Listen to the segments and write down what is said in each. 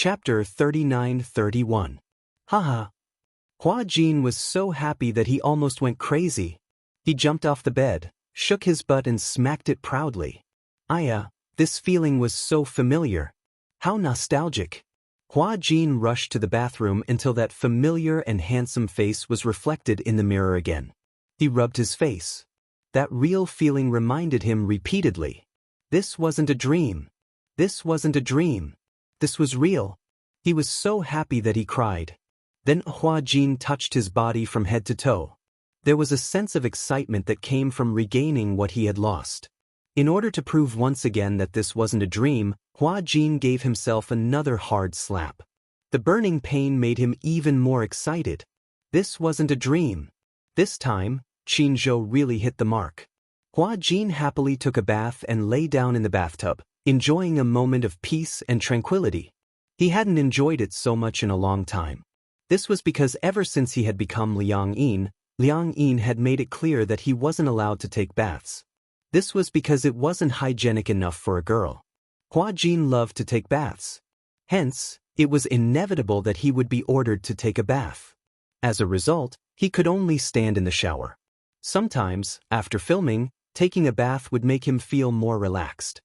Chapter 39-31. Haha. Hua Jin was so happy that he almost went crazy. He jumped off the bed, shook his butt and smacked it proudly. Aya, this feeling was so familiar. How nostalgic. Hua Jin rushed to the bathroom until that familiar and handsome face was reflected in the mirror again. He rubbed his face. That real feeling reminded him repeatedly. This wasn't a dream. This wasn't a dream. This was real. He was so happy that he cried. Then Hua Jin touched his body from head to toe. There was a sense of excitement that came from regaining what he had lost. In order to prove once again that this wasn't a dream, Hua Jin gave himself another hard slap. The burning pain made him even more excited. This wasn't a dream. This time, Xianxia really hit the mark. Hua Jin happily took a bath and lay down in the bathtub, enjoying a moment of peace and tranquility. He hadn't enjoyed it so much in a long time. This was because ever since he had become Liang Yin had made it clear that he wasn't allowed to take baths. This was because it wasn't hygienic enough for a girl. Hua Jin loved to take baths. Hence, it was inevitable that he would be ordered to take a bath. As a result, he could only stand in the shower. Sometimes, after filming, taking a bath would make him feel more relaxed.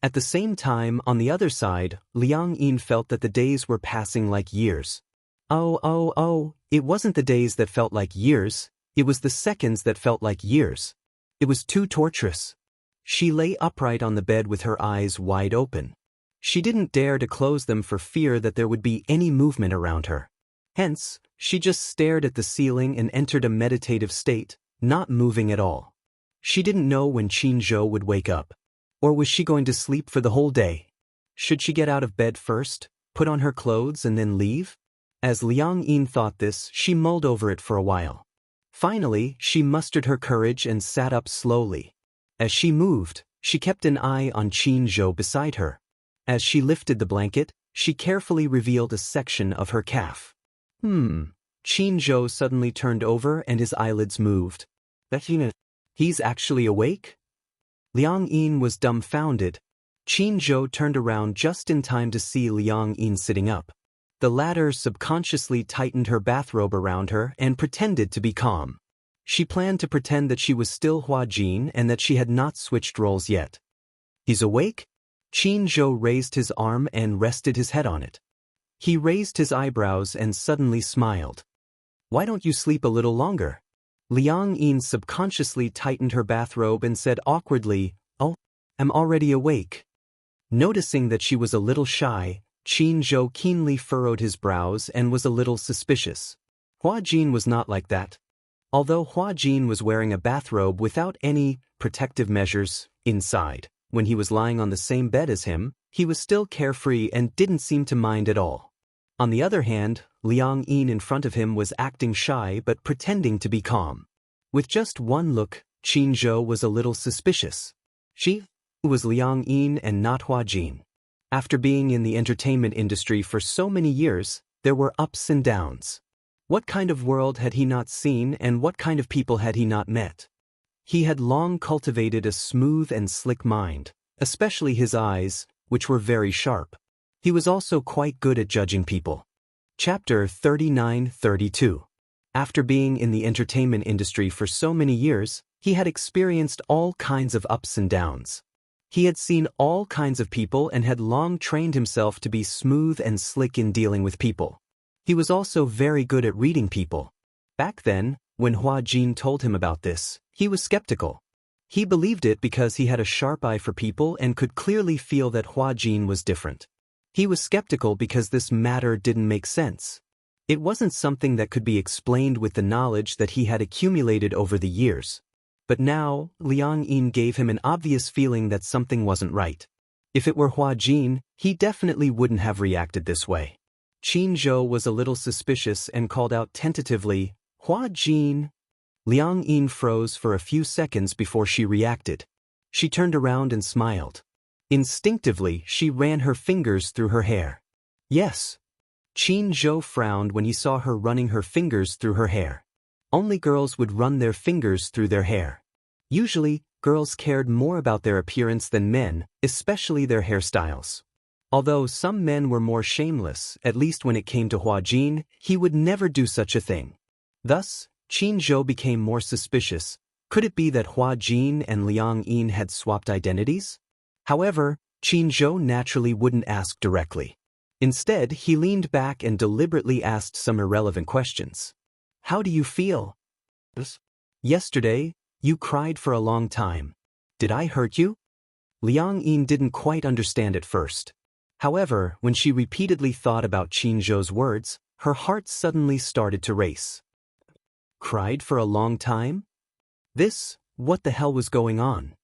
At the same time, on the other side, Liang Yin felt that the days were passing like years. It wasn't the days that felt like years, it was the seconds that felt like years. It was too torturous. She lay upright on the bed with her eyes wide open. She didn't dare to close them for fear that there would be any movement around her. Hence, she just stared at the ceiling and entered a meditative state, not moving at all. She didn't know when Xianxia would wake up. Or was she going to sleep for the whole day? Should she get out of bed first, put on her clothes and then leave? As Liang Yin thought this, she mulled over it for a while. Finally, she mustered her courage and sat up slowly. As she moved, she kept an eye on Xianxia beside her. As she lifted the blanket, she carefully revealed a section of her calf. Xianxia suddenly turned over and his eyelids moved. He's actually awake? Liang Yin was dumbfounded. Xianxia turned around just in time to see Liang Yin sitting up. The latter subconsciously tightened her bathrobe around her and pretended to be calm. She planned to pretend that she was still Hua Jin and that she had not switched roles yet. He's awake? Xianxia raised his arm and rested his head on it. He raised his eyebrows and suddenly smiled. Why don't you sleep a little longer? Liang Yin subconsciously tightened her bathrobe and said awkwardly, "Oh, I'm already awake." Noticing that she was a little shy, Xianxia keenly furrowed his brows and was a little suspicious. Hua Jin was not like that. Although Hua Jin was wearing a bathrobe without any protective measures inside, when he was lying on the same bed as him, he was still carefree and didn't seem to mind at all. On the other hand, Liang Yin in front of him was acting shy but pretending to be calm. With just one look, Xianxia was a little suspicious. She was Liang Yin and not Hua Jin. After being in the entertainment industry for so many years, there were ups and downs. What kind of world had he not seen and what kind of people had he not met? He had long cultivated a smooth and slick mind, especially his eyes, which were very sharp. He was also quite good at judging people. Chapter 39-32. After being in the entertainment industry for so many years, he had experienced all kinds of ups and downs. He had seen all kinds of people and had long trained himself to be smooth and slick in dealing with people. He was also very good at reading people. Back then, when Hua Jin told him about this, he was skeptical. He believed it because he had a sharp eye for people and could clearly feel that Hua Jin was different. He was skeptical because this matter didn't make sense. It wasn't something that could be explained with the knowledge that he had accumulated over the years. But now, Liang Yin gave him an obvious feeling that something wasn't right. If it were Hua Jin, he definitely wouldn't have reacted this way. Xianxia was a little suspicious and called out tentatively, "Hua Jin." Liang Yin froze for a few seconds before she reacted. She turned around and smiled. Instinctively, she ran her fingers through her hair. Yes. Xianxia frowned when he saw her running her fingers through her hair. Only girls would run their fingers through their hair. Usually, girls cared more about their appearance than men, especially their hairstyles. Although some men were more shameless, at least when it came to Hua Jin, he would never do such a thing. Thus, Qin Zhou became more suspicious. Could it be that Hua Jin and Liang Yin had swapped identities? However, Qin Zhou naturally wouldn't ask directly. Instead, he leaned back and deliberately asked some irrelevant questions. How do you feel? Yesterday, you cried for a long time. Did I hurt you? Liang Yin didn't quite understand at first. However, when she repeatedly thought about Qin Zhou's words, her heart suddenly started to race. Cried for a long time? What the hell was going on?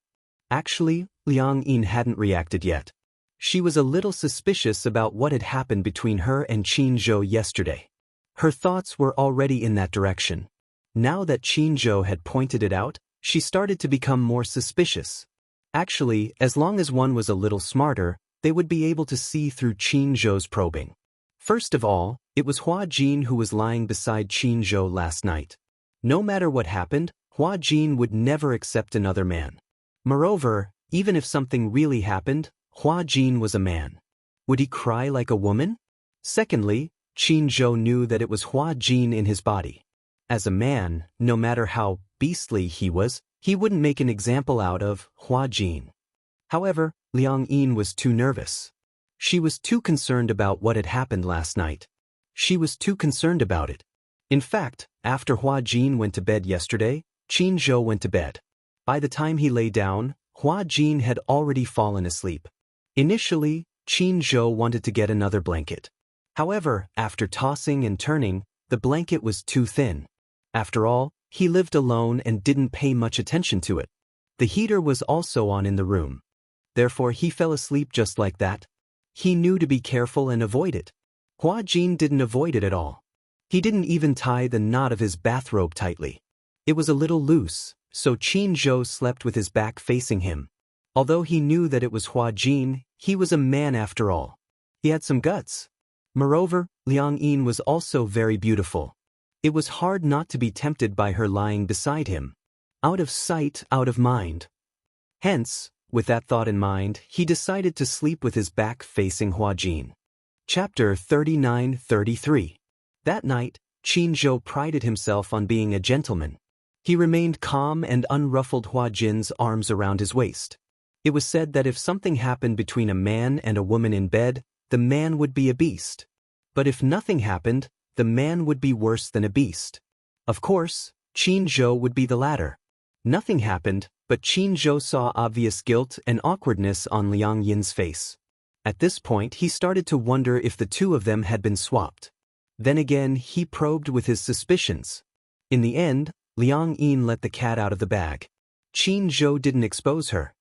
Actually, Liang Yin hadn't reacted yet. She was a little suspicious about what had happened between her and Qin Zhou yesterday. Her thoughts were already in that direction. Now that Qin Zhou had pointed it out, she started to become more suspicious. Actually, as long as one was a little smarter, they would be able to see through Qin Zhou's probing. First of all, it was Hua Jin who was lying beside Qin Zhou last night. No matter what happened, Hua Jin would never accept another man. Moreover, even if something really happened, Hua Jin was a man. Would he cry like a woman? Secondly, Qin Zhou knew that it was Hua Jin in his body. As a man, no matter how beastly he was, he wouldn't make an example out of Hua Jin. However, Liang Yin was too nervous. She was too concerned about what had happened last night. She was too concerned about it. In fact, after Hua Jin went to bed yesterday, Qin Zhou went to bed. By the time he lay down, Hua Jin had already fallen asleep. Initially, Qin Zhou wanted to get another blanket. However, after tossing and turning, the blanket was too thin. After all, he lived alone and didn't pay much attention to it. The heater was also on in the room. Therefore, he fell asleep just like that. He knew to be careful and avoid it. Hua Jin didn't avoid it at all. He didn't even tie the knot of his bathrobe tightly. It was a little loose, so Qin Zhou slept with his back facing him. Although he knew that it was Hua Jin, he was a man after all. He had some guts. Moreover, Liang Yin was also very beautiful. It was hard not to be tempted by her lying beside him. Out of sight, out of mind. Hence, with that thought in mind, he decided to sleep with his back facing Hua Jin. Chapter 39-33. That night, Qin Zhou prided himself on being a gentleman. He remained calm and unruffled Hua Jin's arms around his waist. It was said that if something happened between a man and a woman in bed, the man would be a beast. But if nothing happened, the man would be worse than a beast. Of course, Qin Zhou would be the latter. Nothing happened, but Qin Zhou saw obvious guilt and awkwardness on Liang Yin's face. At this point, he started to wonder if the two of them had been swapped. Then again, he probed with his suspicions. In the end, Liang Yin let the cat out of the bag. Qin Zhou didn't expose her.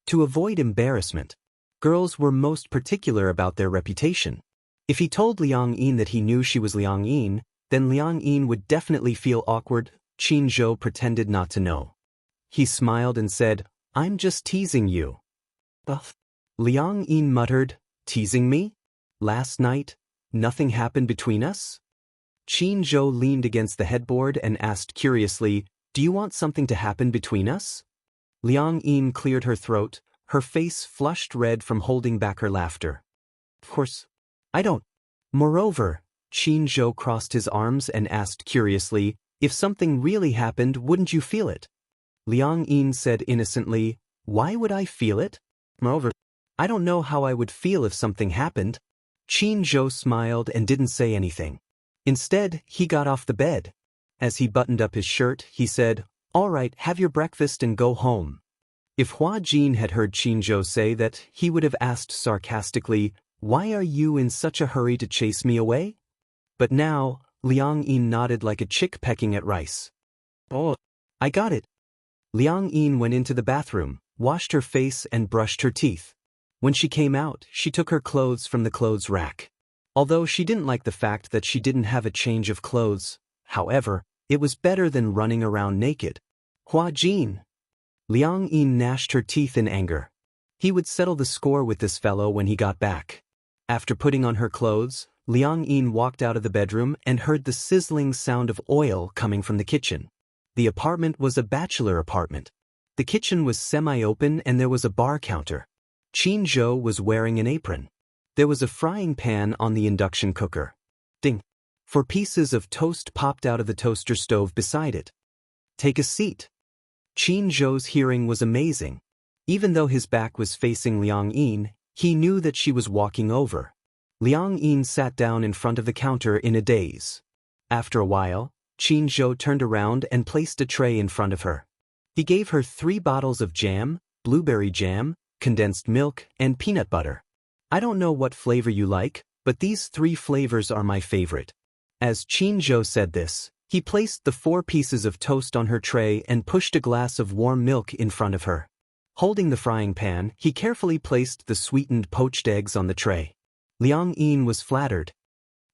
To avoid embarrassment, girls were most particular about their reputation. If he told Liang Yin that he knew she was Liang Yin, then Liang Yin would definitely feel awkward. Qin Zhou pretended not to know. He smiled and said, "I'm just teasing you." Liang Yin muttered, "Teasing me? Last night, nothing happened between us?" Qin Zhou leaned against the headboard and asked curiously, "Do you want something to happen between us?" Liang Yin cleared her throat, her face flushed red from holding back her laughter. "Of course, I don't." Moreover, Qin Zhou crossed his arms and asked curiously, "If something really happened, wouldn't you feel it?" Liang Yin said innocently, "Why would I feel it? Moreover, I don't know how I would feel if something happened." Qin Zhou smiled and didn't say anything. Instead, he got off the bed. As he buttoned up his shirt, he said, "All right, have your breakfast and go home." If Hua Jin had heard Qin Zhou say that, he would have asked sarcastically, "Why are you in such a hurry to chase me away?" But now, Liang Yin nodded like a chick pecking at rice. "Oh, I got it." Liang Yin went into the bathroom, washed her face and brushed her teeth. When she came out, she took her clothes from the clothes rack. Although she didn't like the fact that she didn't have a change of clothes, however, it was better than running around naked. Hua Jin. Liang Yin gnashed her teeth in anger. He would settle the score with this fellow when he got back. After putting on her clothes, Liang Yin walked out of the bedroom and heard the sizzling sound of oil coming from the kitchen. The apartment was a bachelor apartment. The kitchen was semi-open and there was a bar counter. Qin Zhou was wearing an apron. There was a frying pan on the induction cooker. Ding! 4 pieces of toast popped out of the toaster stove beside it. Take a seat. Qin Zhou's hearing was amazing. Even though his back was facing Liang Yin, he knew that she was walking over. Liang Yin sat down in front of the counter in a daze. After a while, Qin Zhou turned around and placed a tray in front of her. He gave her 3 bottles of jam, blueberry jam, condensed milk, and peanut butter. I don't know what flavor you like, but these 3 flavors are my favorite. As Qin Zhou said this, he placed the 4 pieces of toast on her tray and pushed a glass of warm milk in front of her. Holding the frying pan, he carefully placed the sweetened poached eggs on the tray. Liang Yin was flattered.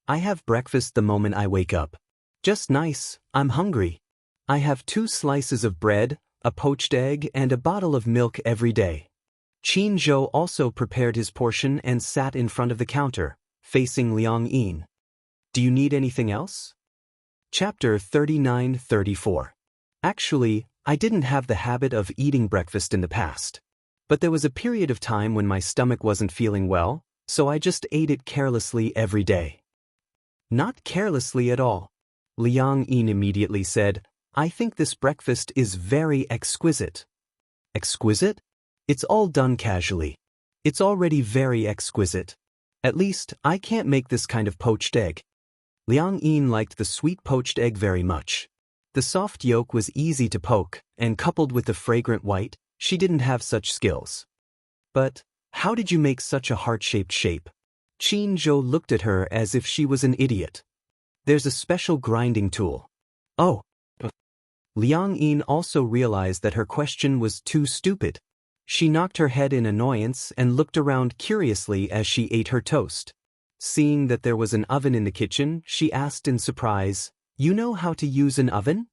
I have breakfast the moment I wake up. Just nice, I'm hungry. I have 2 slices of bread, a poached egg, and a bottle of milk every day. Qin Zhou also prepared his portion and sat in front of the counter, facing Liang Yin. Do you need anything else? Chapter 39-34. Actually, I didn't have the habit of eating breakfast in the past. But there was a period of time when my stomach wasn't feeling well, so I just ate it carelessly every day. Not carelessly at all. Liang Yin immediately said, I think this breakfast is very exquisite. Exquisite? It's all done casually. It's already very exquisite. At least, I can't make this kind of poached egg. Liang Yin liked the sweet poached egg very much. The soft yolk was easy to poke, and coupled with the fragrant white, she didn't have such skills. But, how did you make such a heart-shaped shape? Qin Zhou looked at her as if she was an idiot. There's a special grinding tool. Oh. Liang Yin also realized that her question was too stupid. She knocked her head in annoyance and looked around curiously as she ate her toast. Seeing that there was an oven in the kitchen, she asked in surprise, You know how to use an oven?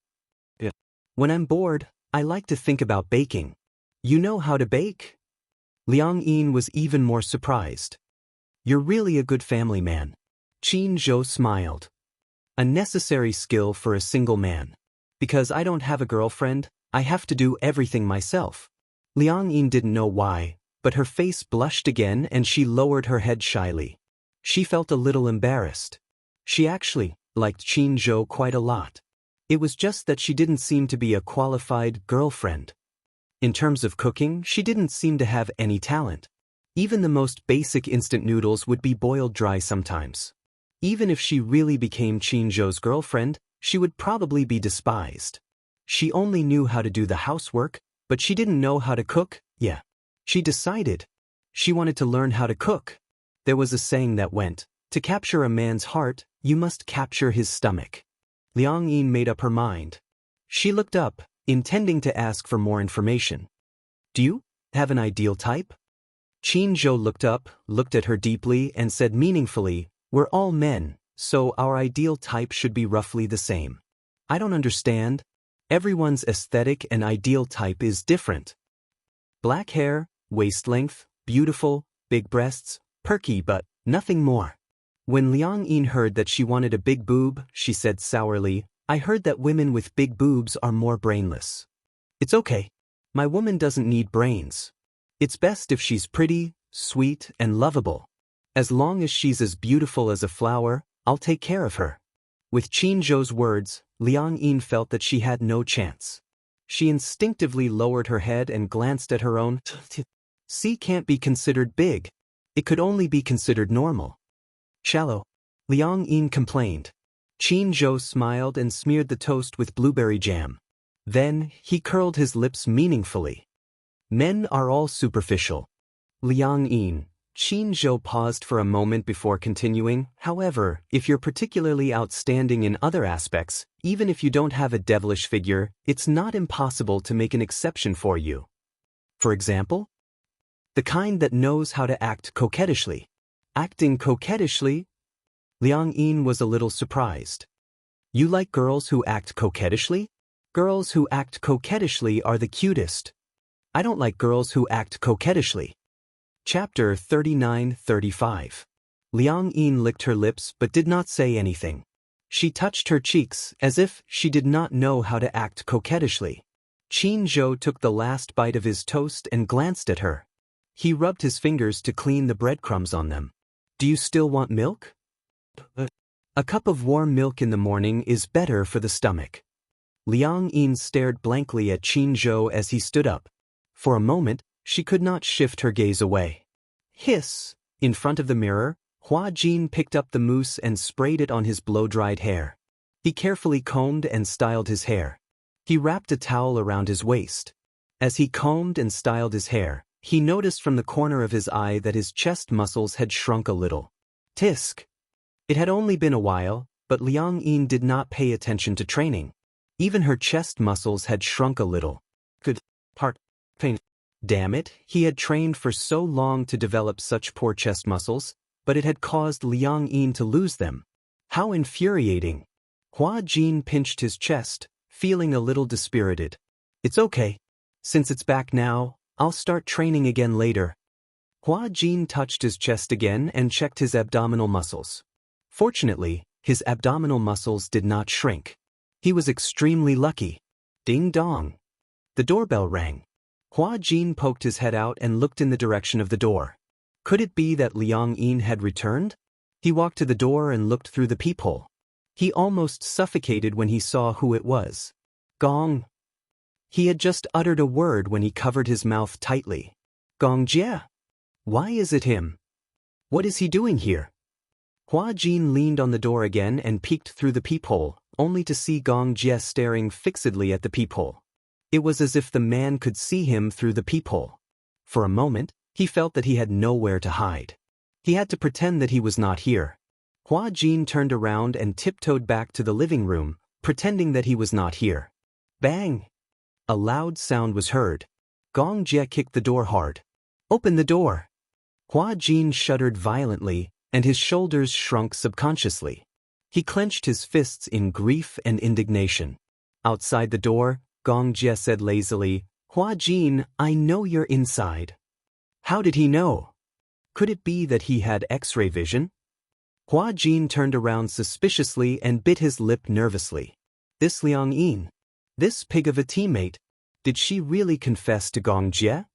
Yeah. When I'm bored, I like to think about baking. You know how to bake? Liang Yin was even more surprised. You're really a good family man. Qin Zhou smiled. A necessary skill for a single man. Because I don't have a girlfriend, I have to do everything myself. Liang Yin didn't know why, but her face blushed again and she lowered her head shyly. She felt a little embarrassed. She actually liked Qin Zhou quite a lot. It was just that she didn't seem to be a qualified girlfriend. In terms of cooking, she didn't seem to have any talent. Even the most basic instant noodles would be boiled dry sometimes. Even if she really became Qin Zhou's girlfriend, she would probably be despised. She only knew how to do the housework, but she didn't know how to cook. Yeah. She decided. She wanted to learn how to cook. There was a saying that went, to capture a man's heart, you must capture his stomach. Liang Yin made up her mind. She looked up, intending to ask for more information. Do you have an ideal type? Qin Zhou looked up, looked at her deeply, and said meaningfully, We're all men, so our ideal type should be roughly the same. I don't understand. Everyone's aesthetic and ideal type is different. Black hair, waist length, beautiful, big breasts, perky but nothing more. When Liang Yin heard that she wanted a big boob, she said sourly, I heard that women with big boobs are more brainless. It's okay. My woman doesn't need brains. It's best if she's pretty, sweet, and lovable. As long as she's as beautiful as a flower, I'll take care of her. With Qin Zhou's words, Liang Yin felt that she had no chance. She instinctively lowered her head and glanced at her own. C can't be considered big. It could only be considered normal. Shallow. Liang Yin complained. Qin Zhou smiled and smeared the toast with blueberry jam. Then, he curled his lips meaningfully. Men are all superficial. Liang Yin. Qin Zhou paused for a moment before continuing, however, if you're particularly outstanding in other aspects, even if you don't have a devilish figure, it's not impossible to make an exception for you. For example? The kind that knows how to act coquettishly. Acting coquettishly? Liang Yin was a little surprised. You like girls who act coquettishly? Girls who act coquettishly are the cutest. I don't like girls who act coquettishly. Chapter 39-35. Liang Yin licked her lips but did not say anything. She touched her cheeks as if she did not know how to act coquettishly. Qin Zhou took the last bite of his toast and glanced at her. He rubbed his fingers to clean the breadcrumbs on them. Do you still want milk? A cup of warm milk in the morning is better for the stomach. Liang Yin stared blankly at Qin Zhou as he stood up. For a moment, she could not shift her gaze away. Hiss! In front of the mirror, Hua Jin picked up the mousse and sprayed it on his blow-dried hair. He carefully combed and styled his hair. He wrapped a towel around his waist. As he combed and styled his hair, he noticed from the corner of his eye that his chest muscles had shrunk a little. Tisk! It had only been a while, but Liang Yin did not pay attention to training. Even her chest muscles had shrunk a little. Good part. Pain. Damn it, he had trained for so long to develop such poor chest muscles, but it had caused Liang Yin to lose them. How infuriating! Hua Jin pinched his chest, feeling a little dispirited. It's okay. Since it's back now, I'll start training again later. Hua Jin touched his chest again and checked his abdominal muscles. Fortunately, his abdominal muscles did not shrink. He was extremely lucky. Ding dong. The doorbell rang. Hua Jin poked his head out and looked in the direction of the door. Could it be that Liang Yin had returned? He walked to the door and looked through the peephole. He almost suffocated when he saw who it was. Gong. He had just uttered a word when he covered his mouth tightly. Gong Jia. Why is it him? What is he doing here? Hua Jin leaned on the door again and peeked through the peephole, only to see Gong Jia staring fixedly at the peephole. It was as if the man could see him through the peephole. For a moment, he felt that he had nowhere to hide. He had to pretend that he was not here. Hua Jin turned around and tiptoed back to the living room, pretending that he was not here. Bang! A loud sound was heard. Gong Jia kicked the door hard. Open the door! Hua Jin shuddered violently, and his shoulders shrunk subconsciously. He clenched his fists in grief and indignation. Outside the door, Gong Jia said lazily, Hua Jin, I know you're inside. How did he know? Could it be that he had X-ray vision? Hua Jin turned around suspiciously and bit his lip nervously. This Liang Yin, this pig of a teammate, did she really confess to Gong Jia?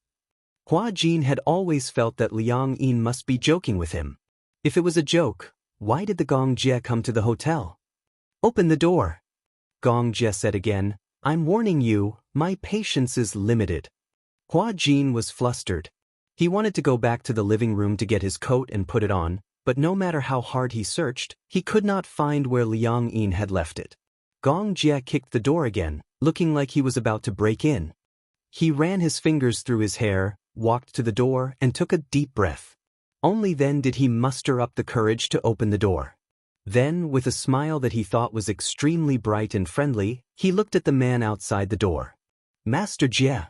Hua Jin had always felt that Liang Yin must be joking with him. If it was a joke, why did the Gong Jia come to the hotel? Open the door. Gong Jia said again, I'm warning you, my patience is limited. Hua Jin was flustered. He wanted to go back to the living room to get his coat and put it on, but no matter how hard he searched, he could not find where Liang Yin had left it. Gong Jia kicked the door again, looking like he was about to break in. He ran his fingers through his hair, walked to the door, and took a deep breath. Only then did he muster up the courage to open the door. Then, with a smile that he thought was extremely bright and friendly, he looked at the man outside the door. Master Jia.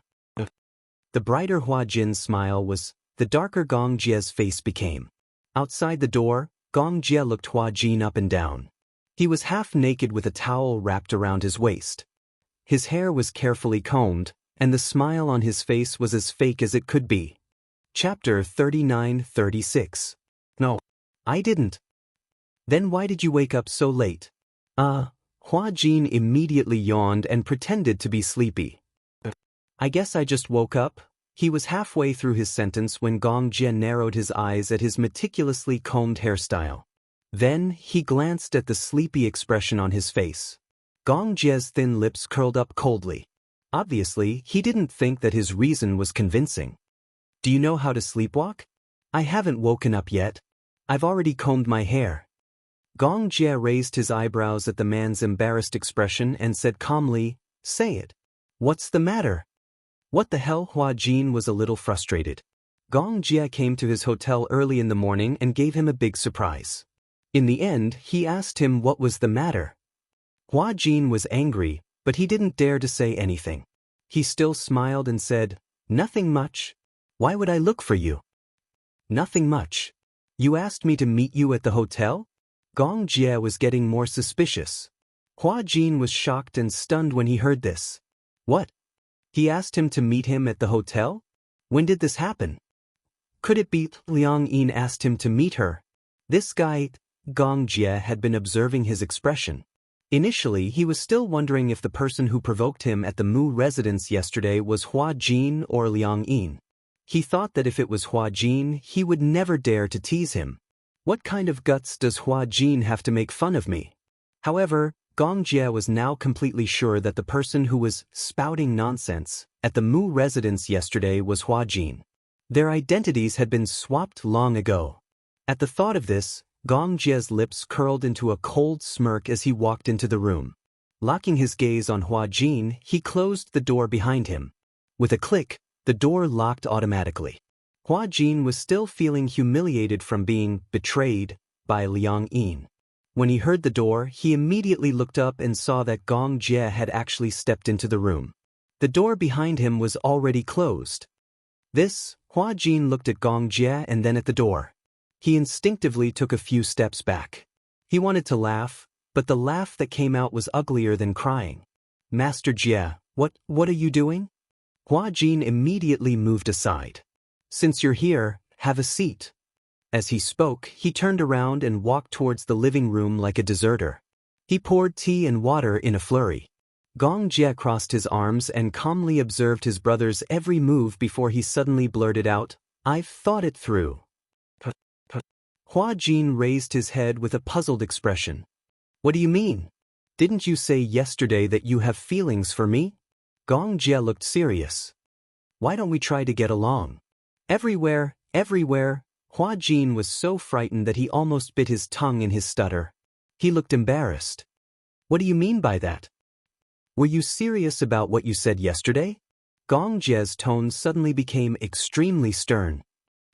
The brighter Hua Jin's smile was, the darker Gong Jia's face became. Outside the door, Gong Jia looked Hua Jin up and down. He was half naked with a towel wrapped around his waist. His hair was carefully combed, and the smile on his face was as fake as it could be. Chapter 39-36. No, I didn't. Then why did you wake up so late? Hua Jin immediately yawned and pretended to be sleepy. I guess I just woke up. He was halfway through his sentence when Gong Jia narrowed his eyes at his meticulously combed hairstyle. Then, he glanced at the sleepy expression on his face. Gong Jia's thin lips curled up coldly. Obviously, he didn't think that his reason was convincing. Do you know how to sleepwalk? I haven't woken up yet. I've already combed my hair. Gong Jia raised his eyebrows at the man's embarrassed expression and said calmly, Say it. What's the matter? What the hell? Hua Jin was a little frustrated. Gong Jia came to his hotel early in the morning and gave him a big surprise. In the end, he asked him what was the matter. Hua Jin was angry, but he didn't dare to say anything. He still smiled and said, Nothing much. Why would I look for you? Nothing much. You asked me to meet you at the hotel? Gong Jia was getting more suspicious. Hua Jin was shocked and stunned when he heard this. What? He asked him to meet him at the hotel? When did this happen? Could it be Liang Yin asked him to meet her? This guy, Gong Jia had been observing his expression. Initially, he was still wondering if the person who provoked him at the Mu residence yesterday was Hua Jin or Liang Yin. He thought that if it was Hua Jin, he would never dare to tease him. What kind of guts does Hua Jin have to make fun of me? However, Gong Jie was now completely sure that the person who was spouting nonsense at the Mu residence yesterday was Hua Jin. Their identities had been swapped long ago. At the thought of this, Gong Jie's lips curled into a cold smirk as he walked into the room. Locking his gaze on Hua Jin, he closed the door behind him. With a click, the door locked automatically. Hua Jin was still feeling humiliated from being betrayed by Liang Yin. When he heard the door, he immediately looked up and saw that Gong Jie had actually stepped into the room. The door behind him was already closed. Hua Jin looked at Gong Jie and then at the door. He instinctively took a few steps back. He wanted to laugh, but the laugh that came out was uglier than crying. Master Jie, what are you doing? Hua Jin immediately moved aside. Since you're here, have a seat. As he spoke, he turned around and walked towards the living room like a deserter. He poured tea and water in a flurry. Gong Jie crossed his arms and calmly observed his brother's every move before he suddenly blurted out, "I've thought it through." Hua Jin raised his head with a puzzled expression. What do you mean? Didn't you say yesterday that you have feelings for me? Gong Jie looked serious. Why don't we try to get along? Everywhere. Hua Jin was so frightened that he almost bit his tongue in his stutter. He looked embarrassed. What do you mean by that? Were you serious about what you said yesterday? Gong Jie's tone suddenly became extremely stern.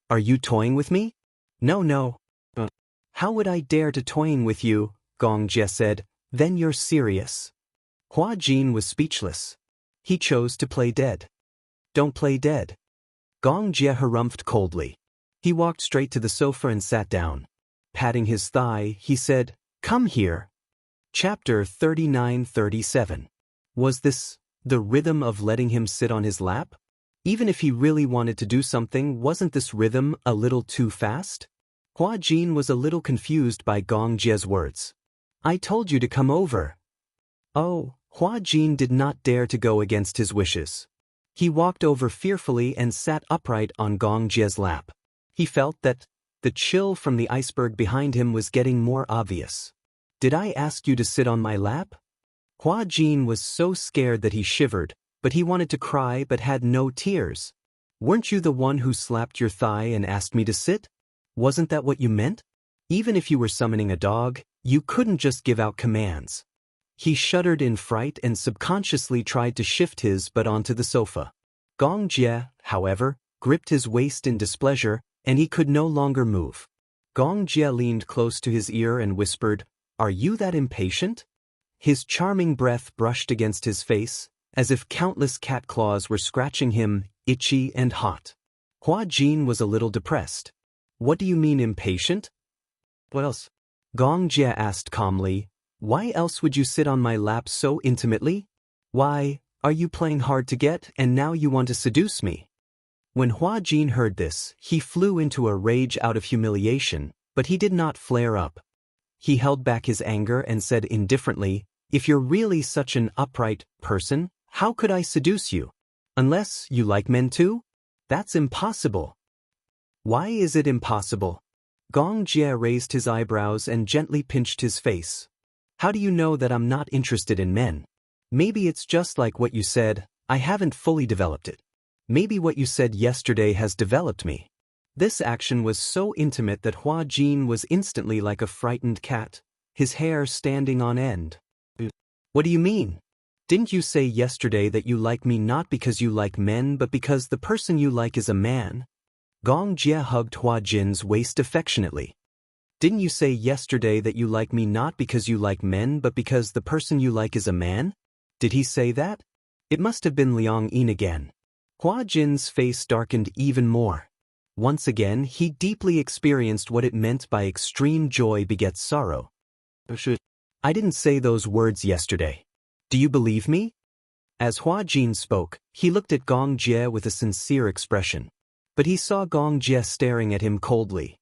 Are you toying with me? No. How would I dare to toying with you? Gong Jie said. Then you're serious. Hua Jin was speechless. He chose to play dead. Don't play dead. Gong Jie harumphed coldly. He walked straight to the sofa and sat down. Patting his thigh, he said, Come here. Chapter 39-37. Was this the rhythm of letting him sit on his lap? Even if he really wanted to do something, wasn't this rhythm a little too fast? Hua Jin was a little confused by Gong Jie's words. I told you to come over. Oh, Hua Jin did not dare to go against his wishes. He walked over fearfully and sat upright on Gong Jie's lap. He felt that the chill from the iceberg behind him was getting more obvious. Did I ask you to sit on my lap? Hua Jin was so scared that he shivered, but he wanted to cry but had no tears. Weren't you the one who slapped your thigh and asked me to sit? Wasn't that what you meant? Even if you were summoning a dog, you couldn't just give out commands. He shuddered in fright and subconsciously tried to shift his butt onto the sofa. Gong Jie, however, gripped his waist in displeasure, and he could no longer move. Gong Jie leaned close to his ear and whispered, Are you that impatient? His charming breath brushed against his face, as if countless cat claws were scratching him, itchy and hot. Hua Jin was a little depressed. What do you mean impatient? What else? Gong Jie asked calmly. Why else would you sit on my lap so intimately? Why, are you playing hard to get and now you want to seduce me? When Hua Jin heard this, he flew into a rage out of humiliation, but he did not flare up. He held back his anger and said indifferently, If you're really such an upright person, how could I seduce you? Unless you like men too? That's impossible. Why is it impossible? Gong Jie raised his eyebrows and gently pinched his face. How do you know that I'm not interested in men? Maybe it's just like what you said, I haven't fully developed it. Maybe what you said yesterday has developed me. This action was so intimate that Hua Jin was instantly like a frightened cat, his hair standing on end. What do you mean? Didn't you say yesterday that you like me not because you like men but because the person you like is a man? Gong Jie hugged Hua Jin's waist affectionately. Didn't you say yesterday that you like me not because you like men but because the person you like is a man? Did he say that? It must have been Liang Yin again. Hua Jin's face darkened even more. Once again, he deeply experienced what it meant by extreme joy begets sorrow. I didn't say those words yesterday. Do you believe me? As Hua Jin spoke, he looked at Gong Jie with a sincere expression. But he saw Gong Jie staring at him coldly.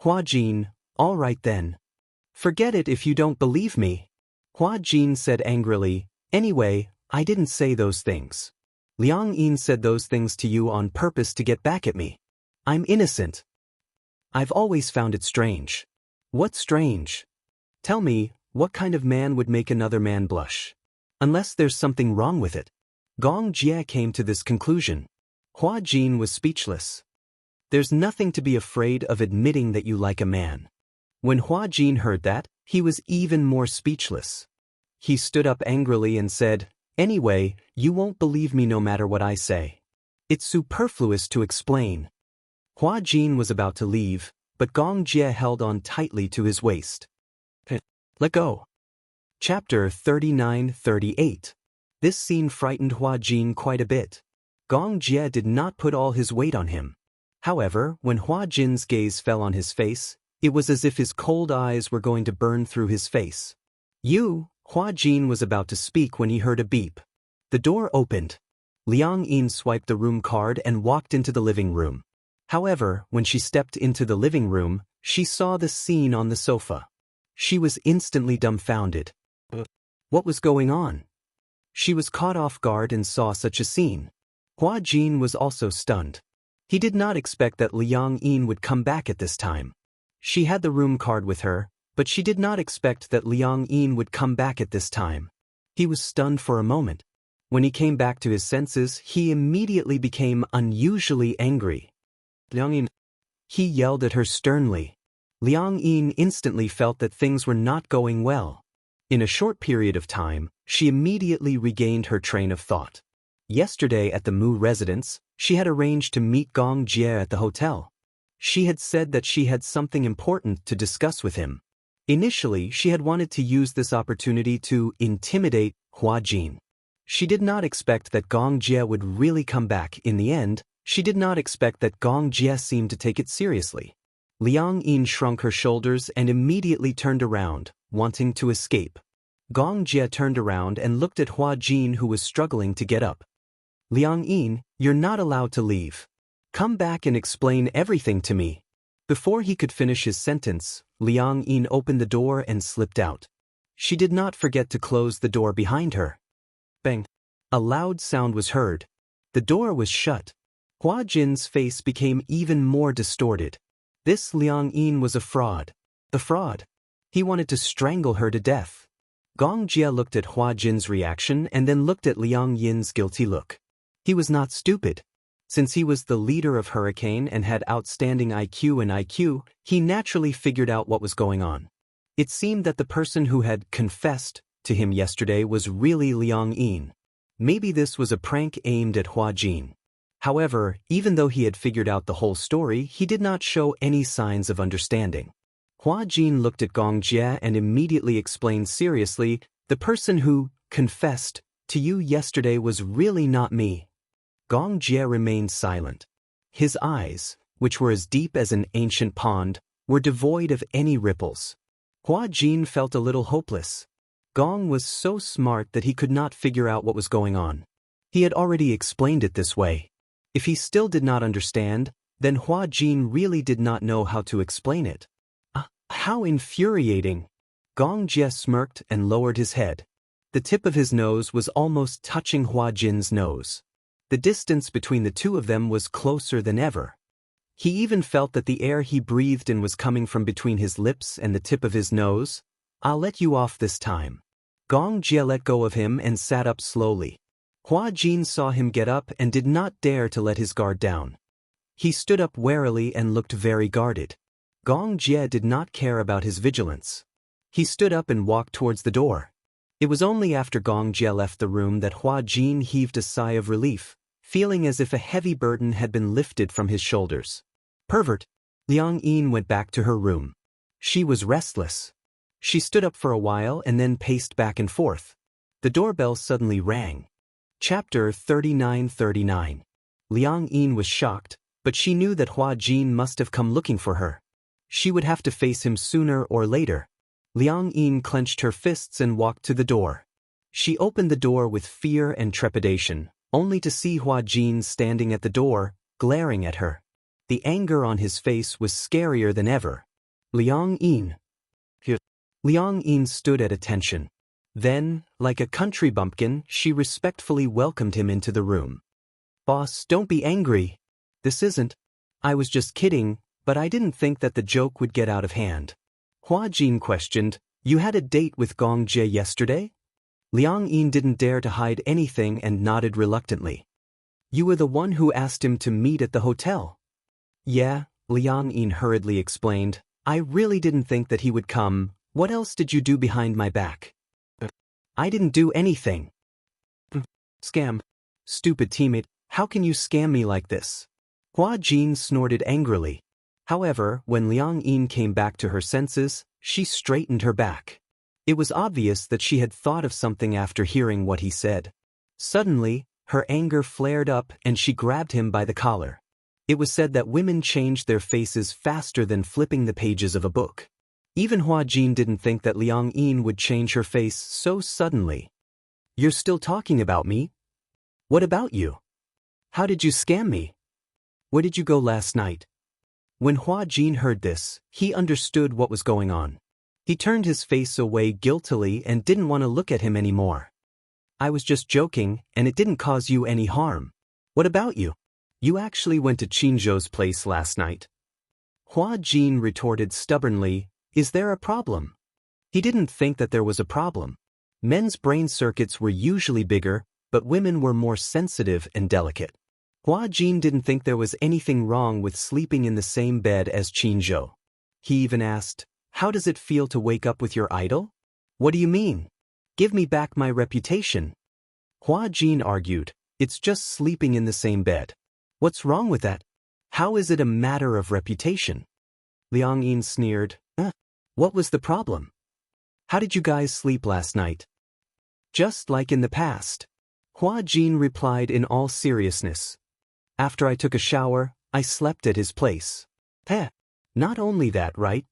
Hua Jin, all right then. Forget it if you don't believe me. Hua Jin said angrily, Anyway, I didn't say those things. Liang Yin said those things to you on purpose to get back at me. I'm innocent. I've always found it strange. What's strange? Tell me, what kind of man would make another man blush? Unless there's something wrong with it. Gong Jie came to this conclusion. Hua Jin was speechless. There's nothing to be afraid of admitting that you like a man. When Hua Jin heard that, he was even more speechless. He stood up angrily and said, "Anyway, you won't believe me no matter what I say. It's superfluous to explain." Hua Jin was about to leave, but Gong Jie held on tightly to his waist. Let go. Chapter 39-38. This scene frightened Hua Jin quite a bit. Gong Jie did not put all his weight on him. However, when Hua Jin's gaze fell on his face, it was as if his cold eyes were going to burn through his face. Hua Jin was about to speak when he heard a beep. The door opened. Liang Yin swiped the room card and walked into the living room. However, when she stepped into the living room, she saw the scene on the sofa. She was instantly dumbfounded. What was going on? She was caught off guard and saw such a scene. Hua Jin was also stunned. He did not expect that Liang Yin would come back at this time. She had the room card with her, but she did not expect that Liang Yin would come back at this time. He was stunned for a moment. When he came back to his senses, he immediately became unusually angry. Liang Yin. He yelled at her sternly. Liang Yin instantly felt that things were not going well. In a short period of time, she immediately regained her train of thought. Yesterday at the Mu residence, she had arranged to meet Gong Jie at the hotel. She had said that she had something important to discuss with him. Initially, she had wanted to use this opportunity to intimidate Hua Jin. She did not expect that Gong Jie would really come back. In the end, she did not expect that Gong Jie seemed to take it seriously. Liang Yin shrunk her shoulders and immediately turned around, wanting to escape. Gong Jie turned around and looked at Hua Jin, who was struggling to get up. Liang Yin, you're not allowed to leave. Come back and explain everything to me. Before he could finish his sentence, Liang Yin opened the door and slipped out. She did not forget to close the door behind her. Bang! A loud sound was heard. The door was shut. Hua Jin's face became even more distorted. This Liang Yin was a fraud. A fraud. He wanted to strangle her to death. Gong Jie looked at Hua Jin's reaction and then looked at Liang Yin's guilty look. He was not stupid. Since he was the leader of Hurricane and had outstanding IQ, he naturally figured out what was going on. It seemed that the person who had confessed to him yesterday was really Liang Yin. Maybe this was a prank aimed at Hua Jin. However, even though he had figured out the whole story, he did not show any signs of understanding. Hua Jin looked at Gong Jie and immediately explained seriously, "The person who confessed to you yesterday was really not me." Gong Jie remained silent. His eyes, which were as deep as an ancient pond, were devoid of any ripples. Hua Jin felt a little hopeless. Gong was so smart that he could not figure out what was going on. He had already explained it this way. If he still did not understand, then Hua Jin really did not know how to explain it. How infuriating! Gong Jie smirked and lowered his head. The tip of his nose was almost touching Hua Jin's nose. The distance between the two of them was closer than ever. He even felt that the air he breathed in was coming from between his lips and the tip of his nose. "I'll let you off this time." Gong Jie let go of him and sat up slowly. Hua Jin saw him get up and did not dare to let his guard down. He stood up warily and looked very guarded. Gong Jie did not care about his vigilance. He stood up and walked towards the door. It was only after Gong Jie left the room that Hua Jin heaved a sigh of relief, feeling as if a heavy burden had been lifted from his shoulders. Pervert! Liang Yin went back to her room. She was restless. She stood up for a while and then paced back and forth. The doorbell suddenly rang. Chapter 39-39. Liang Yin was shocked, but she knew that Hua Jin must have come looking for her. She would have to face him sooner or later. Liang Yin clenched her fists and walked to the door. She opened the door with fear and trepidation, only to see Hua Jin standing at the door, glaring at her. The anger on his face was scarier than ever. Liang Yin. Liang Yin stood at attention. Then, like a country bumpkin, she respectfully welcomed him into the room. "Boss, don't be angry. This isn't. I was just kidding, but I didn't think that the joke would get out of hand." Hua Jin questioned, "You had a date with Gong Jie yesterday?" Liang Yin didn't dare to hide anything and nodded reluctantly. "You were the one who asked him to meet at the hotel." "Yeah," Liang Yin hurriedly explained. "I really didn't think that he would come. What else did you do behind my back?" "I didn't do anything." "Scam. Stupid teammate, how can you scam me like this?" Hua Jin snorted angrily. However, when Liang Yin came back to her senses, she straightened her back. It was obvious that she had thought of something after hearing what he said. Suddenly, her anger flared up and she grabbed him by the collar. It was said that women changed their faces faster than flipping the pages of a book. Even Hua Jin didn't think that Liang Yin would change her face so suddenly. "You're still talking about me? What about you? How did you scam me? Where did you go last night?" When Hua Jin heard this, he understood what was going on. He turned his face away guiltily and didn't want to look at him anymore. "I was just joking, and it didn't cause you any harm. What about you? You actually went to Qinzhou's place last night." Hua Jin retorted stubbornly, "Is there a problem?" He didn't think that there was a problem. Men's brain circuits were usually bigger, but women were more sensitive and delicate. Hua Jin didn't think there was anything wrong with sleeping in the same bed as Qinzhou. He even asked, "How does it feel to wake up with your idol?" "What do you mean? Give me back my reputation." Hua Jin argued, "It's just sleeping in the same bed. What's wrong with that? How is it a matter of reputation?" Liang Yin sneered, What was the problem? How did you guys sleep last night?" "Just like in the past." Hua Jin replied in all seriousness. "After I took a shower, I slept at his place." Not only that, right?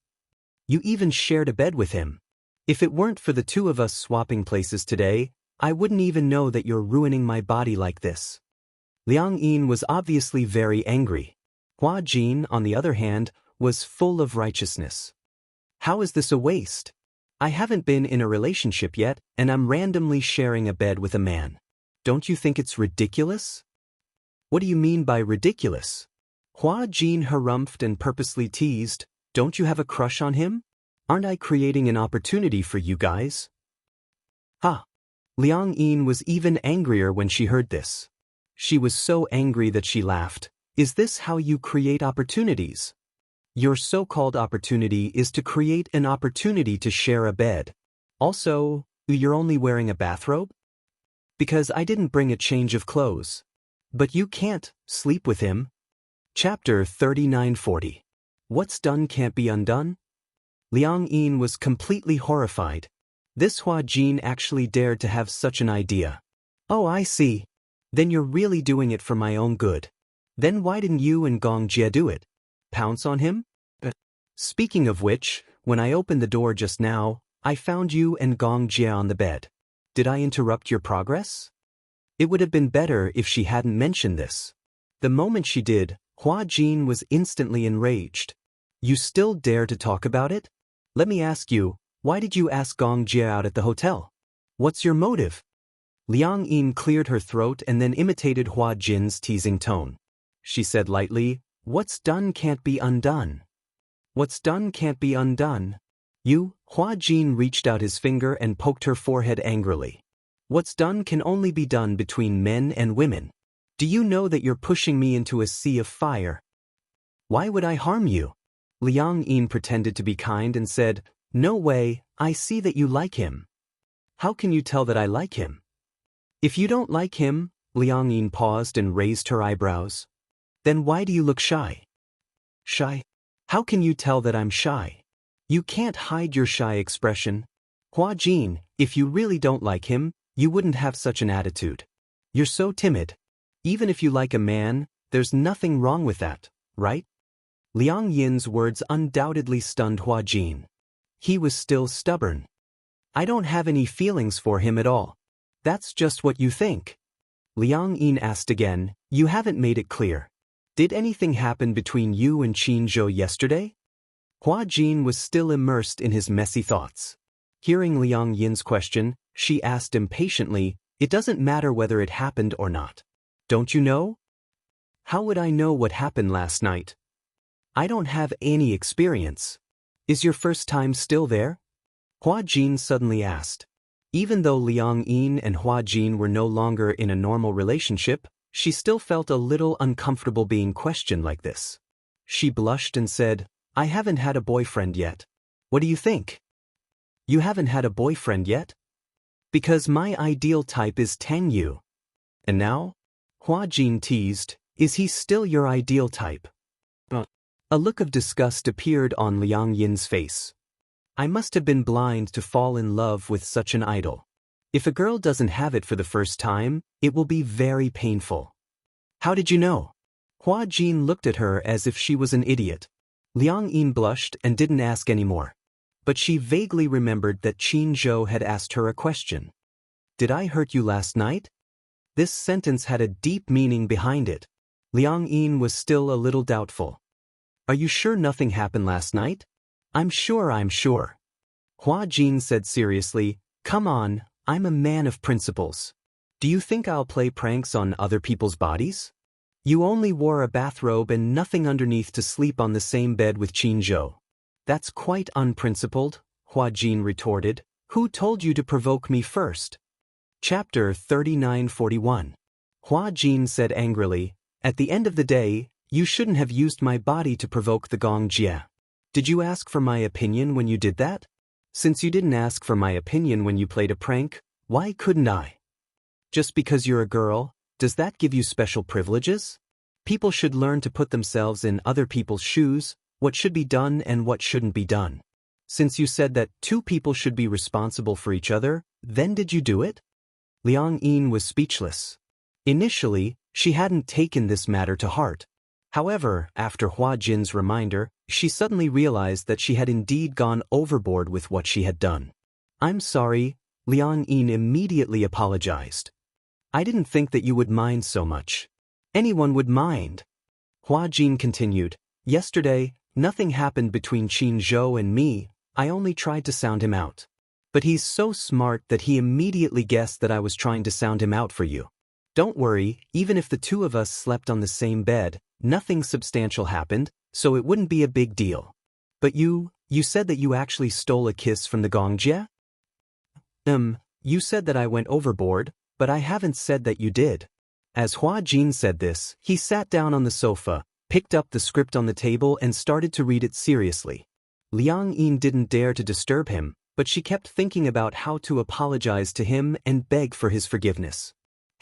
You even shared a bed with him. If it weren't for the two of us swapping places today, I wouldn't even know that you're ruining my body like this." Liang Yin was obviously very angry. Hua Jin, on the other hand, was full of righteousness. "How is this a waste? I haven't been in a relationship yet, and I'm randomly sharing a bed with a man. Don't you think it's ridiculous?" "What do you mean by ridiculous?" Hua Jin harumphed and purposely teased, "Don't you have a crush on him? Aren't I creating an opportunity for you guys?" Ha! Liang Yin was even angrier when she heard this. She was so angry that she laughed. "Is this how you create opportunities? Your so-called opportunity is to create an opportunity to share a bed. Also, you're only wearing a bathrobe? Because I didn't bring a change of clothes. But you can't sleep with him." Chapter 3940. What's done can't be undone? Liang Yin was completely horrified. This Hua Jin actually dared to have such an idea. "Oh, I see. Then you're really doing it for my own good. Then why didn't you and Gong Jie do it? Pounce on him? Speaking of which, when I opened the door just now, I found you and Gong Jie on the bed. Did I interrupt your progress?" It would have been better if she hadn't mentioned this. The moment she did, Hua Jin was instantly enraged. "You still dare to talk about it? Let me ask you, why did you ask Gong Jie out at the hotel? What's your motive?" Liang Yin cleared her throat and then imitated Hua Jin's teasing tone. She said lightly, "What's done can't be undone." "What's done can't be undone." Hua Jin reached out his finger and poked her forehead angrily. "What's done can only be done between men and women. Do you know that you're pushing me into a sea of fire?" "Why would I harm you?" Liang Yin pretended to be kind and said, "No way, I see that you like him." "How can you tell that I like him?" "If you don't like him," Liang Yin paused and raised her eyebrows, "then why do you look shy?" "Shy? How can you tell that I'm shy? You can't hide your shy expression. Hua Jin, if you really don't like him, you wouldn't have such an attitude. You're so timid. Even if you like a man, there's nothing wrong with that, right?" Liang Yin's words undoubtedly stunned Hua Jin. He was still stubborn. "I don't have any feelings for him at all. That's just what you think." Liang Yin asked again, "You haven't made it clear. Did anything happen between you and Qinzhou yesterday?" Hua Jin was still immersed in his messy thoughts. Hearing Liang Yin's question, she asked impatiently, "It doesn't matter whether it happened or not. Don't you know?" "How would I know what happened last night? I don't have any experience." Is your first time still there? Hua Jin suddenly asked. Even though Liang Yin and Hua Jin were no longer in a normal relationship, she still felt a little uncomfortable being questioned like this. She blushed and said, I haven't had a boyfriend yet. What do you think? You haven't had a boyfriend yet? Because my ideal type is Tang Yu. And now? Hua Jin teased, is he still your ideal type? A look of disgust appeared on Liang Yin's face. I must have been blind to fall in love with such an idol. If a girl doesn't have it for the first time, it will be very painful. How did you know? Hua Jin looked at her as if she was an idiot. Liang Yin blushed and didn't ask any more. But she vaguely remembered that Qin Zhou had asked her a question. Did I hurt you last night? This sentence had a deep meaning behind it. Liang Yin was still a little doubtful. Are you sure nothing happened last night? I'm sure. Hua Jin said seriously, come on, I'm a man of principles. Do you think I'll play pranks on other people's bodies? You only wore a bathrobe and nothing underneath to sleep on the same bed with Qin Zhou. That's quite unprincipled, Hua Jin retorted. Who told you to provoke me first? Chapter 3941. Hua Jin said angrily, at the end of the day, you shouldn't have used my body to provoke the Gong Jia. Did you ask for my opinion when you did that? Since you didn't ask for my opinion when you played a prank, why couldn't I? Just because you're a girl, does that give you special privileges? People should learn to put themselves in other people's shoes, what should be done and what shouldn't be done. Since you said that two people should be responsible for each other, then did you do it? Liang Yin was speechless. Initially, she hadn't taken this matter to heart. However, after Hua Jin's reminder, she suddenly realized that she had indeed gone overboard with what she had done. I'm sorry, Liang Yin immediately apologized. I didn't think that you would mind so much. Anyone would mind. Hua Jin continued, yesterday, nothing happened between Qin Zhou and me, I only tried to sound him out. But he's so smart that he immediately guessed that I was trying to sound him out for you. Don't worry, even if the two of us slept on the same bed, nothing substantial happened, so it wouldn't be a big deal. But you said that you actually stole a kiss from the Gongjie? You said that I went overboard, but I haven't said that you did. As Hua Jin said this, he sat down on the sofa, picked up the script on the table and started to read it seriously. Liang Yin didn't dare to disturb him, but she kept thinking about how to apologize to him and beg for his forgiveness.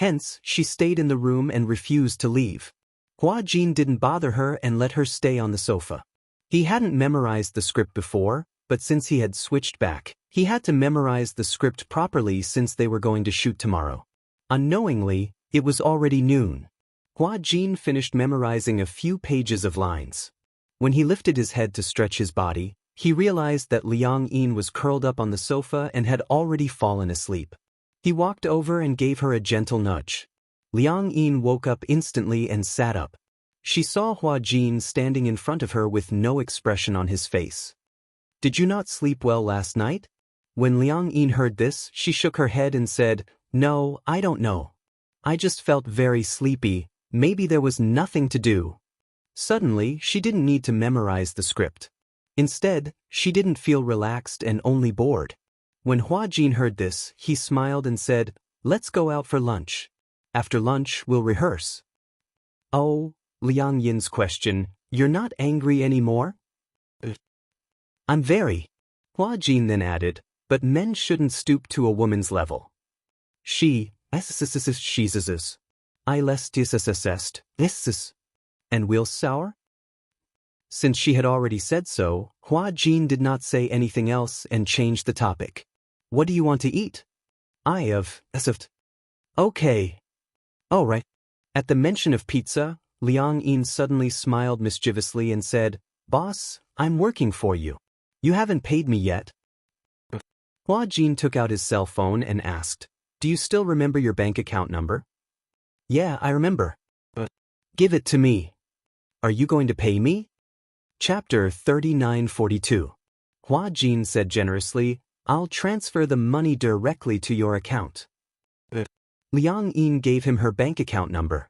Hence, she stayed in the room and refused to leave. Hua Jin didn't bother her and let her stay on the sofa. He hadn't memorized the script before, but since he had switched back, he had to memorize the script properly since they were going to shoot tomorrow. Unknowingly, it was already noon. Hua Jin finished memorizing a few pages of lines. When he lifted his head to stretch his body, he realized that Liang Yin was curled up on the sofa and had already fallen asleep. He walked over and gave her a gentle nudge. Liang Yin woke up instantly and sat up. She saw Hua Jin standing in front of her with no expression on his face. Did you not sleep well last night? When Liang Yin heard this, she shook her head and said, No, I don't know. I just felt very sleepy, maybe there was nothing to do. Suddenly, she didn't need to memorize the script. Instead, she didn't feel relaxed and only bored. When Hua Jin heard this, he smiled and said, Let's go out for lunch. After lunch, we'll rehearse. Oh, Liang Yin's question, you're not angry anymore? I'm very. Hua Jin then added, but men shouldn't stoop to a woman's level. She, she's I lest this, and we'll sour? Since she had already said so, Hua Jin did not say anything else and changed the topic. What do you want to eat? Okay. All right. At the mention of pizza, Liang Yin suddenly smiled mischievously and said, Boss, I'm working for you. You haven't paid me yet. Hua Jin took out his cell phone and asked, Do you still remember your bank account number? Yeah, I remember. Give it to me. Are you going to pay me? Chapter 3942. Hua Jin said generously, I'll transfer the money directly to your account. Liang Yin gave him her bank account number.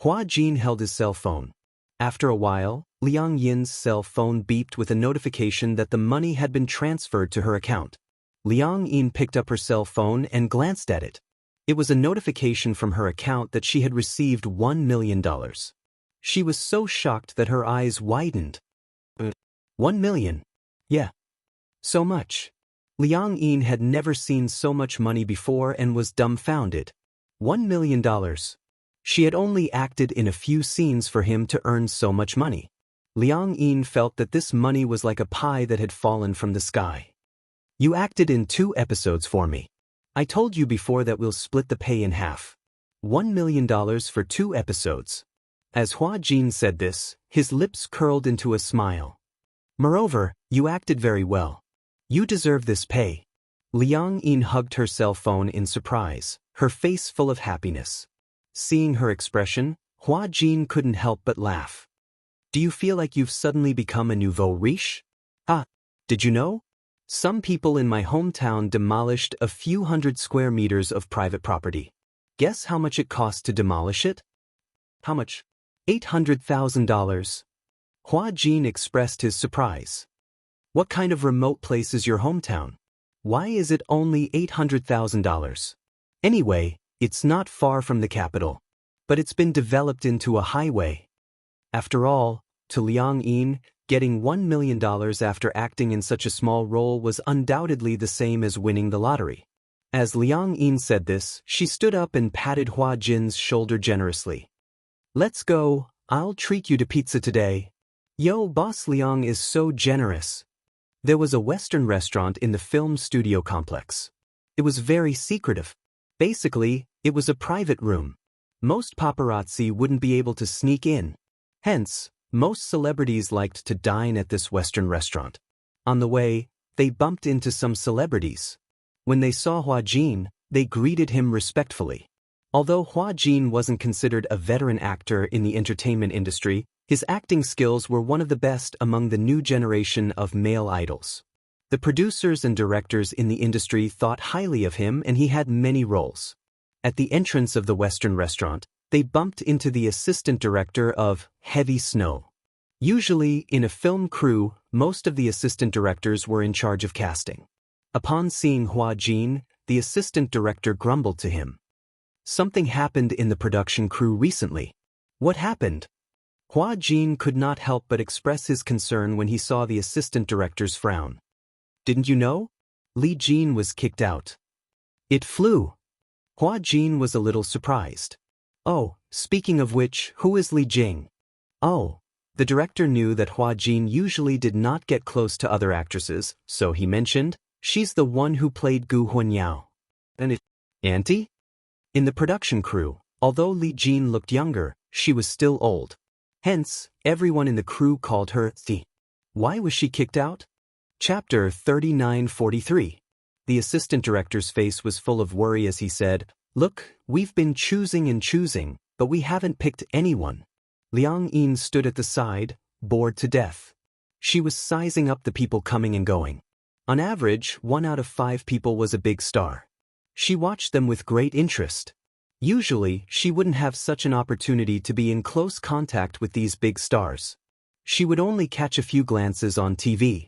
Hua Jin held his cell phone. After a while, Liang Yin's cell phone beeped with a notification that the money had been transferred to her account. Liang Yin picked up her cell phone and glanced at it. It was a notification from her account that she had received $1 million. She was so shocked that her eyes widened. 1 million? Yeah. So much. Liang Yin had never seen so much money before and was dumbfounded. $1 million. She had only acted in a few scenes for him to earn so much money. Liang Yin felt that this money was like a pie that had fallen from the sky. You acted in 2 episodes for me. I told you before that we'll split the pay in half. $1 million for 2 episodes. As Hua Jin said this, his lips curled into a smile. Moreover, you acted very well. You deserve this pay. Liang Yin hugged her cell phone in surprise, her face full of happiness. Seeing her expression, Hua Jin couldn't help but laugh. Do you feel like you've suddenly become a nouveau riche? Ah, did you know? Some people in my hometown demolished a few hundred square meters of private property. Guess how much it cost to demolish it? How much? $800,000. Hua Jin expressed his surprise. What kind of remote place is your hometown? Why is it only $800,000? Anyway, it's not far from the capital. But it's been developed into a highway. After all, to Liang Yin, getting $1 million after acting in such a small role was undoubtedly the same as winning the lottery. As Liang Yin said this, she stood up and patted Hua Jin's shoulder generously. Let's go, I'll treat you to pizza today. Yo, Boss Liang is so generous. There was a Western restaurant in the film studio complex. It was very secretive. Basically, it was a private room. Most paparazzi wouldn't be able to sneak in. Hence, most celebrities liked to dine at this Western restaurant. On the way, they bumped into some celebrities. When they saw Hua Jin, they greeted him respectfully. Although Hua Jin wasn't considered a veteran actor in the entertainment industry, his acting skills were one of the best among the new generation of male idols. The producers and directors in the industry thought highly of him and he had many roles. At the entrance of the Western restaurant, they bumped into the assistant director of Heavy Snow. Usually, in a film crew, most of the assistant directors were in charge of casting. Upon seeing Hua Jin, the assistant director grumbled to him. Something happened in the production crew recently. What happened? Hua Jin could not help but express his concern when he saw the assistant director's frown. Didn't you know? Li Jin was kicked out. It flew. Hua Jin was a little surprised. Oh, speaking of which, who is Li Jing? Oh, the director knew that Hua Jin usually did not get close to other actresses, so he mentioned, she's the one who played Gu Huanyao. And Auntie? In the production crew, although Li Jin looked younger, she was still old. Hence, everyone in the crew called her Thi. Why was she kicked out? Chapter 3943. The assistant director's face was full of worry as he said, Look, we've been choosing and choosing, but we haven't picked anyone. Liang Yin stood at the side, bored to death. She was sizing up the people coming and going. On average, 1 out of 5 people was a big star. She watched them with great interest. Usually, she wouldn't have such an opportunity to be in close contact with these big stars. She would only catch a few glances on TV.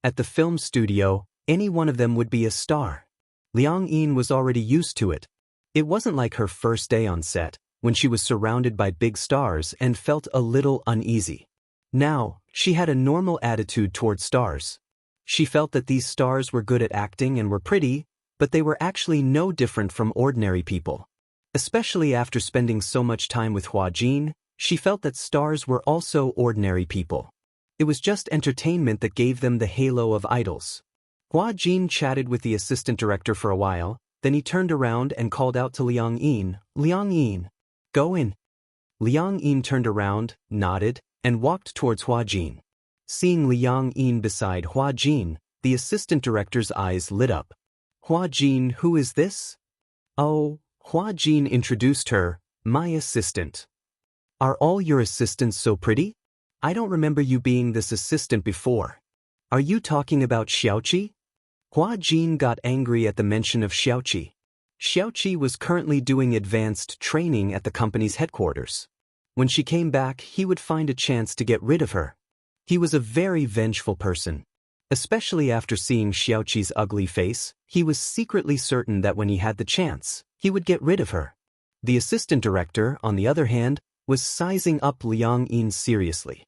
At the film studio, any one of them would be a star. Liang Yin was already used to it. It wasn't like her first day on set, when she was surrounded by big stars and felt a little uneasy. Now, she had a normal attitude toward stars. She felt that these stars were good at acting and were pretty, but they were actually no different from ordinary people. Especially after spending so much time with Hua Jin, she felt that stars were also ordinary people. It was just entertainment that gave them the halo of idols. Hua Jin chatted with the assistant director for a while, then he turned around and called out to Liang Yin, Liang Yin, go in. Liang Yin turned around, nodded, and walked towards Hua Jin. Seeing Liang Yin beside Hua Jin, the assistant director's eyes lit up. Hua Jin, who is this? Oh, Hua Jin introduced her, my assistant. Are all your assistants so pretty? I don't remember you being this assistant before. Are you talking about Xiaoqi? Hua Jin got angry at the mention of Xiaoqi. Xiaoqi was currently doing advanced training at the company's headquarters. When she came back, he would find a chance to get rid of her. He was a very vengeful person. Especially after seeing Xiaoqi's ugly face, he was secretly certain that when he had the chance, he would get rid of her. The assistant director, on the other hand, was sizing up Liang Yin seriously.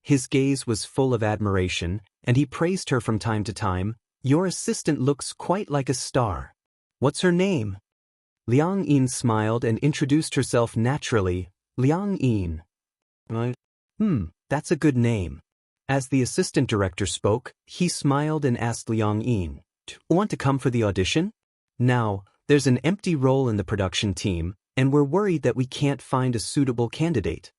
His gaze was full of admiration, and he praised her from time to time. "Your assistant looks quite like a star. What's her name?" Liang Yin smiled and introduced herself naturally. "Liang Yin." That's a good name." As the assistant director spoke, he smiled and asked Liang Yin, "Want to come for the audition? Now, there's an empty role in the production team, and we're worried that we can't find a suitable candidate."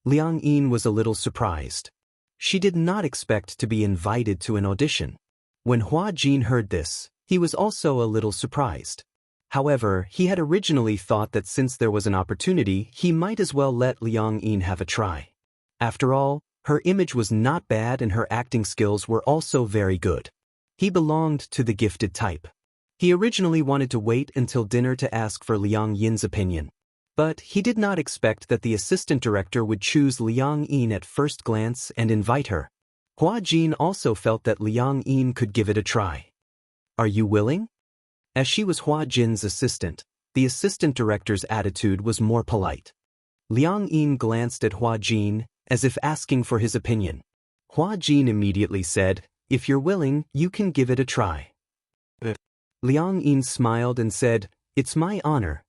Liang Yin was a little surprised. She did not expect to be invited to an audition. When Hua Jin heard this, he was also a little surprised. However, he had originally thought that since there was an opportunity, he might as well let Liang Yin have a try. After all, her image was not bad and her acting skills were also very good. He belonged to the gifted type. He originally wanted to wait until dinner to ask for Liang Yin's opinion. But he did not expect that the assistant director would choose Liang Yin at first glance and invite her. Hua Jin also felt that Liang Yin could give it a try. "Are you willing?" As she was Hua Jin's assistant, the assistant director's attitude was more polite. Liang Yin glanced at Hua Jin, as if asking for his opinion. Hua Jin immediately said, "If you're willing, you can give it a try." Liang Yin smiled and said, "It's my honor."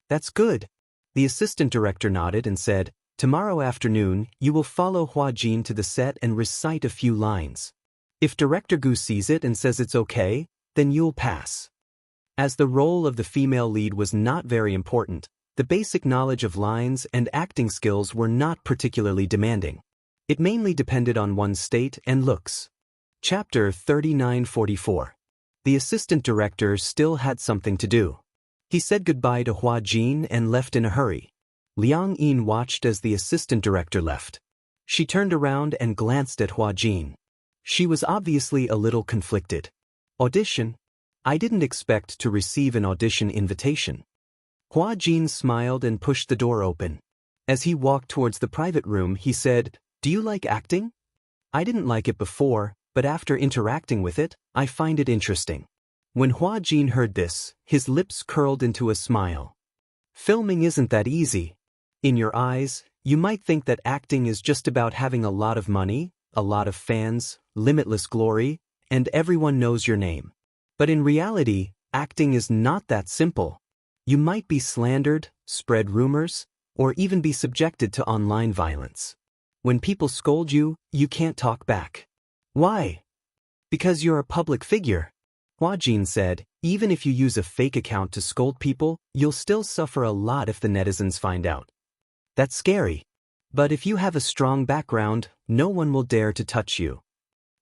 "That's good." The assistant director nodded and said, "Tomorrow afternoon, you will follow Hua Jin to the set and recite a few lines. If Director Gu sees it and says it's okay, then you'll pass." As the role of the female lead was not very important, the basic knowledge of lines and acting skills were not particularly demanding. It mainly depended on one's state and looks. Chapter 3944. The assistant director still had something to do. He said goodbye to Hua Jin and left in a hurry. Liang Yin watched as the assistant director left. She turned around and glanced at Hua Jin. She was obviously a little conflicted. "Audition? I didn't expect to receive an audition invitation." Hua Jin smiled and pushed the door open. As he walked towards the private room, he said, "Do you like acting? I didn't like it before, but after interacting with it, I find it interesting." When Hua Jin heard this, his lips curled into a smile. "Filming isn't that easy. In your eyes, you might think that acting is just about having a lot of money, a lot of fans, limitless glory, and everyone knows your name. But in reality, acting is not that simple. You might be slandered, spread rumors, or even be subjected to online violence. When people scold you, you can't talk back. Why? Because you're a public figure." Hua Jin said, "Even if you use a fake account to scold people, you'll still suffer a lot if the netizens find out. That's scary. But if you have a strong background, no one will dare to touch you."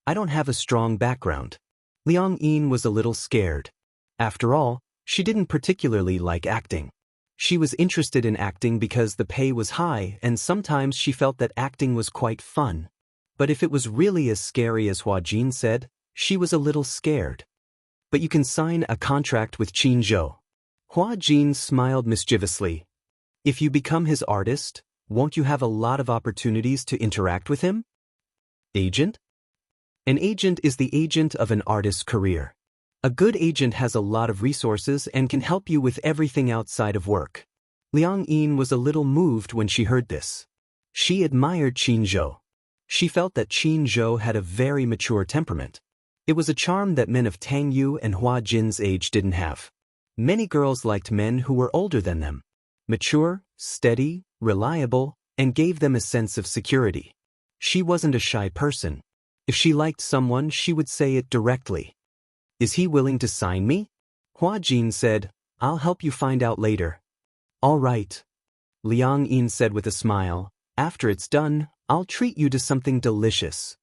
"I don't have a strong background." Liang Yin was a little scared. After all, she didn't particularly like acting. She was interested in acting because the pay was high and sometimes she felt that acting was quite fun. But if it was really as scary as Hua Jin said, she was a little scared. "But you can sign a contract with Qin Zhou." Hua Jin smiled mischievously. "If you become his artist, won't you have a lot of opportunities to interact with him?" Agent? An agent is the agent of an artist's career. A good agent has a lot of resources and can help you with everything outside of work. Liang Yin was a little moved when she heard this. She admired Qin Zhou. She felt that Qin Zhou had a very mature temperament. It was a charm that men of Tang Yu and Hua Jin's age didn't have. Many girls liked men who were older than them. Mature, steady, reliable, and gave them a sense of security. She wasn't a shy person. If she liked someone, she would say it directly. "Is he willing to sign me?" Hua Jin said, "I'll help you find out later." "All right," Liang Yin said with a smile. "After it's done, I'll treat you to something delicious."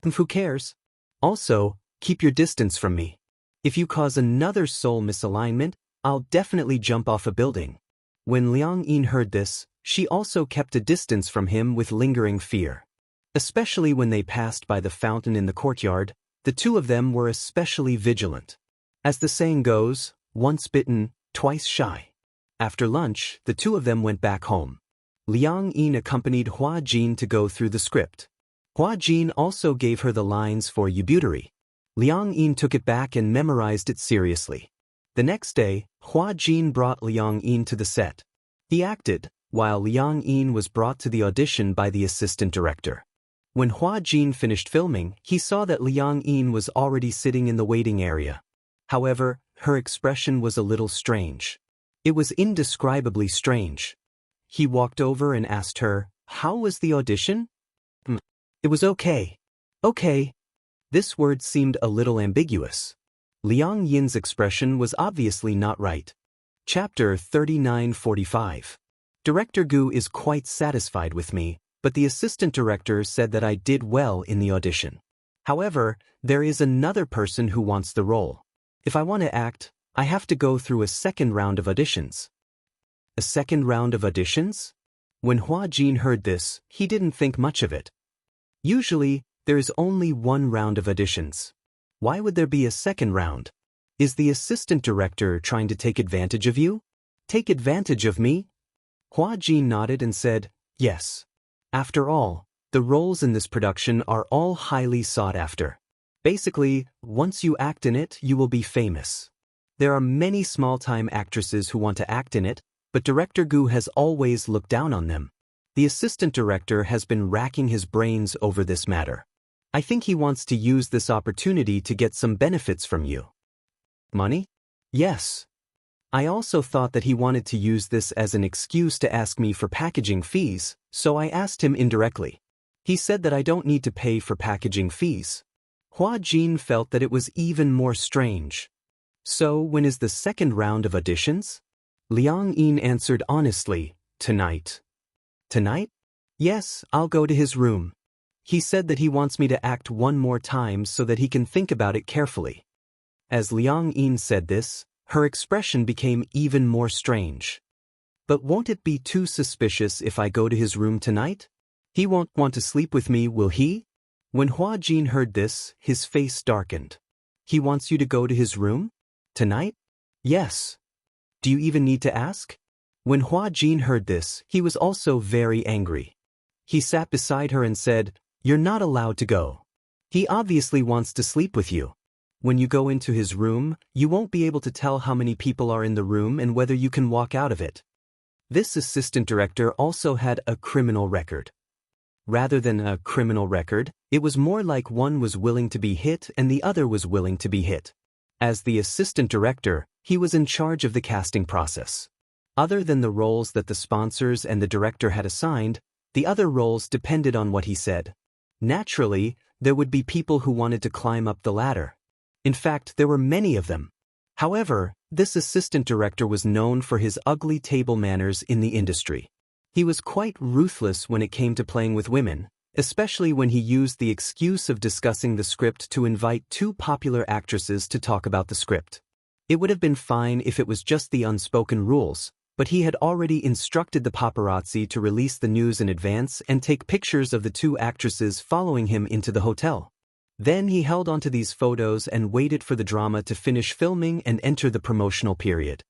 "Who cares? Also, keep your distance from me. If you cause another soul misalignment, I'll definitely jump off a building." When Liang Yin heard this, she also kept a distance from him with lingering fear. Especially when they passed by the fountain in the courtyard, the two of them were especially vigilant. As the saying goes, once bitten, twice shy. After lunch, the two of them went back home. Liang Yin accompanied Hua Jin to go through the script. Hua Jin also gave her the lines for Ubuteri. Liang Yin took it back and memorized it seriously. The next day, Hua Jin brought Liang Yin to the set. He acted, while Liang Yin was brought to the audition by the assistant director. When Hua Jin finished filming, he saw that Liang Yin was already sitting in the waiting area. However, her expression was a little strange. It was indescribably strange. He walked over and asked her, "How was the audition?" "It was okay." "Okay." This word seemed a little ambiguous. Liang Yin's expression was obviously not right. Chapter 39:45. Director Gu is quite satisfied with me, but the assistant director said that I did well in the audition. However, there is another person who wants the role. If I want to act, I have to go through a second round of auditions. A second round of auditions? When Hua Jin heard this, he didn't think much of it. Usually, there is only one round of auditions. Why would there be a second round? Is the assistant director trying to take advantage of you? Take advantage of me? Hua Jin nodded and said, "Yes. After all, the roles in this production are all highly sought after. Basically, once you act in it, you will be famous. There are many small-time actresses who want to act in it, but Director Gu has always looked down on them. The assistant director has been racking his brains over this matter. I think he wants to use this opportunity to get some benefits from you." "Money?" "Yes. I also thought that he wanted to use this as an excuse to ask me for packaging fees, so I asked him indirectly. He said that I don't need to pay for packaging fees." Hua Jin felt that it was even more strange. "So when is the second round of auditions?" Liang Yin answered honestly, "Tonight." "Tonight?" "Yes, I'll go to his room. He said that he wants me to act one more time so that he can think about it carefully." As Liang Yin said this, her expression became even more strange. "But won't it be too suspicious if I go to his room tonight? He won't want to sleep with me, will he?" When Hua Jin heard this, his face darkened. "He wants you to go to his room? Tonight?" "Yes. Do you even need to ask?" When Hua Jin heard this, he was also very angry. He sat beside her and said, "You're not allowed to go. He obviously wants to sleep with you. When you go into his room, you won't be able to tell how many people are in the room and whether you can walk out of it." This assistant director also had a criminal record. Rather than a criminal record, it was more like one was willing to be hit and the other was willing to be hit. As the assistant director, he was in charge of the casting process. Other than the roles that the sponsors and the director had assigned, the other roles depended on what he said. Naturally, there would be people who wanted to climb up the ladder. In fact, there were many of them. However, this assistant director was known for his ugly table manners in the industry. He was quite ruthless when it came to playing with women, especially when he used the excuse of discussing the script to invite two popular actresses to talk about the script. It would have been fine if it was just the unspoken rules, but he had already instructed the paparazzi to release the news in advance and take pictures of the two actresses following him into the hotel. Then he held onto these photos and waited for the drama to finish filming and enter the promotional period.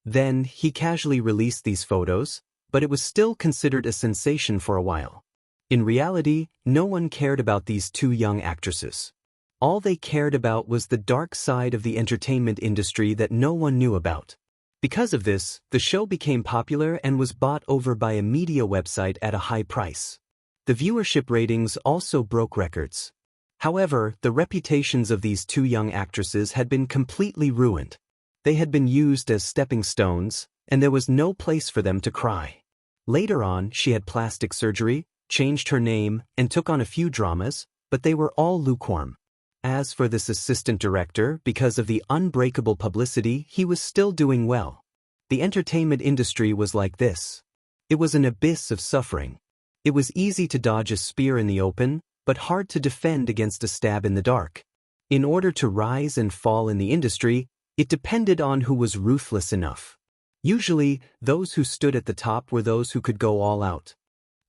Then he casually released these photos, but it was still considered a sensation for a while. In reality, no one cared about these two young actresses. All they cared about was the dark side of the entertainment industry that no one knew about. Because of this, the show became popular and was bought over by a media website at a high price. The viewership ratings also broke records. However, the reputations of these two young actresses had been completely ruined. They had been used as stepping stones, and there was no place for them to cry. Later on, she had plastic surgery, changed her name, and took on a few dramas, but they were all lukewarm. As for this assistant director, because of the unbreakable publicity, he was still doing well. The entertainment industry was like this. It was an abyss of suffering. It was easy to dodge a spear in the open, but hard to defend against a stab in the dark. In order to rise and fall in the industry, it depended on who was ruthless enough. Usually, those who stood at the top were those who could go all out.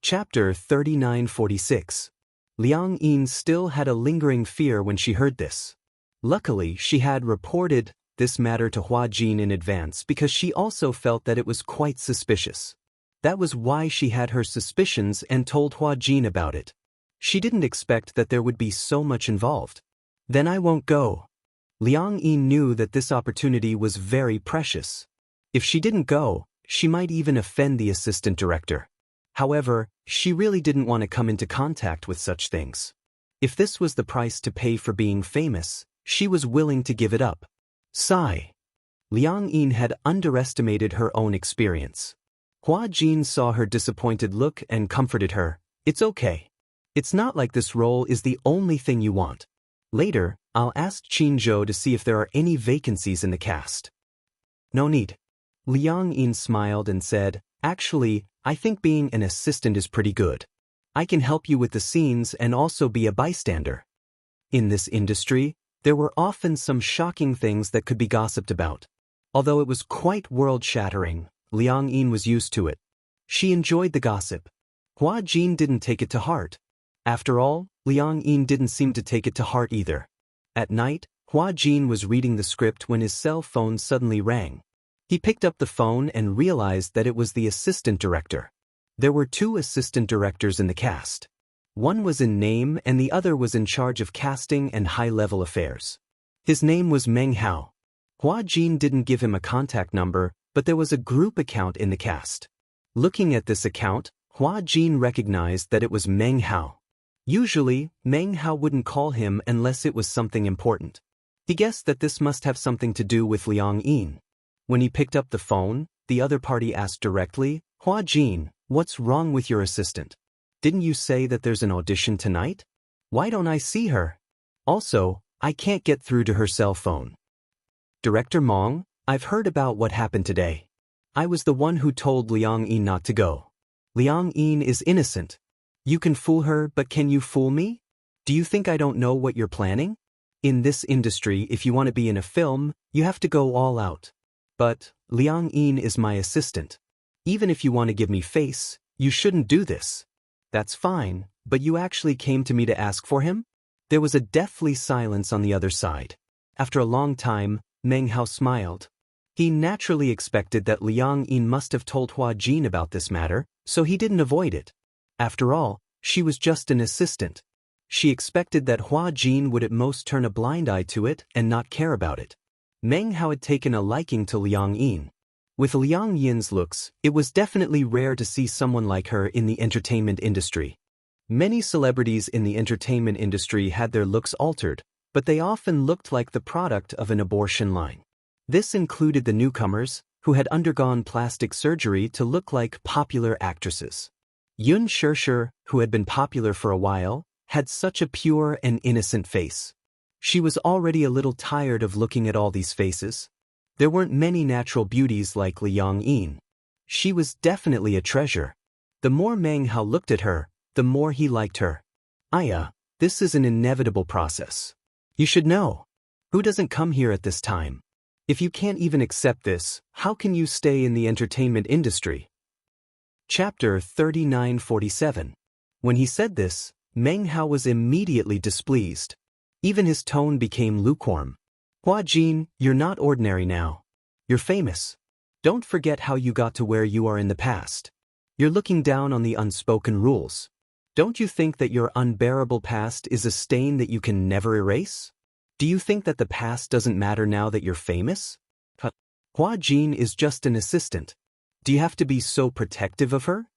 Chapter 39:46. Liang Yin still had a lingering fear when she heard this. Luckily, she had reported this matter to Hua Jin in advance because she also felt that it was quite suspicious. That was why she had her suspicions and told Hua Jin about it. She didn't expect that there would be so much involved. Then I won't go. Liang Yin knew that this opportunity was very precious. If she didn't go, she might even offend the assistant director. However, she really didn't want to come into contact with such things. If this was the price to pay for being famous, she was willing to give it up. Sigh. Liang Yin had underestimated her own experience. Hua Jin saw her disappointed look and comforted her. It's okay. It's not like this role is the only thing you want. Later, I'll ask Qin Zhou to see if there are any vacancies in the cast. No need. Liang Yin smiled and said, actually, I think being an assistant is pretty good. I can help you with the scenes and also be a bystander. In this industry, there were often some shocking things that could be gossiped about. Although it was quite world-shattering, Liang Yin was used to it. She enjoyed the gossip. Hua Jin didn't take it to heart. After all, Liang Yin didn't seem to take it to heart either. At night, Hua Jin was reading the script when his cell phone suddenly rang. He picked up the phone and realized that it was the assistant director. There were 2 assistant directors in the cast. One was in name and the other was in charge of casting and high-level affairs. His name was Meng Hao. Hua Jin didn't give him a contact number, but there was a group account in the cast. Looking at this account, Hua Jin recognized that it was Meng Hao. Usually, Meng Hao wouldn't call him unless it was something important. He guessed that this must have something to do with Liang Yin. When he picked up the phone, the other party asked directly, Hua Jin, what's wrong with your assistant? Didn't you say that there's an audition tonight? Why don't I see her? Also, I can't get through to her cell phone. Director Meng, I've heard about what happened today. I was the one who told Liang Yin not to go. Liang Yin is innocent. You can fool her, but can you fool me? Do you think I don't know what you're planning? In this industry, if you want to be in a film, you have to go all out. But Liang Yin is my assistant. Even if you want to give me face, you shouldn't do this. That's fine, but you actually came to me to ask for him? There was a deathly silence on the other side. After a long time, Meng Hao smiled. He naturally expected that Liang Yin must have told Hua Jin about this matter, so he didn't avoid it. After all, she was just an assistant. She expected that Hua Jin would at most turn a blind eye to it and not care about it. Meng Hao had taken a liking to Liang Yin. With Liang Yin's looks, it was definitely rare to see someone like her in the entertainment industry. Many celebrities in the entertainment industry had their looks altered, but they often looked like the product of an abortion line. This included the newcomers, who had undergone plastic surgery to look like popular actresses. Yun Shirshir, who had been popular for a while, had such a pure and innocent face. She was already a little tired of looking at all these faces. There weren't many natural beauties like Liang Yin. She was definitely a treasure. The more Meng Hao looked at her, the more he liked her. This is an inevitable process. You should know. Who doesn't come here at this time? If you can't even accept this, how can you stay in the entertainment industry? Chapter 3947. When he said this, Meng Hao was immediately displeased. Even his tone became lukewarm. Hua Jin, you're not ordinary now. You're famous. Don't forget how you got to where you are in the past. You're looking down on the unspoken rules. Don't you think that your unbearable past is a stain that you can never erase? Do you think that the past doesn't matter now that you're famous? Hua Jin is just an assistant. Do you have to be so protective of her?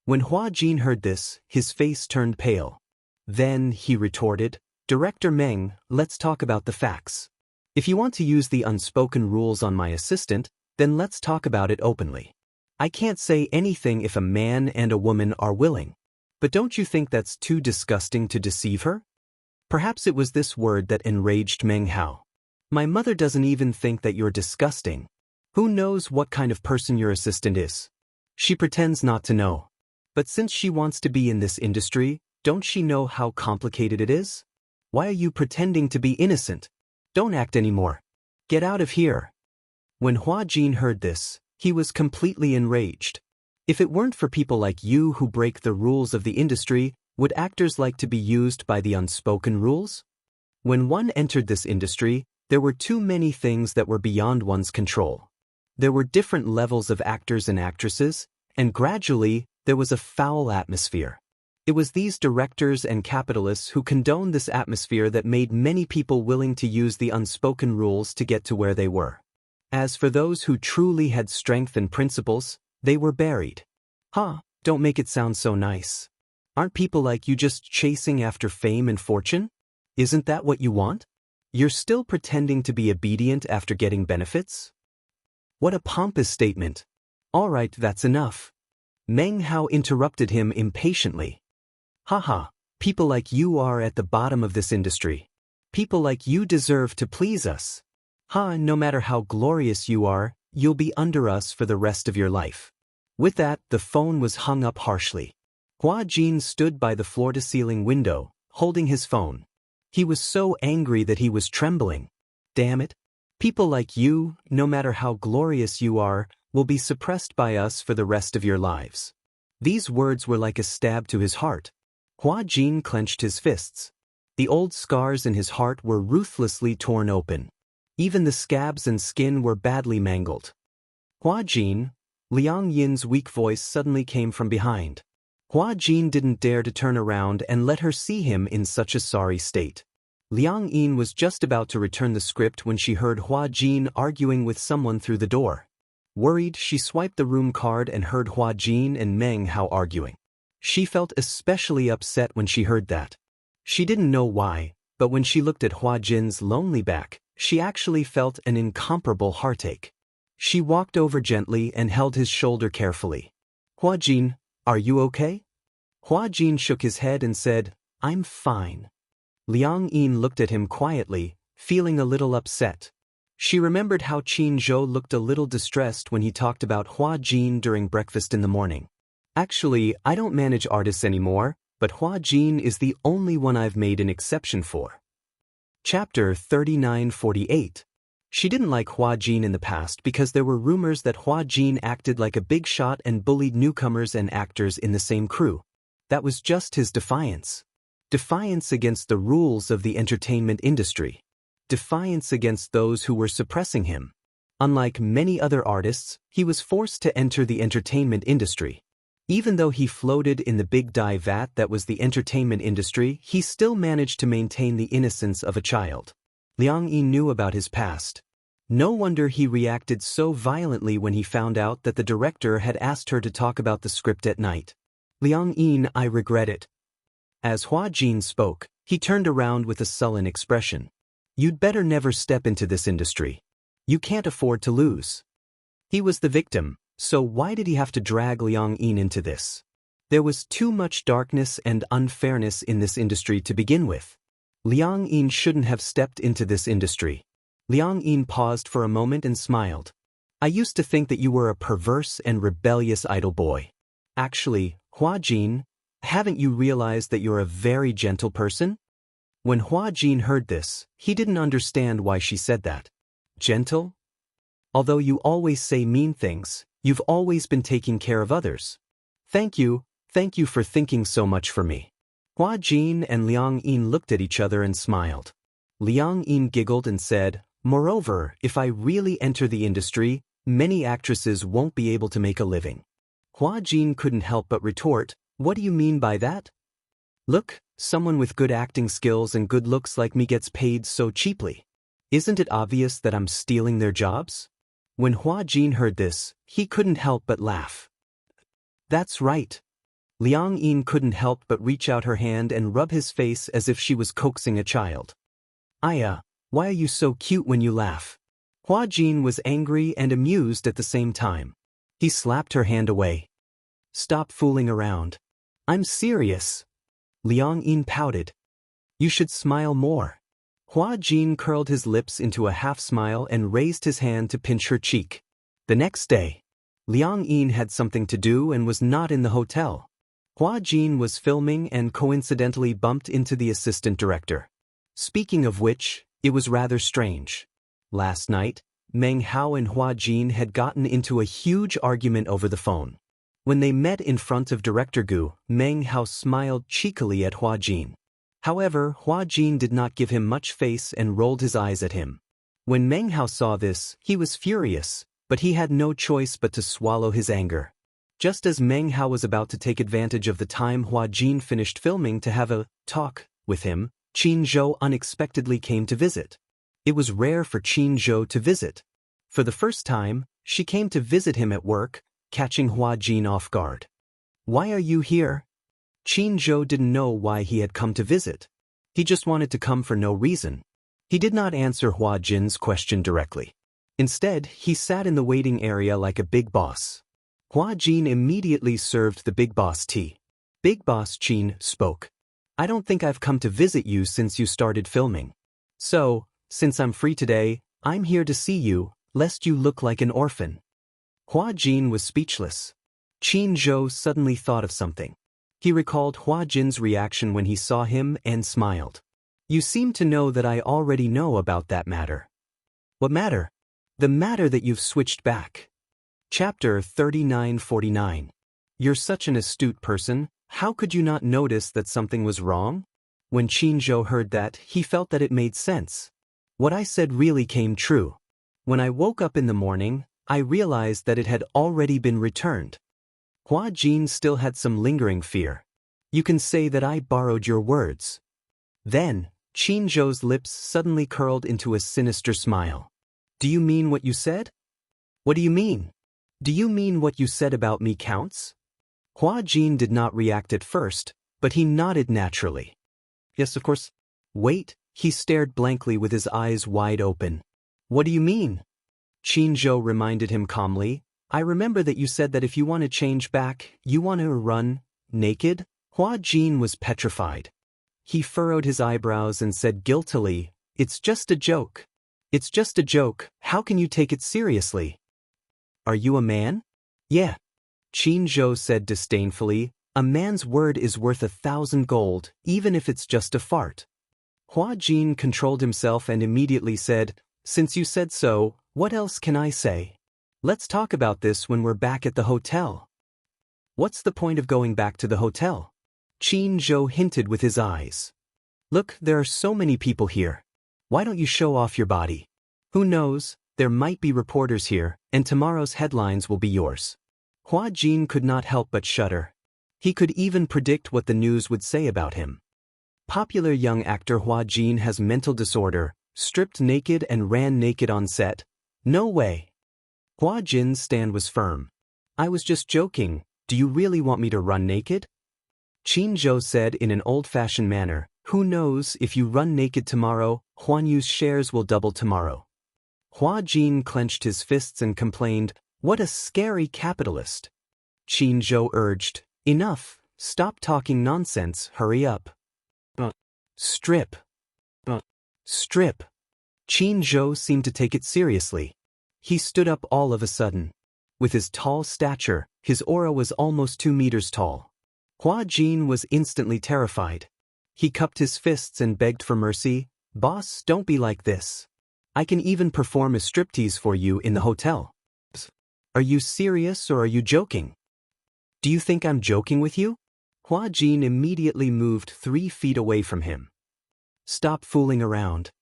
When Hua Jin heard this, his face turned pale. Then he retorted, Director Meng, let's talk about the facts. If you want to use the unspoken rules on my assistant, then let's talk about it openly. I can't say anything if a man and a woman are willing. But don't you think that's too disgusting to deceive her? Perhaps it was this word that enraged Meng Hao. My mother doesn't even think that you're disgusting. Who knows what kind of person your assistant is? She pretends not to know. But since she wants to be in this industry, don't she know how complicated it is? Why are you pretending to be innocent? Don't act anymore. Get out of here. When Hua Jin heard this, he was completely enraged. If it weren't for people like you who break the rules of the industry, would actors like to be used by the unspoken rules? When one entered this industry, there were too many things that were beyond one's control. There were different levels of actors and actresses, And gradually, there was a foul atmosphere. It was these directors and capitalists who condoned this atmosphere that made many people willing to use the unspoken rules to get to where they were. As for those who truly had strength and principles, they were buried. Don't make it sound so nice. Aren't people like you just chasing after fame and fortune? Isn't that what you want? You're still pretending to be obedient after getting benefits? What a pompous statement. All right, that's enough. Meng Hao interrupted him impatiently. People like you are at the bottom of this industry. People like you deserve to please us. No matter how glorious you are, you'll be under us for the rest of your life. With that, the phone was hung up harshly. Hua Jin stood by the floor-to-ceiling window, holding his phone. He was so angry that he was trembling. Damn it. People like you, no matter how glorious you are, will be suppressed by us for the rest of your lives. These words were like a stab to his heart. Hua Jin clenched his fists. The old scars in his heart were ruthlessly torn open. Even the scabs and skin were badly mangled. Hua Jin, Liang Yin's weak voice suddenly came from behind. Hua Jin didn't dare to turn around and let her see him in such a sorry state. Liang Yin was just about to return the script when she heard Hua Jin arguing with someone through the door. Worried, she swiped the room card and heard Hua Jin and Meng Hao arguing. She felt especially upset when she heard that. She didn't know why, but when she looked at Hua Jin's lonely back, she actually felt an incomparable heartache. She walked over gently and held his shoulder carefully. Hua Jin, are you okay? Hua Jin shook his head and said, I'm fine. Liang Yin looked at him quietly, feeling a little upset. She remembered how Qin Zhou looked a little distressed when he talked about Hua Jin during breakfast in the morning. Actually, I don't manage artists anymore, but Hua Jin is the only one I've made an exception for. Chapter 3948. She didn't like Hua Jin in the past because there were rumors that Hua Jin acted like a big shot and bullied newcomers and actors in the same crew. That was just his defiance. Defiance against the rules of the entertainment industry. Defiance against those who were suppressing him. Unlike many other artists, he was forced to enter the entertainment industry. Even though he floated in the big dye vat that was the entertainment industry, he still managed to maintain the innocence of a child. Liang Yi knew about his past. No wonder he reacted so violently when he found out that the director had asked her to talk about the script at night. Liang Yi, I regret it. As Hua Jin spoke, he turned around with a sullen expression. You'd better never step into this industry. You can't afford to lose. He was the victim. So why did he have to drag Liang Yin into this? There was too much darkness and unfairness in this industry to begin with. Liang Yin shouldn't have stepped into this industry. Liang Yin paused for a moment and smiled. I used to think that you were a perverse and rebellious idle boy. Actually, Hua Jin, haven't you realized that you're a very gentle person? When Hua Jin heard this, he didn't understand why she said that. Gentle? Although you always say mean things, you've always been taking care of others. Thank you for thinking so much for me. Hua Jin and Liang Yin looked at each other and smiled. Liang Yin giggled and said, moreover, if I really enter the industry, many actresses won't be able to make a living. Hua Jin couldn't help but retort, what do you mean by that? Look, someone with good acting skills and good looks like me gets paid so cheaply. Isn't it obvious that I'm stealing their jobs? When Hua Jin heard this, he couldn't help but laugh. That's right. Liang Yin couldn't help but reach out her hand and rub his face as if she was coaxing a child. Aya, why are you so cute when you laugh? Hua Jin was angry and amused at the same time. He slapped her hand away. Stop fooling around. I'm serious. Liang Yin pouted. You should smile more. Hua Jin curled his lips into a half-smile and raised his hand to pinch her cheek. The next day, Liang Yin had something to do and was not in the hotel. Hua Jin was filming and coincidentally bumped into the assistant director. Speaking of which, it was rather strange. Last night, Meng Hao and Hua Jin had gotten into a huge argument over the phone. When they met in front of Director Gu, Meng Hao smiled cheekily at Hua Jin. However, Hua Jin did not give him much face and rolled his eyes at him. When Meng Hao saw this, he was furious, but he had no choice but to swallow his anger. Just as Meng Hao was about to take advantage of the time Hua Jin finished filming to have a talk with him, Qin Zhou unexpectedly came to visit. It was rare for Qin Zhou to visit. For the first time, she came to visit him at work, catching Hua Jin off guard. "Why are you here?" Qin Zhou didn't know why he had come to visit. He just wanted to come for no reason. He did not answer Hua Jin's question directly. Instead, he sat in the waiting area like a big boss. Hua Jin immediately served the big boss tea. Big boss Qin spoke. "I don't think I've come to visit you since you started filming. So, since I'm free today, I'm here to see you, lest you look like an orphan." Hua Jin was speechless. Qin Zhou suddenly thought of something. He recalled Hua Jin's reaction when he saw him and smiled. "You seem to know that I already know about that matter." "What matter?" "The matter that you've switched back." Chapter 3949. You're such an astute person, how could you not notice that something was wrong? When Qin Zhou heard that, he felt that it made sense. What I said really came true. When I woke up in the morning, I realized that it had already been returned. Hua Jin still had some lingering fear. "You can say that I borrowed your words." Then, Qin Zhou's lips suddenly curled into a sinister smile. "Do you mean what you said?" "What do you mean?" "Do you mean what you said about me counts?" Hua Jin did not react at first, but he nodded naturally. "Yes, of course." "Wait," he stared blankly with his eyes wide open. "What do you mean?" Qin Zhou reminded him calmly. "I remember that you said that if you want to change back, you want to run naked?" Hua Jin was petrified. He furrowed his eyebrows and said guiltily, "It's just a joke." "It's just a joke, how can you take it seriously?" "Are you a man?" "Yeah." Qin Zhou said disdainfully, "A man's word is worth 1,000 gold, even if it's just a fart." Hua Jin controlled himself and immediately said, "Since you said so, what else can I say? Let's talk about this when we're back at the hotel." "What's the point of going back to the hotel?" Qin Zhou hinted with his eyes. "Look, there are so many people here. Why don't you show off your body? Who knows, there might be reporters here, and tomorrow's headlines will be yours." Hua Jin could not help but shudder. He could even predict what the news would say about him. Popular young actor Hua Jin has mental disorder, stripped naked and ran naked on set. No way. Hua Jin's stand was firm. "I was just joking, do you really want me to run naked?" Qin Zhou said in an old-fashioned manner, "Who knows, if you run naked tomorrow, Huan Yu's shares will double tomorrow." Hua Jin clenched his fists and complained, "What a scary capitalist." Qin Zhou urged, "Enough, stop talking nonsense, hurry up." Strip. Strip. Qin Zhou seemed to take it seriously. He stood up all of a sudden. With his tall stature, his aura was almost 2 meters tall. Hua Jin was instantly terrified. He cupped his fists and begged for mercy. "Boss, don't be like this. I can even perform a striptease for you in the hotel." "Are you serious or are you joking?" "Do you think I'm joking with you?" Hua Jin immediately moved 3 feet away from him. "Stop fooling around."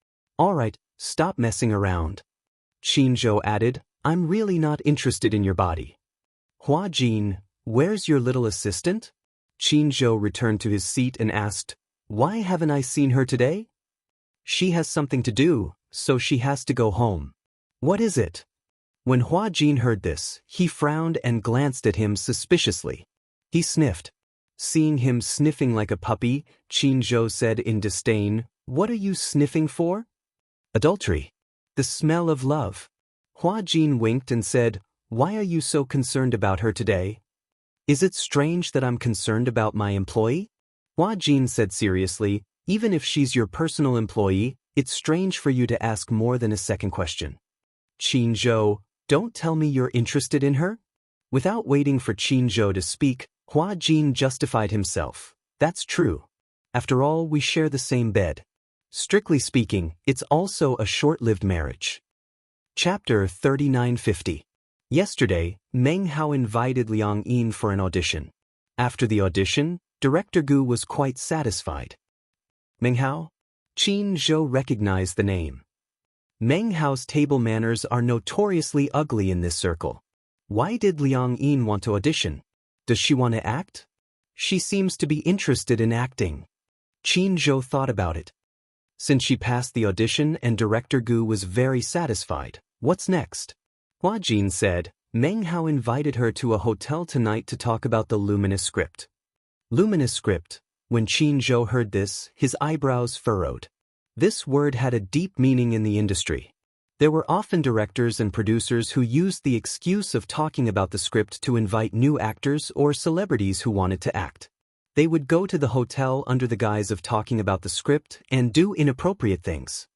"All right, stop messing around." Qin Zhou added, "I'm really not interested in your body." "Hua Jin, where's your little assistant?" Qin Zhou returned to his seat and asked, "Why haven't I seen her today?" "She has something to do, so she has to go home." "What is it?" When Hua Jin heard this, he frowned and glanced at him suspiciously. He sniffed. Seeing him sniffing like a puppy, Qin Zhou said in disdain, "What are you sniffing for?" "Adultery. The smell of love." Hua Jin winked and said, "Why are you so concerned about her today?" "Is it strange that I'm concerned about my employee?" Hua Jin said seriously, "Even if she's your personal employee, it's strange for you to ask more than a second question." Qin Zhou, "Don't tell me you're interested in her?" Without waiting for Qin Zhou to speak, Hua Jin justified himself. "That's true. After all, we share the same bed. Strictly speaking, it's also a short-lived marriage." Chapter 3950. Yesterday, Meng Hao invited Liang Yin for an audition. After the audition, Director Gu was quite satisfied. "Meng Hao?" Qin Zhou recognized the name. Meng Hao's table manners are notoriously ugly in this circle. Why did Liang Yin want to audition? Does she want to act? She seems to be interested in acting. Qin Zhou thought about it. Since she passed the audition and Director Gu was very satisfied, what's next? Hua Jin said, Meng Hao invited her to a hotel tonight to talk about the luminous script. Luminous script. When Qin Zhou heard this, his eyebrows furrowed. This word had a deep meaning in the industry. There were often directors and producers who used the excuse of talking about the script to invite new actors or celebrities who wanted to act. They would go to the hotel under the guise of talking about the script and do inappropriate things.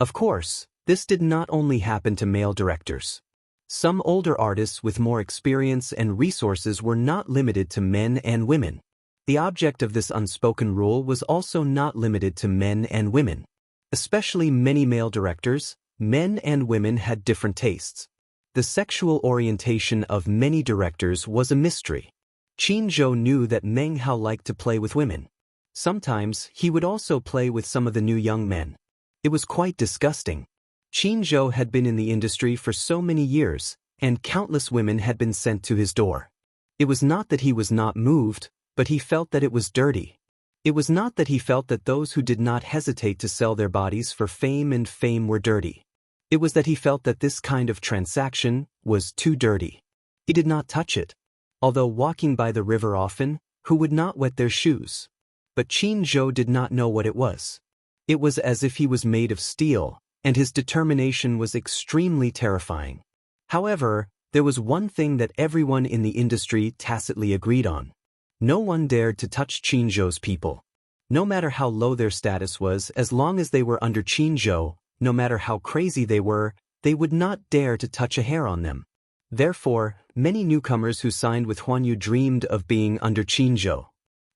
Of course, this did not only happen to male directors. Some older artists with more experience and resources were not limited to men and women. The object of this unspoken rule was also not limited to men and women. Especially many male directors, men and women had different tastes. The sexual orientation of many directors was a mystery. Qin Zhou knew that Meng Hao liked to play with women. Sometimes he would also play with some of the new young men. It was quite disgusting. Qin Zhou had been in the industry for so many years, and countless women had been sent to his door. It was not that he was not moved, but he felt that it was dirty. It was not that he felt that those who did not hesitate to sell their bodies for fame and fame were dirty. It was that he felt that this kind of transaction was too dirty. He did not touch it. Although walking by the river often, who would not wet their shoes? But Qin Zhou did not know what it was. It was as if he was made of steel, and his determination was extremely terrifying. However, there was one thing that everyone in the industry tacitly agreed on. No one dared to touch Qin Zhou's people. No matter how low their status was, as long as they were under Qin Zhou, no matter how crazy they would not dare to touch a hair on them. Therefore, many newcomers who signed with Huanyu dreamed of being under Qin Zhou.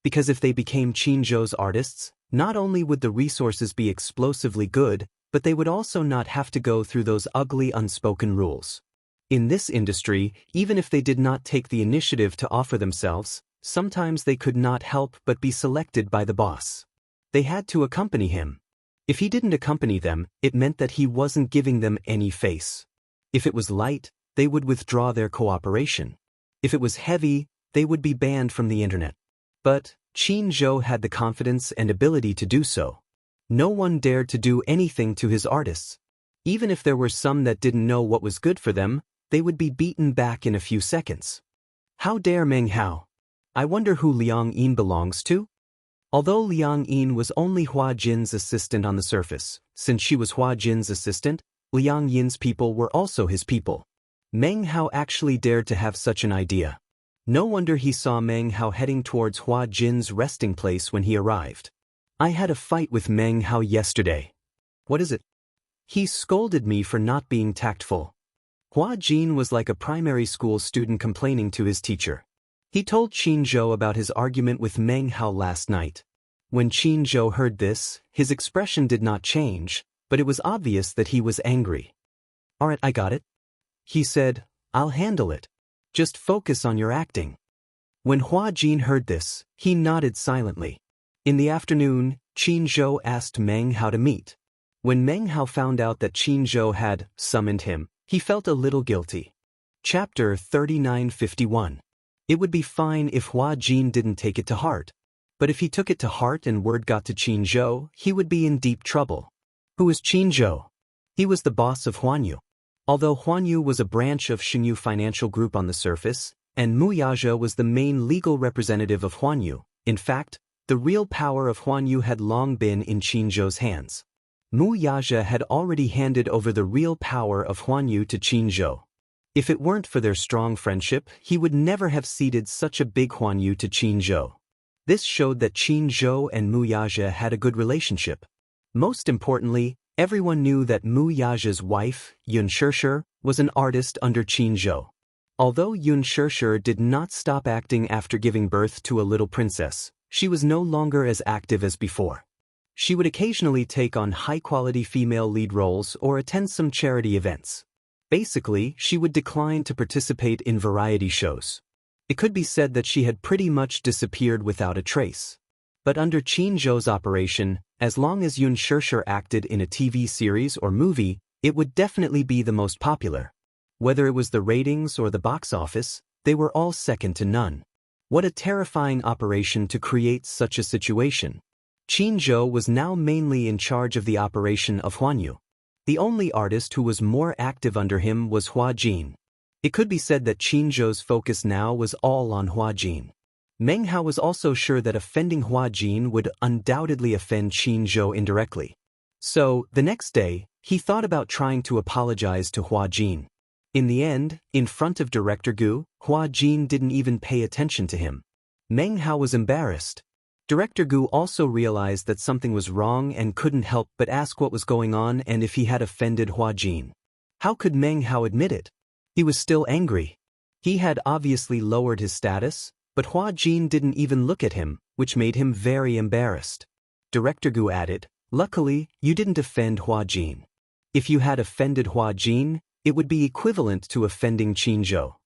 Because if they became Qin Zhou's artists, not only would the resources be explosively good, but they would also not have to go through those ugly unspoken rules. In this industry, even if they did not take the initiative to offer themselves, sometimes they could not help but be selected by the boss. They had to accompany him. If he didn't accompany them, it meant that he wasn't giving them any face. If it was light, they would withdraw their cooperation. If it was heavy, they would be banned from the internet. But Qin Zhou had the confidence and ability to do so. No one dared to do anything to his artists. Even if there were some that didn't know what was good for them, they would be beaten back in a few seconds. How dare Meng Hao? I wonder who Liang Yin belongs to? Although Liang Yin was only Hua Jin's assistant on the surface, since she was Hua Jin's assistant, Liang Yin's people were also his people. Meng Hao actually dared to have such an idea. No wonder he saw Meng Hao heading towards Hua Jin's resting place when he arrived. I had a fight with Meng Hao yesterday. What is it? He scolded me for not being tactful. Hua Jin was like a primary school student complaining to his teacher. He told Qin Zhou about his argument with Meng Hao last night. When Qin Zhou heard this, his expression did not change, but it was obvious that he was angry. Alright, I got it. He said, I'll handle it. Just focus on your acting. When Hua Jin heard this, he nodded silently. In the afternoon, Qin Zhou asked Meng Hao to meet. When Meng Hao found out that Qin Zhou had summoned him, he felt a little guilty. Chapter 3951. It would be fine if Hua Jin didn't take it to heart. But if he took it to heart and word got to Qin Zhou, he would be in deep trouble. Who is Qin Zhou? He was the boss of Huanyu. Although Huanyu was a branch of Xianxia Financial Group on the surface, and Wuxia was the main legal representative of Huanyu, in fact, the real power of Huanyu had long been in Qin Zhou's hands. Wuxia had already handed over the real power of Huanyu to Qin Zhou. If it weren't for their strong friendship, he would never have ceded such a big Huanyu to Qin Zhou. This showed that Qin Zhou and Wuxia had a good relationship. Most importantly, everyone knew that Wuxia's wife, Xianxia, was an artist under Qin Zhou. Although Xianxia did not stop acting after giving birth to a little princess, she was no longer as active as before. She would occasionally take on high-quality female lead roles or attend some charity events. Basically, she would decline to participate in variety shows. It could be said that she had pretty much disappeared without a trace. But under Qin Zhou's operation, as long as Xianxia acted in a TV series or movie, it would definitely be the most popular. Whether it was the ratings or the box office, they were all second to none. What a terrifying operation to create such a situation. Qin Zhou was now mainly in charge of the operation of Huanyu. The only artist who was more active under him was Hua Jin. It could be said that Qin Zhou's focus now was all on Hua Jin. Meng Hao was also sure that offending Hua Jin would undoubtedly offend Qin Zhou indirectly. So, the next day, he thought about trying to apologize to Hua Jin. In the end, in front of Director Gu, Hua Jin didn't even pay attention to him. Meng Hao was embarrassed. Director Gu also realized that something was wrong and couldn't help but ask what was going on and if he had offended Hua Jin. How could Meng Hao admit it? He was still angry. He had obviously lowered his status, but Hua Jin didn't even look at him, which made him very embarrassed. Director Gu added, "Luckily, you didn't offend Hua Jin. If you had offended Hua Jin, it would be equivalent to offending Qin Zhou."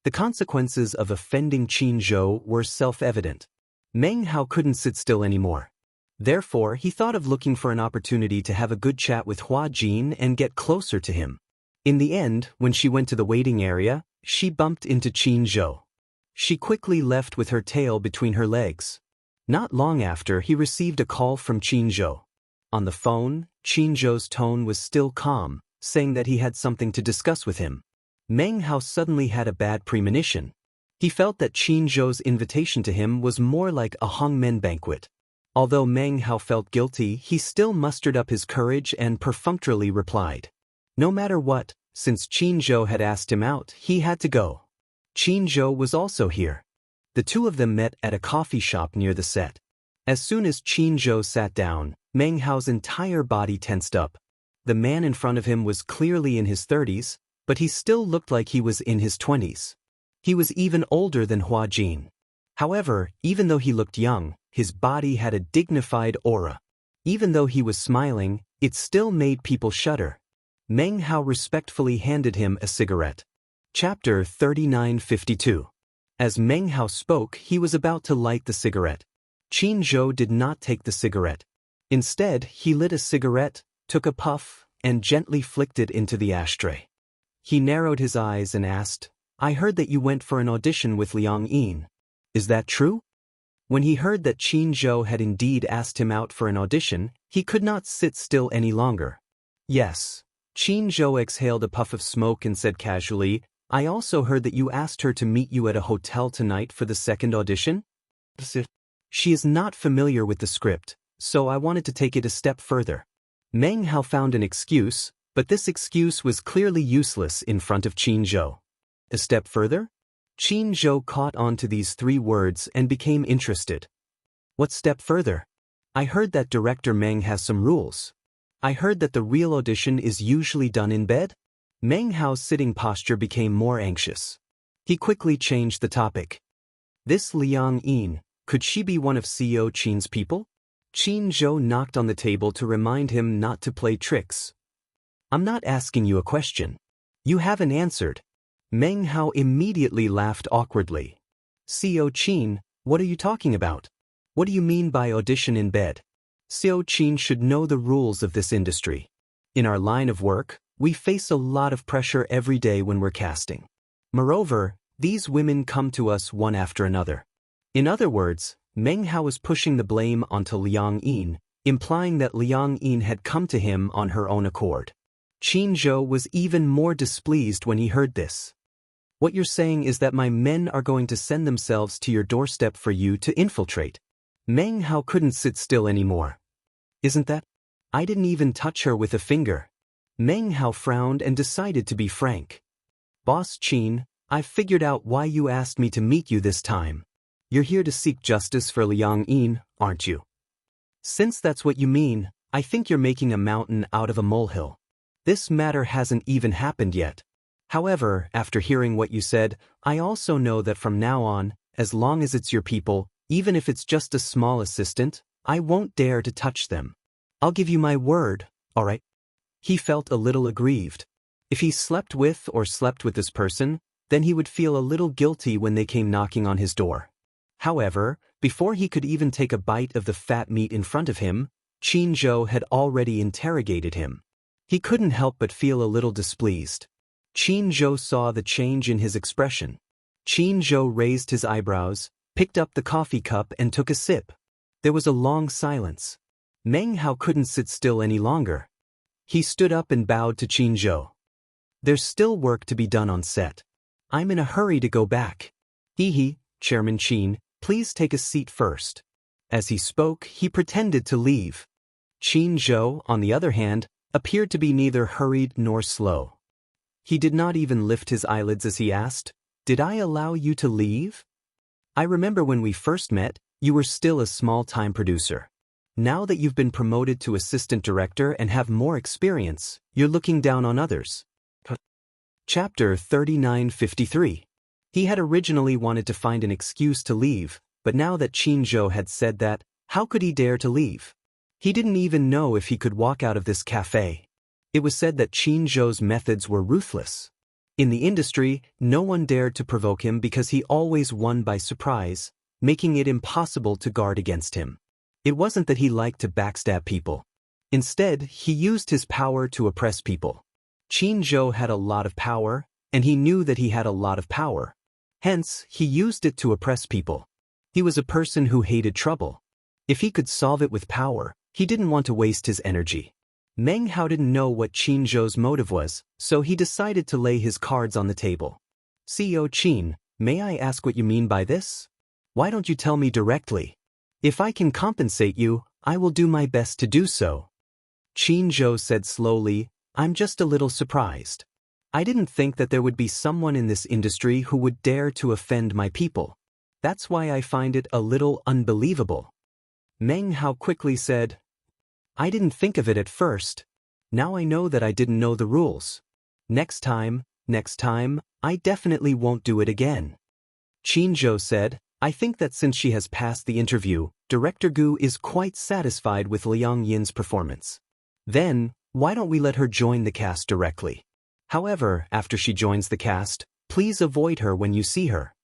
The consequences of offending Qin Zhou were self-evident. Meng Hao couldn't sit still anymore. Therefore, he thought of looking for an opportunity to have a good chat with Hua Jin and get closer to him. In the end, when she went to the waiting area, she bumped into Qin Zhou. She quickly left with her tail between her legs. Not long after, he received a call from Qin Zhou. On the phone, Qin Zhou's tone was still calm, saying that he had something to discuss with him. Meng Hao suddenly had a bad premonition. He felt that Qin Zhou's invitation to him was more like a hongmen banquet. Although Meng Hao felt guilty, he still mustered up his courage and perfunctorily replied. No matter what, since Qin Zhou had asked him out, he had to go. Qin Zhou was also here. The two of them met at a coffee shop near the set. As soon as Qin Zhou sat down, Meng Hao's entire body tensed up. The man in front of him was clearly in his 30s, but he still looked like he was in his 20s. He was even older than Hua Jin. However, even though he looked young, his body had a dignified aura. Even though he was smiling, it still made people shudder. Meng Hao respectfully handed him a cigarette. Chapter 3952. As Meng Hao spoke, he was about to light the cigarette. Qin Zhou did not take the cigarette. Instead, he lit a cigarette, took a puff, and gently flicked it into the ashtray. He narrowed his eyes and asked, "I heard that you went for an audition with Liang Yin. Is that true?" When he heard that Qin Zhou had indeed asked him out for an audition, he could not sit still any longer. "Yes." Qin Zhou exhaled a puff of smoke and said casually, "I also heard that you asked her to meet you at a hotel tonight for the second audition?" She is not familiar with the script, so I wanted to take it a step further. Meng Hao found an excuse, but this excuse was clearly useless in front of Qin Zhou. A step further? Qin Zhou caught on to these three words and became interested. What step further? I heard that director Meng has some rules. I heard that the real audition is usually done in bed? Meng Hao's sitting posture became more anxious. He quickly changed the topic. This Liang Yin, could she be one of CEO Qin's people? Qin Zhou knocked on the table to remind him not to play tricks. I'm not asking you a question. You haven't answered. Meng Hao immediately laughed awkwardly. CEO Qin, what are you talking about? What do you mean by audition in bed? CEO Qin should know the rules of this industry. In our line of work, we face a lot of pressure every day when we're casting. Moreover, these women come to us one after another. In other words, Meng Hao was pushing the blame onto Liang Yin, implying that Liang Yin had come to him on her own accord. Qin Zhou was even more displeased when he heard this. What you're saying is that my men are going to send themselves to your doorstep for you to infiltrate. Meng Hao couldn't sit still anymore. Isn't that? I didn't even touch her with a finger. Meng Hao frowned and decided to be frank. Boss Qin, I've figured out why you asked me to meet you this time. You're here to seek justice for Liang Yin, aren't you? Since that's what you mean, I think you're making a mountain out of a molehill. This matter hasn't even happened yet. However, after hearing what you said, I also know that from now on, as long as it's your people, even if it's just a small assistant, I won't dare to touch them. I'll give you my word, all right? He felt a little aggrieved. If he slept with this person, then he would feel a little guilty when they came knocking on his door. However, before he could even take a bite of the fat meat in front of him, Qin Zhou had already interrogated him. He couldn't help but feel a little displeased. Qin Zhou saw the change in his expression. Qin Zhou raised his eyebrows, picked up the coffee cup and took a sip. There was a long silence. Meng Hao couldn't sit still any longer. He stood up and bowed to Qin Zhou. There's still work to be done on set. I'm in a hurry to go back. Hee, Chairman Qin, please take a seat first. As he spoke, he pretended to leave. Qin Zhou, on the other hand, appeared to be neither hurried nor slow. He did not even lift his eyelids as he asked, "Did I allow you to leave? I remember when we first met, you were still a small-time producer. Now that you've been promoted to assistant director and have more experience, you're looking down on others." Chapter 3953. He had originally wanted to find an excuse to leave, but now that Qin Zhou had said that, how could he dare to leave? He didn't even know if he could walk out of this cafe. It was said that Qin Zhou's methods were ruthless. In the industry, no one dared to provoke him because he always won by surprise, making it impossible to guard against him. It wasn't that he liked to backstab people. Instead, he used his power to oppress people. Qin Zhou had a lot of power, and he knew that he had a lot of power. Hence, he used it to oppress people. He was a person who hated trouble. If he could solve it with power, he didn't want to waste his energy. Meng Hao didn't know what Qin Zhou's motive was, so he decided to lay his cards on the table. "CEO Qin, may I ask what you mean by this? Why don't you tell me directly? If I can compensate you, I will do my best to do so." Qin Zhou said slowly, "I'm just a little surprised. I didn't think that there would be someone in this industry who would dare to offend my people. That's why I find it a little unbelievable." Meng Hao quickly said, "I didn't think of it at first. Now I know that I didn't know the rules. Next time, I definitely won't do it again." Qin Zhou said, "I think that since she has passed the interview, Director Gu is quite satisfied with Liang Yin's performance. Then, why don't we let her join the cast directly? However, after she joins the cast, please avoid her when you see her."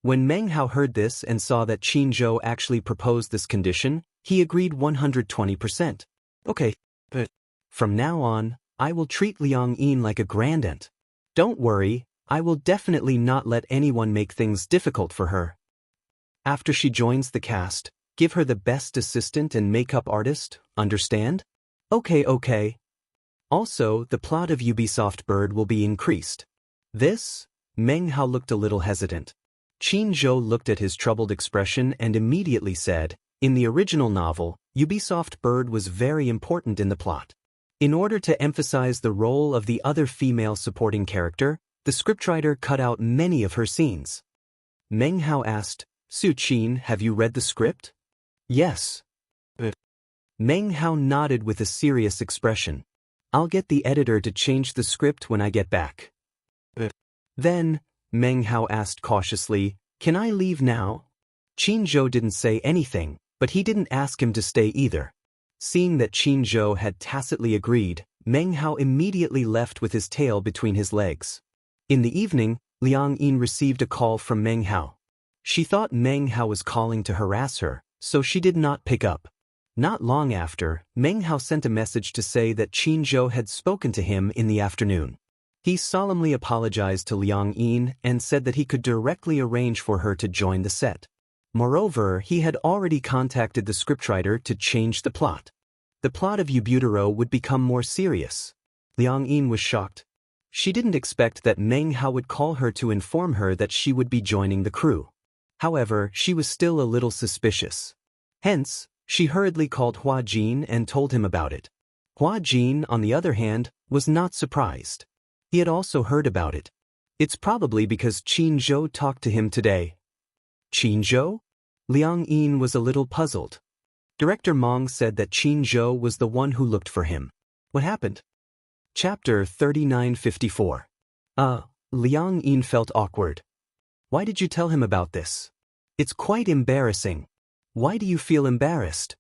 When Meng Hao heard this and saw that Qin Zhou actually proposed this condition, he agreed 120%. "Okay, but from now on, I will treat Liang Yin like a grandaunt. Don't worry, I will definitely not let anyone make things difficult for her. After she joins the cast, give her the best assistant and makeup artist, understand? Okay. Also, the plot of Ubisoft Bird will be increased." This? Meng Hao looked a little hesitant. Qin Zhou looked at his troubled expression and immediately said, "In the original novel, Ubisoft Bird was very important in the plot. In order to emphasize the role of the other female supporting character, the scriptwriter cut out many of her scenes." Meng Hao asked, "Su Qin, have you read the script?" "Yes." Meng Hao nodded with a serious expression. "I'll get the editor to change the script when I get back." Then, Meng Hao asked cautiously, "Can I leave now?" Qin Zhou didn't say anything, but he didn't ask him to stay either. Seeing that Qin Zhou had tacitly agreed, Meng Hao immediately left with his tail between his legs. In the evening, Liang Yin received a call from Meng Hao. She thought Meng Hao was calling to harass her, so she did not pick up. Not long after, Meng Hao sent a message to say that Qin Zhou had spoken to him in the afternoon. He solemnly apologized to Liang Yin and said that he could directly arrange for her to join the set. Moreover, he had already contacted the scriptwriter to change the plot. The plot of Ubutaro would become more serious. Liang Yin was shocked. She didn't expect that Meng Hao would call her to inform her that she would be joining the crew. However, she was still a little suspicious. Hence, she hurriedly called Hua Jin and told him about it. Hua Jin, on the other hand, was not surprised. He had also heard about it. It's probably because Qin Zhou talked to him today. Qin Zhou? Liang Yin was a little puzzled. Director Meng said that Qin Zhou was the one who looked for him. What happened? Chapter 3954. Liang Yin felt awkward. Why did you tell him about this? It's quite embarrassing. Why do you feel embarrassed?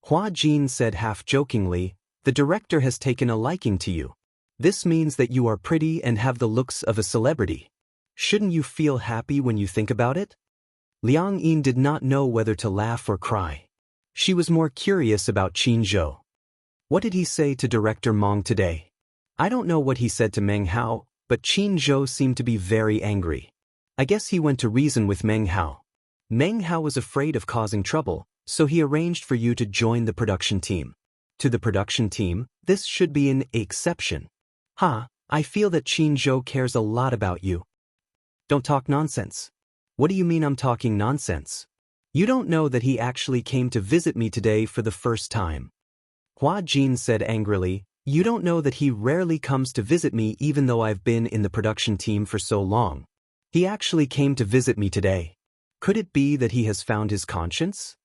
Hua Jin said half-jokingly, the director has taken a liking to you. This means that you are pretty and have the looks of a celebrity. Shouldn't you feel happy when you think about it? Liang Yin did not know whether to laugh or cry. She was more curious about Qin Zhou. What did he say to Director Meng today? I don't know what he said to Meng Hao, but Qin Zhou seemed to be very angry. I guess he went to reason with Meng Hao. Meng Hao was afraid of causing trouble, so he arranged for you to join the production team. To the production team, this should be an exception. I feel that Qin Zhou cares a lot about you. Don't talk nonsense. What do you mean I'm talking nonsense? You don't know that he actually came to visit me today for the first time. Hua Jin said angrily, you don't know that he rarely comes to visit me even though I've been in the production team for so long. He actually came to visit me today. Could it be that he has found his conscience?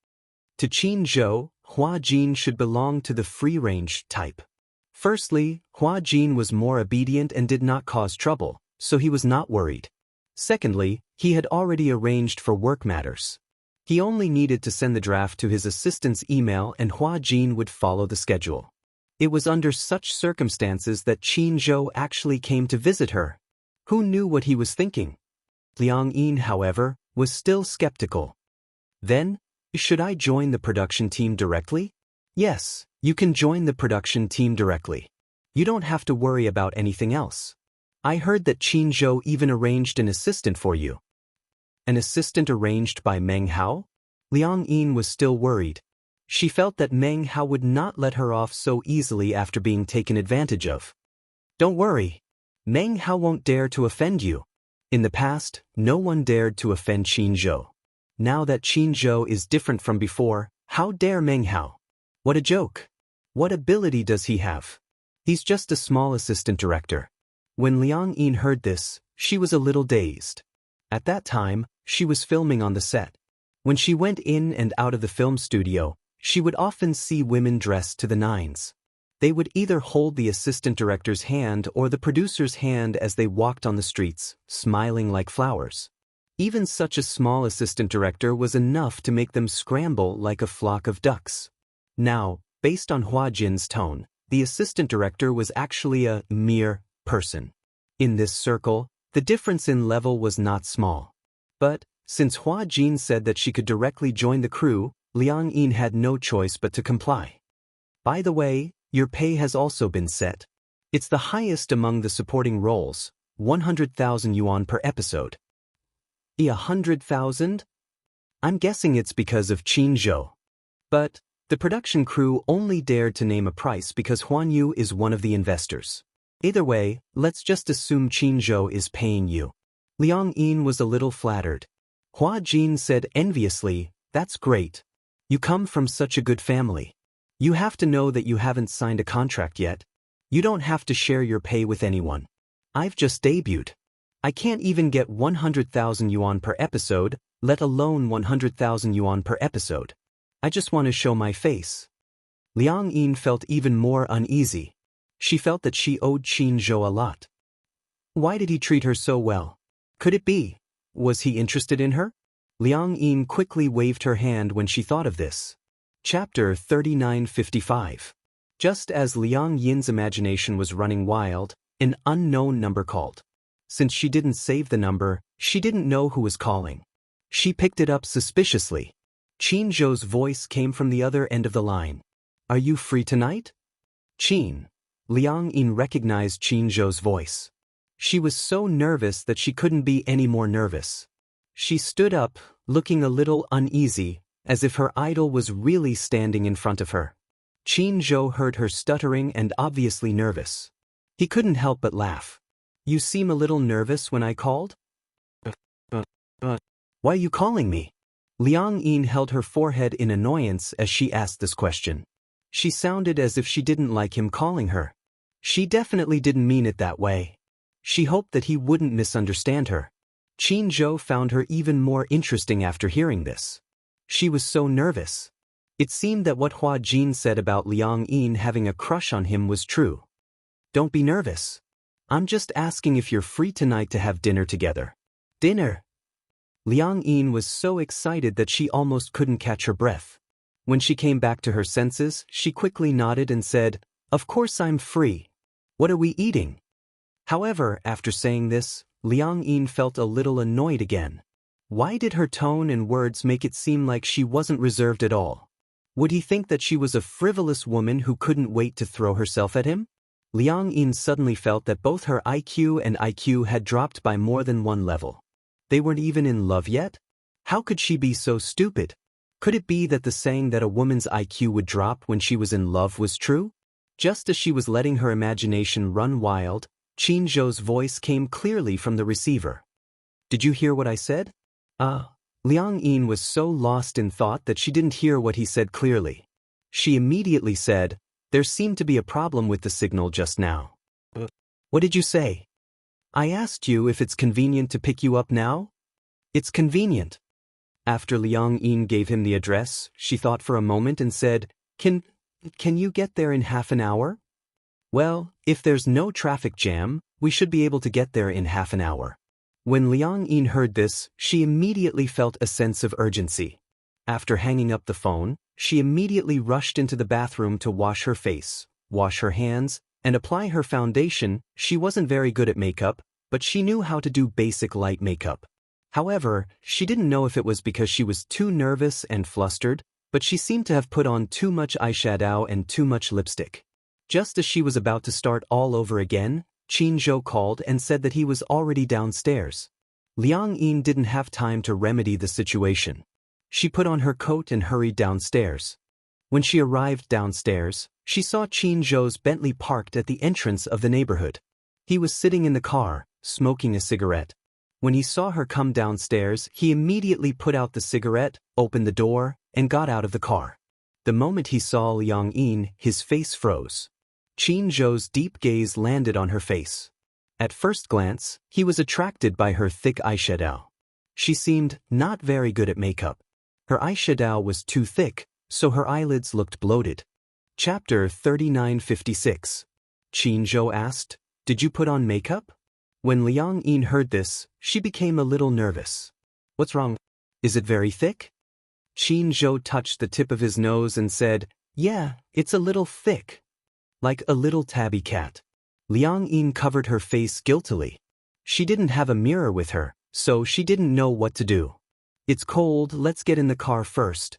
To Qin Zhou, Hua Jin should belong to the free-range type. Firstly, Hua Jin was more obedient and did not cause trouble, so he was not worried. Secondly, he had already arranged for work matters. He only needed to send the draft to his assistant's email and Hua Jin would follow the schedule. It was under such circumstances that Qin Zhou actually came to visit her. Who knew what he was thinking? Liang Yin, however, was still skeptical. Then, should I join the production team directly? Yes, you can join the production team directly. You don't have to worry about anything else. I heard that Qin Zhou even arranged an assistant for you. An assistant arranged by Meng Hao? Liang Yin was still worried. She felt that Meng Hao would not let her off so easily after being taken advantage of. Don't worry. Meng Hao won't dare to offend you. In the past, no one dared to offend Qin Zhou. Now that Qin Zhou is different from before, how dare Meng Hao? What a joke. What ability does he have? He's just a small assistant director. When Liang Yin heard this, she was a little dazed. At that time, she was filming on the set. When she went in and out of the film studio, she would often see women dressed to the nines. They would either hold the assistant director's hand or the producer's hand as they walked on the streets, smiling like flowers. Even such a small assistant director was enough to make them scramble like a flock of ducks. Now, based on Hua Jin's tone, the assistant director was actually a mere person. In this circle, the difference in level was not small. But, since Hua Jin said that she could directly join the crew, Liang Yin had no choice but to comply. By the way, your pay has also been set. It's the highest among the supporting roles, 100,000 yuan per episode. 100,000? I'm guessing it's because of Qin Zhou. But, the production crew only dared to name a price because Huan Yu is one of the investors. Either way, let's just assume Qin Zhou is paying you. Liang Yin was a little flattered. Hua Jin said enviously, that's great. You come from such a good family. You have to know that you haven't signed a contract yet. You don't have to share your pay with anyone. I've just debuted. I can't even get 100,000 yuan per episode, let alone 100,000 yuan per episode. I just want to show my face. Liang Yin felt even more uneasy. She felt that she owed Qin Zhou a lot. Why did he treat her so well? Could it be? Was he interested in her? Liang Yin quickly waved her hand when she thought of this. Chapter 3955. Just as Liang Yin's imagination was running wild, an unknown number called. Since she didn't save the number, she didn't know who was calling. She picked it up suspiciously. Qin Zhou's voice came from the other end of the line. Are you free tonight? Qin. Liang Yin recognized Qin Zhou's voice. She was so nervous that she couldn't be any more nervous. She stood up, looking a little uneasy, as if her idol was really standing in front of her. Qin Zhou heard her stuttering and obviously nervous. He couldn't help but laugh. You seem a little nervous when I called? Why are you calling me? Liang Yin held her forehead in annoyance as she asked this question. She sounded as if she didn't like him calling her. She definitely didn't mean it that way. She hoped that he wouldn't misunderstand her. Qin Zhou found her even more interesting after hearing this. She was so nervous. It seemed that what Hua Jin said about Liang Yin having a crush on him was true. Don't be nervous. I'm just asking if you're free tonight to have dinner together. Dinner? Liang Yin was so excited that she almost couldn't catch her breath. When she came back to her senses, she quickly nodded and said, Of course I'm free. What are we eating? However, after saying this, Liang Yin felt a little annoyed again. Why did her tone and words make it seem like she wasn't reserved at all? Would he think that she was a frivolous woman who couldn't wait to throw herself at him? Liang Yin suddenly felt that both her IQ and IQ had dropped by more than one level. They weren't even in love yet? How could she be so stupid? Could it be that the saying that a woman's IQ would drop when she was in love was true? Just as she was letting her imagination run wild, Qin Zhou's voice came clearly from the receiver. Did you hear what I said? Liang Yin was so lost in thought that she didn't hear what he said clearly. She immediately said, there seemed to be a problem with the signal just now. What did you say? I asked you if it's convenient to pick you up now? It's convenient. After Liang Yin gave him the address, she thought for a moment and said, Can you get there in half an hour? Well, if there's no traffic jam, we should be able to get there in half an hour. When Liang Yin heard this, she immediately felt a sense of urgency. After hanging up the phone, she immediately rushed into the bathroom to wash her face, wash her hands, and apply her foundation. She wasn't very good at makeup, but she knew how to do basic light makeup. However, she didn't know if it was because she was too nervous and flustered, but she seemed to have put on too much eyeshadow and too much lipstick. Just as she was about to start all over again, Qin Zhou called and said that he was already downstairs. Liang Yin didn't have time to remedy the situation. She put on her coat and hurried downstairs. When she arrived downstairs, she saw Qin Zhou's Bentley parked at the entrance of the neighborhood. He was sitting in the car, smoking a cigarette. When he saw her come downstairs, he immediately put out the cigarette, opened the door, and got out of the car. The moment he saw Liang Yin, his face froze. Qin Zhou's deep gaze landed on her face. At first glance, he was attracted by her thick eyeshadow. She seemed not very good at makeup. Her eyeshadow was too thick, so her eyelids looked bloated. Chapter 3956. Qin Zhou asked, Did you put on makeup? When Liang Yin heard this, she became a little nervous. What's wrong? Is it very thick? Qin Zhou touched the tip of his nose and said, Yeah, it's a little thick. Like a little tabby cat. Liang Yin covered her face guiltily. She didn't have a mirror with her, so she didn't know what to do. It's cold, let's get in the car first.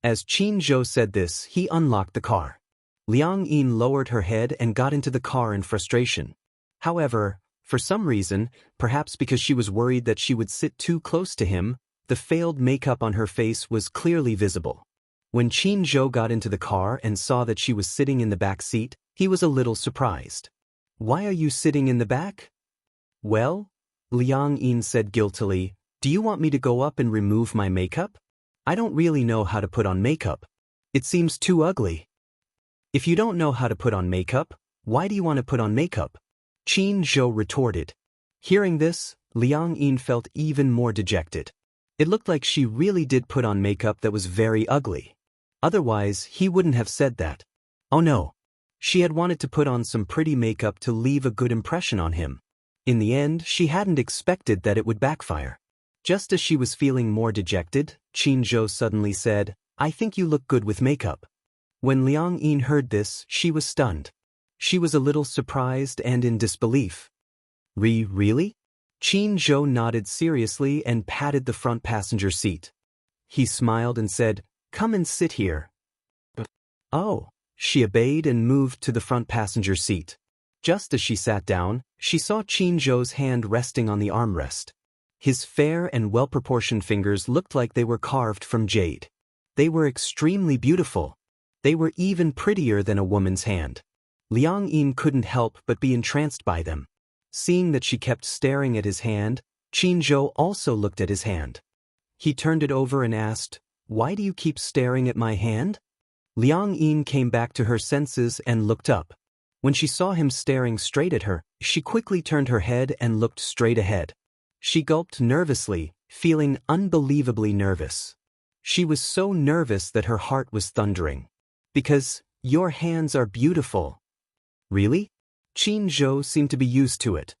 As Qin Zhou said this, he unlocked the car. Liang Yin lowered her head and got into the car in frustration. However, for some reason, perhaps because she was worried that she would sit too close to him, the failed makeup on her face was clearly visible. When Qin Zhou got into the car and saw that she was sitting in the back seat, he was a little surprised. Why are you sitting in the back? Well, Liang Yin said guiltily, do you want me to go up and remove my makeup? I don't really know how to put on makeup. It seems too ugly. If you don't know how to put on makeup, why do you want to put on makeup? Qin Zhou retorted. Hearing this, Liang Yin felt even more dejected. It looked like she really did put on makeup that was very ugly. Otherwise, he wouldn't have said that. Oh no. She had wanted to put on some pretty makeup to leave a good impression on him. In the end, she hadn't expected that it would backfire. Just as she was feeling more dejected, Qin Zhou suddenly said, I think you look good with makeup. When Liang Yin heard this, she was stunned. She was a little surprised and in disbelief. Really? Qin Zhou nodded seriously and patted the front passenger seat. He smiled and said, Come and sit here. Oh. She obeyed and moved to the front passenger seat. Just as she sat down, she saw Qin Zhou's hand resting on the armrest. His fair and well-proportioned fingers looked like they were carved from jade. They were extremely beautiful. They were even prettier than a woman's hand. Liang Yin couldn't help but be entranced by them. Seeing that she kept staring at his hand, Qin Zhou also looked at his hand. He turned it over and asked, Why do you keep staring at my hand? Liang Yin came back to her senses and looked up. When she saw him staring straight at her, she quickly turned her head and looked straight ahead. She gulped nervously, feeling unbelievably nervous. She was so nervous that her heart was thundering. Because, your hands are beautiful. Really? Qin Zhou seemed to be used to it.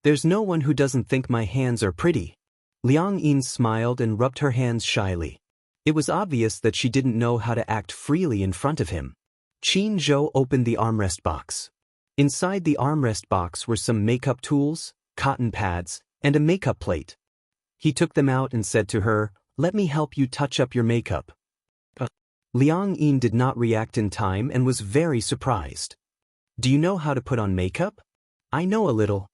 There's no one who doesn't think my hands are pretty. Liang Yin smiled and rubbed her hands shyly. It was obvious that she didn't know how to act freely in front of him. Qin Zhou opened the armrest box. Inside the armrest box were some makeup tools, cotton pads, and a makeup plate. He took them out and said to her, Let me help you touch up your makeup. Liang Yin did not react in time and was very surprised. Do you know how to put on makeup? I know a little.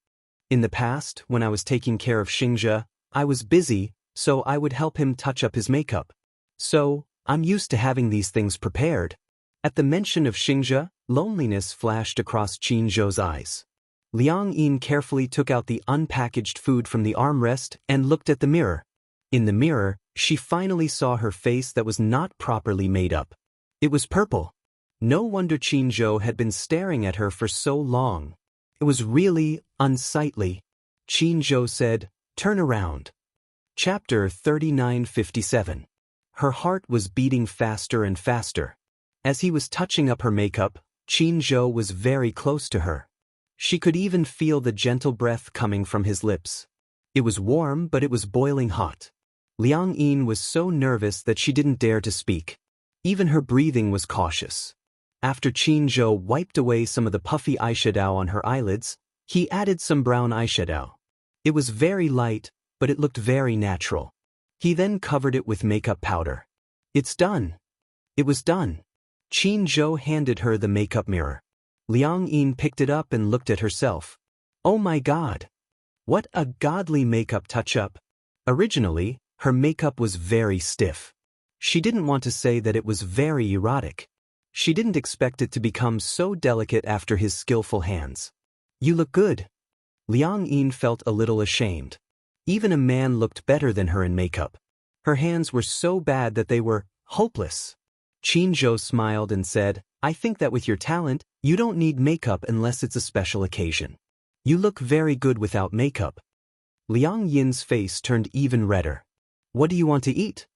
In the past, when I was taking care of Xianxia, I was busy, so I would help him touch up his makeup. So, I'm used to having these things prepared. At the mention of Xianxia, loneliness flashed across Qin Zhou's eyes. Liang Yin carefully took out the unpackaged food from the armrest and looked at the mirror. In the mirror, she finally saw her face that was not properly made up. It was purple. No wonder Qin Zhou had been staring at her for so long. It was really unsightly. Qin Zhou said, "Turn around." Chapter 3957. Her heart was beating faster and faster. As he was touching up her makeup, Qin Zhou was very close to her. She could even feel the gentle breath coming from his lips. It was warm, but it was boiling hot. Liang Yin was so nervous that she didn't dare to speak. Even her breathing was cautious. After Qin Zhou wiped away some of the puffy eyeshadow on her eyelids, he added some brown eyeshadow. It was very light, but it looked very natural. He then covered it with makeup powder. "It's done." It was done. Qin Zhou handed her the makeup mirror. Liang Yin picked it up and looked at herself. Oh my God! What a godly makeup touch-up! Originally, her makeup was very stiff. She didn't want to say that it was very erotic. She didn't expect it to become so delicate after his skillful hands. "You look good." Liang Yin felt a little ashamed. Even a man looked better than her in makeup. Her hands were so bad that they were hopeless. Qin Zhou smiled and said, "I think that with your talent, you don't need makeup unless it's a special occasion. You look very good without makeup." Liang Yin's face turned even redder. "What do you want to eat?"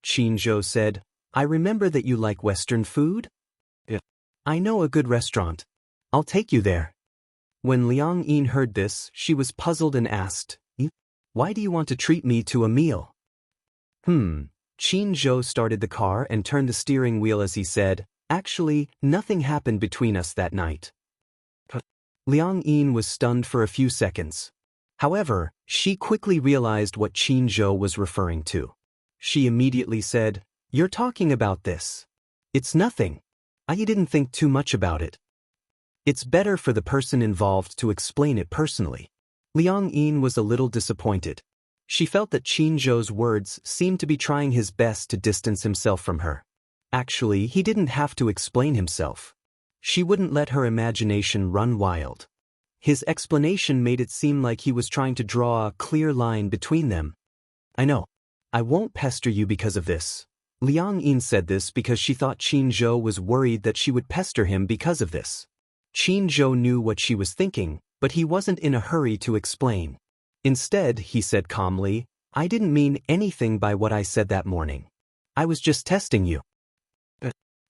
Qin Zhou said, "I remember that you like Western food? I know a good restaurant. I'll take you there." When Liang Yin heard this, she was puzzled and asked, "Why do you want to treat me to a meal?" Qin Zhou started the car and turned the steering wheel as he said, "Actually, nothing happened between us that night." Liang Yin was stunned for a few seconds. However, she quickly realized what Qin Zhou was referring to. She immediately said, "You're talking about this. It's nothing. I didn't think too much about it." It's better for the person involved to explain it personally. Liang Yin was a little disappointed. She felt that Qin Zhou's words seemed to be trying his best to distance himself from her. Actually, he didn't have to explain himself. She wouldn't let her imagination run wild. His explanation made it seem like he was trying to draw a clear line between them. "I know. I won't pester you because of this." Liang Yin said this because she thought Qin Zhou was worried that she would pester him because of this. Qin Zhou knew what she was thinking, but he wasn't in a hurry to explain. Instead, he said calmly, "I didn't mean anything by what I said that morning. I was just testing you.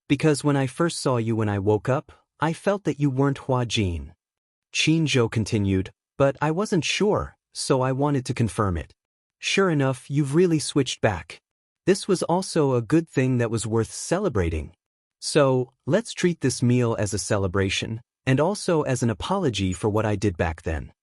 Because when I first saw you when I woke up, I felt that you weren't Hua Jin." Qin Zhou continued, "But I wasn't sure, so I wanted to confirm it. Sure enough, you've really switched back. This was also a good thing that was worth celebrating. So, let's treat this meal as a celebration, and also as an apology for what I did back then."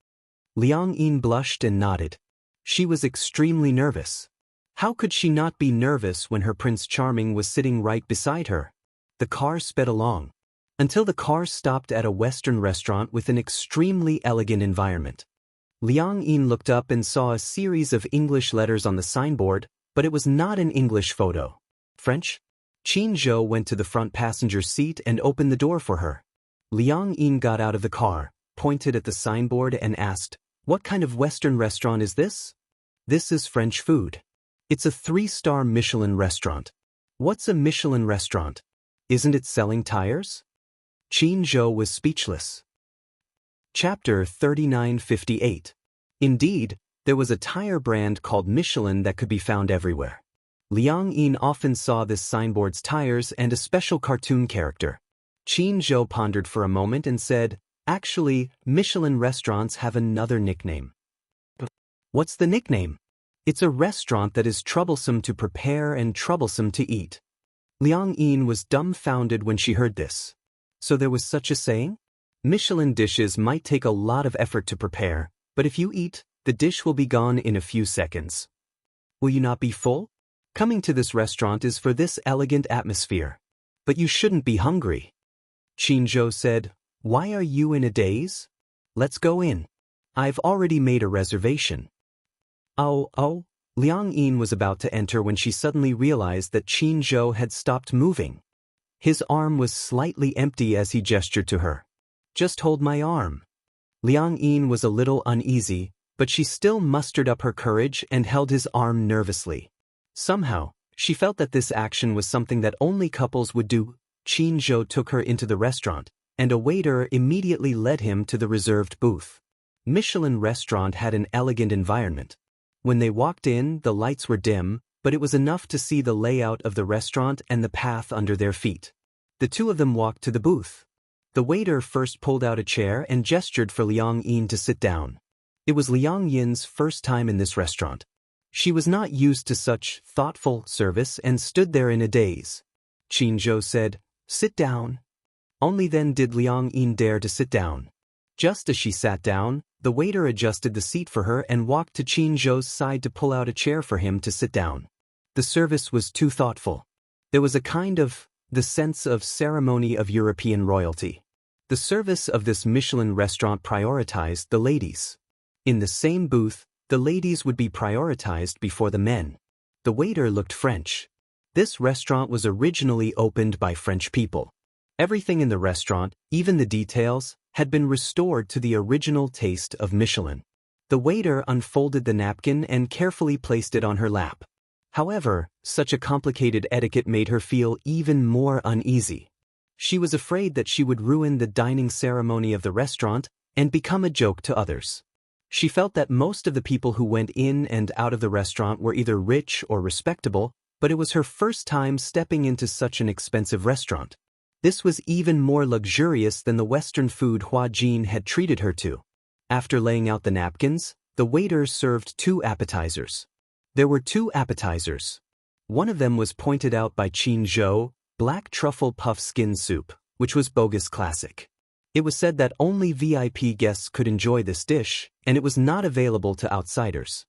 Liang Yin blushed and nodded. She was extremely nervous. How could she not be nervous when her Prince Charming was sitting right beside her? The car sped along, until the car stopped at a Western restaurant with an extremely elegant environment. Liang Yin looked up and saw a series of English letters on the signboard, but it was not an English photo. French? Qin Zhou went to the front passenger seat and opened the door for her. Liang Yin got out of the car, pointed at the signboard and asked, "What kind of Western restaurant is this?" "This is French food. It's a 3-star Michelin restaurant." "What's a Michelin restaurant? Isn't it selling tires?" Qin Zhou was speechless. Chapter 3958. Indeed, there was a tire brand called Michelin that could be found everywhere. Liang Yin often saw this signboard's tires and a special cartoon character. Qin Zhou pondered for a moment and said, "Actually, Michelin restaurants have another nickname." "What's the nickname?" "It's a restaurant that is troublesome to prepare and troublesome to eat." Liang Yin was dumbfounded when she heard this. So there was such a saying? Michelin dishes might take a lot of effort to prepare, but if you eat, the dish will be gone in a few seconds. Will you not be full? Coming to this restaurant is for this elegant atmosphere. But you shouldn't be hungry. Qin Zhou said, "Why are you in a daze? Let's go in. I've already made a reservation." Oh, Liang Yin was about to enter when she suddenly realized that Qin Zhou had stopped moving. His arm was slightly empty as he gestured to her. "Just hold my arm." Liang Yin was a little uneasy, but she still mustered up her courage and held his arm nervously. Somehow, she felt that this action was something that only couples would do. Qin Zhou took her into the restaurant, and a waiter immediately led him to the reserved booth. Michelin restaurant had an elegant environment. When they walked in, the lights were dim, but it was enough to see the layout of the restaurant and the path under their feet. The two of them walked to the booth. The waiter first pulled out a chair and gestured for Liang Yin to sit down. It was Liang Yin's first time in this restaurant. She was not used to such thoughtful service and stood there in a daze. Qin Zhou said, "Sit down." Only then did Liang Yin dare to sit down. Just as she sat down, the waiter adjusted the seat for her and walked to Qin Zhou's side to pull out a chair for him to sit down. The service was too thoughtful. There was a kind of the sense of ceremony of European royalty. The service of this Michelin restaurant prioritized the ladies. In the same booth, the ladies would be prioritized before the men. The waiter looked French. This restaurant was originally opened by French people. Everything in the restaurant, even the details, had been restored to the original taste of Michelin. The waiter unfolded the napkin and carefully placed it on her lap. However, such a complicated etiquette made her feel even more uneasy. She was afraid that she would ruin the dining ceremony of the restaurant and become a joke to others. She felt that most of the people who went in and out of the restaurant were either rich or respectable, but it was her first time stepping into such an expensive restaurant. This was even more luxurious than the Western food Hua Jin had treated her to. After laying out the napkins, the waiter served 2 appetizers. There were 2 appetizers. One of them was pointed out by Qin Zhou, black truffle puff skin soup, which was bogus classic. It was said that only VIP guests could enjoy this dish, and it was not available to outsiders.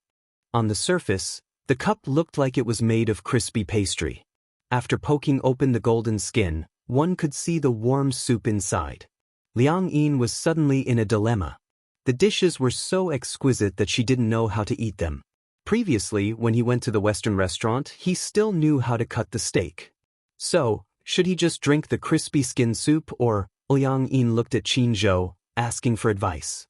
On the surface, the cup looked like it was made of crispy pastry. After poking open the golden skin, one could see the warm soup inside. Liang Yin was suddenly in a dilemma. The dishes were so exquisite that she didn't know how to eat them. Previously, when he went to the Western restaurant, he still knew how to cut the steak. So, should he just drink the crispy skin soup or? Liang Yin looked at Qin Zhou, asking for advice.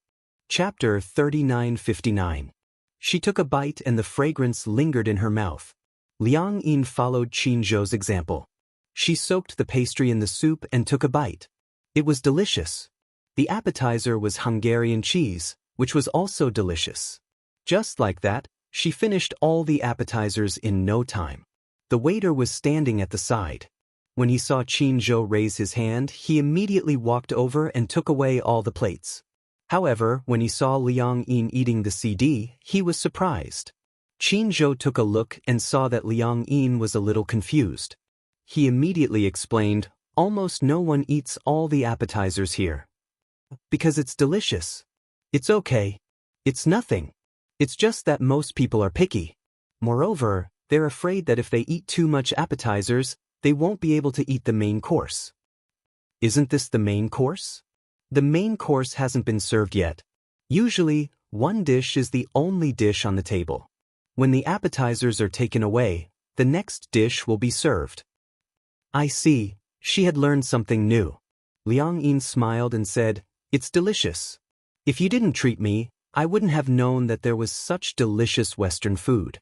Chapter 3959. She took a bite and the fragrance lingered in her mouth. Liang Yin followed Qin Zhou's example. She soaked the pastry in the soup and took a bite. It was delicious. The appetizer was Hungarian cheese, which was also delicious. Just like that, she finished all the appetizers in no time. The waiter was standing at the side. When he saw Qin Zhou raise his hand, he immediately walked over and took away all the plates. However, when he saw Liang Yin eating the CD, he was surprised. Qin Zhou took a look and saw that Liang Yin was a little confused. He immediately explained, "Almost no one eats all the appetizers here. Because it's delicious. It's okay. It's nothing. It's just that most people are picky. Moreover, they're afraid that if they eat too much appetizers, they won't be able to eat the main course." Isn't this the main course? The main course hasn't been served yet. Usually, one dish is the only dish on the table. When the appetizers are taken away, the next dish will be served. I see, she had learned something new. Liang Yin smiled and said, "It's delicious. If you didn't treat me, I wouldn't have known that there was such delicious Western food."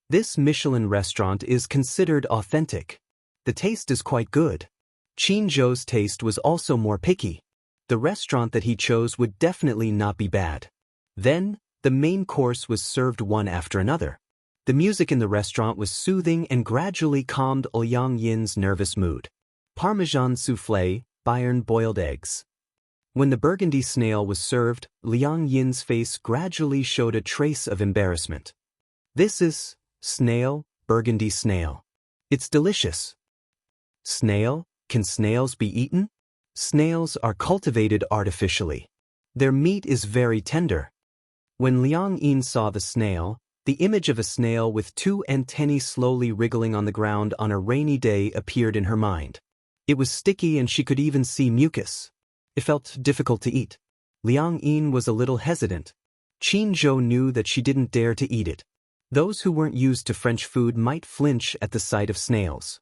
This Michelin restaurant is considered authentic. The taste is quite good. Qin Zhou's taste was also more picky. The restaurant that he chose would definitely not be bad. Then, the main course was served one after another. The music in the restaurant was soothing and gradually calmed Liang Yin's nervous mood. Parmesan soufflé, Bayern boiled eggs. When the burgundy snail was served, Liang Yin's face gradually showed a trace of embarrassment. "This is snail, burgundy snail. It's delicious." Snail? Can snails be eaten? Snails are cultivated artificially. Their meat is very tender. When Liang Yin saw the snail, the image of a snail with 2 antennae slowly wriggling on the ground on a rainy day appeared in her mind. It was sticky and she could even see mucus. It felt difficult to eat. Liang Yin was a little hesitant. Qin Zhou knew that she didn't dare to eat it. Those who weren't used to French food might flinch at the sight of snails.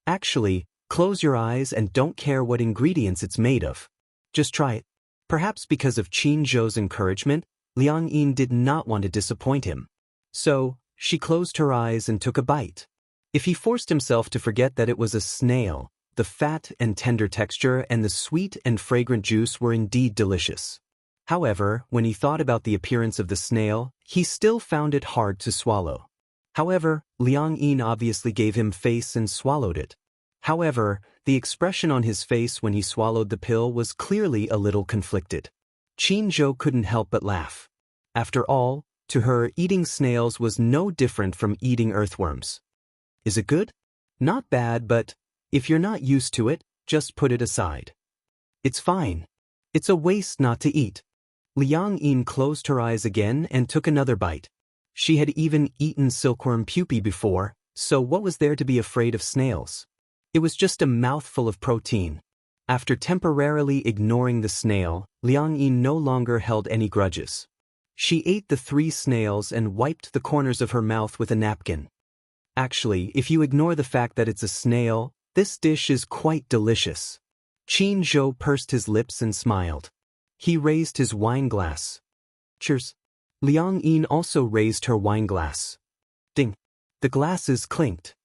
Actually, close your eyes and don't care what ingredients it's made of. Just try it. Perhaps because of Qin Zhou's encouragement, Liang Yin did not want to disappoint him. So, she closed her eyes and took a bite. If he forced himself to forget that it was a snail, the fat and tender texture and the sweet and fragrant juice were indeed delicious. However, when he thought about the appearance of the snail, he still found it hard to swallow. However, Liang Yin obviously gave him face and swallowed it. However, the expression on his face when he swallowed the pill was clearly a little conflicted. Qin Zhou couldn't help but laugh. After all, to her, eating snails was no different from eating earthworms. Is it good? Not bad, but if you're not used to it, just put it aside. It's fine. It's a waste not to eat. Liang Yin closed her eyes again and took another bite. She had even eaten silkworm pupae before, so what was there to be afraid of snails? It was just a mouthful of protein. After temporarily ignoring the snail, Liang Yin no longer held any grudges. She ate the 3 snails and wiped the corners of her mouth with a napkin. Actually, if you ignore the fact that it's a snail, this dish is quite delicious. Qin Zhou pursed his lips and smiled. He raised his wine glass. Cheers. Liang Yin also raised her wine glass. Ding. The glasses clinked.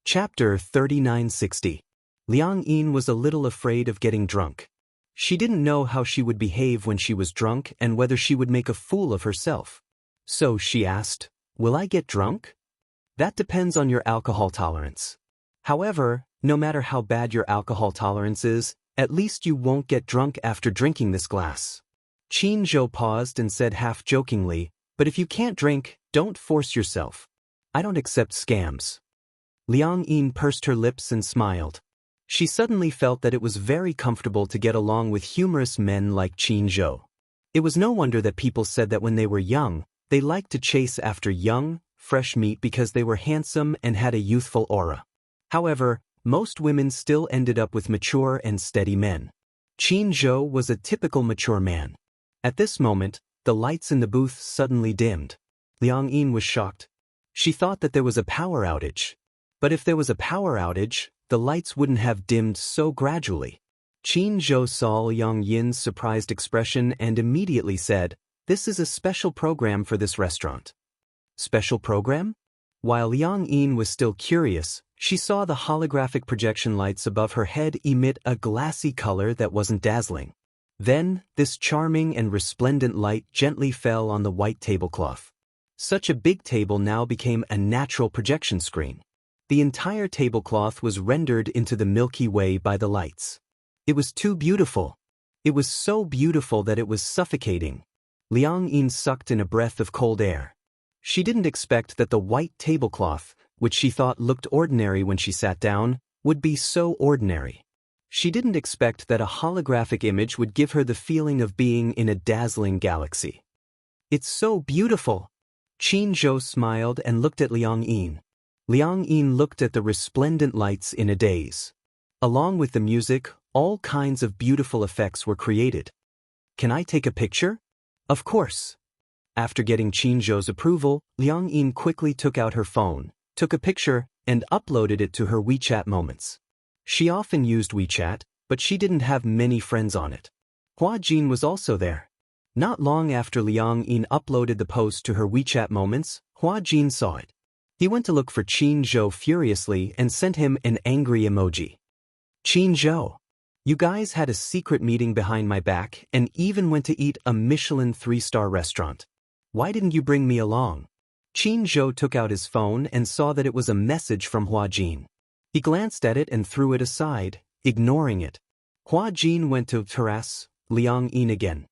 Chapter 3960. Liang Yin was a little afraid of getting drunk. She didn't know how she would behave when she was drunk and whether she would make a fool of herself. So she asked, "Will I get drunk?" That depends on your alcohol tolerance. However, no matter how bad your alcohol tolerance is, at least you won't get drunk after drinking this glass. Qin Zhou paused and said half-jokingly, "But if you can't drink, don't force yourself. I don't accept scams." Liang Yin pursed her lips and smiled. She suddenly felt that it was very comfortable to get along with humorous men like Qin Zhou. It was no wonder that people said that when they were young, they liked to chase after young, fresh meat because they were handsome and had a youthful aura. However, most women still ended up with mature and steady men. Qin Zhou was a typical mature man. At this moment, the lights in the booth suddenly dimmed. Liang Yin was shocked. She thought that there was a power outage. But if there was a power outage, the lights wouldn't have dimmed so gradually. Qin Zhou saw Liang Yin's surprised expression and immediately said, "This is a special program for this restaurant." Special program? While Liang Yin was still curious, she saw the holographic projection lights above her head emit a glassy color that wasn't dazzling. Then, this charming and resplendent light gently fell on the white tablecloth. Such a big table now became a natural projection screen. The entire tablecloth was rendered into the Milky Way by the lights. It was too beautiful. It was so beautiful that it was suffocating. Liang Yin sucked in a breath of cold air. She didn't expect that the white tablecloth, which she thought looked ordinary when she sat down, would be so ordinary. She didn't expect that a holographic image would give her the feeling of being in a dazzling galaxy. "It's so beautiful." Qin Zhou smiled and looked at Liang Yin. Liang Yin looked at the resplendent lights in a daze. Along with the music, all kinds of beautiful effects were created. "Can I take a picture?" "Of course." After getting Qin Zhou's approval, Liang Yin quickly took out her phone, took a picture, and uploaded it to her WeChat moments. She often used WeChat, but she didn't have many friends on it. Hua Jin was also there. Not long after Liang Yin uploaded the post to her WeChat moments, Hua Jin saw it. He went to look for Qin Zhou furiously and sent him an angry emoji. "Qin Zhou, you guys had a secret meeting behind my back and even went to eat a Michelin 3-star restaurant. Why didn't you bring me along?" Qin Zhou took out his phone and saw that it was a message from Hua Jin. He glanced at it and threw it aside, ignoring it. Hua Jin went to harass Liang Yin again.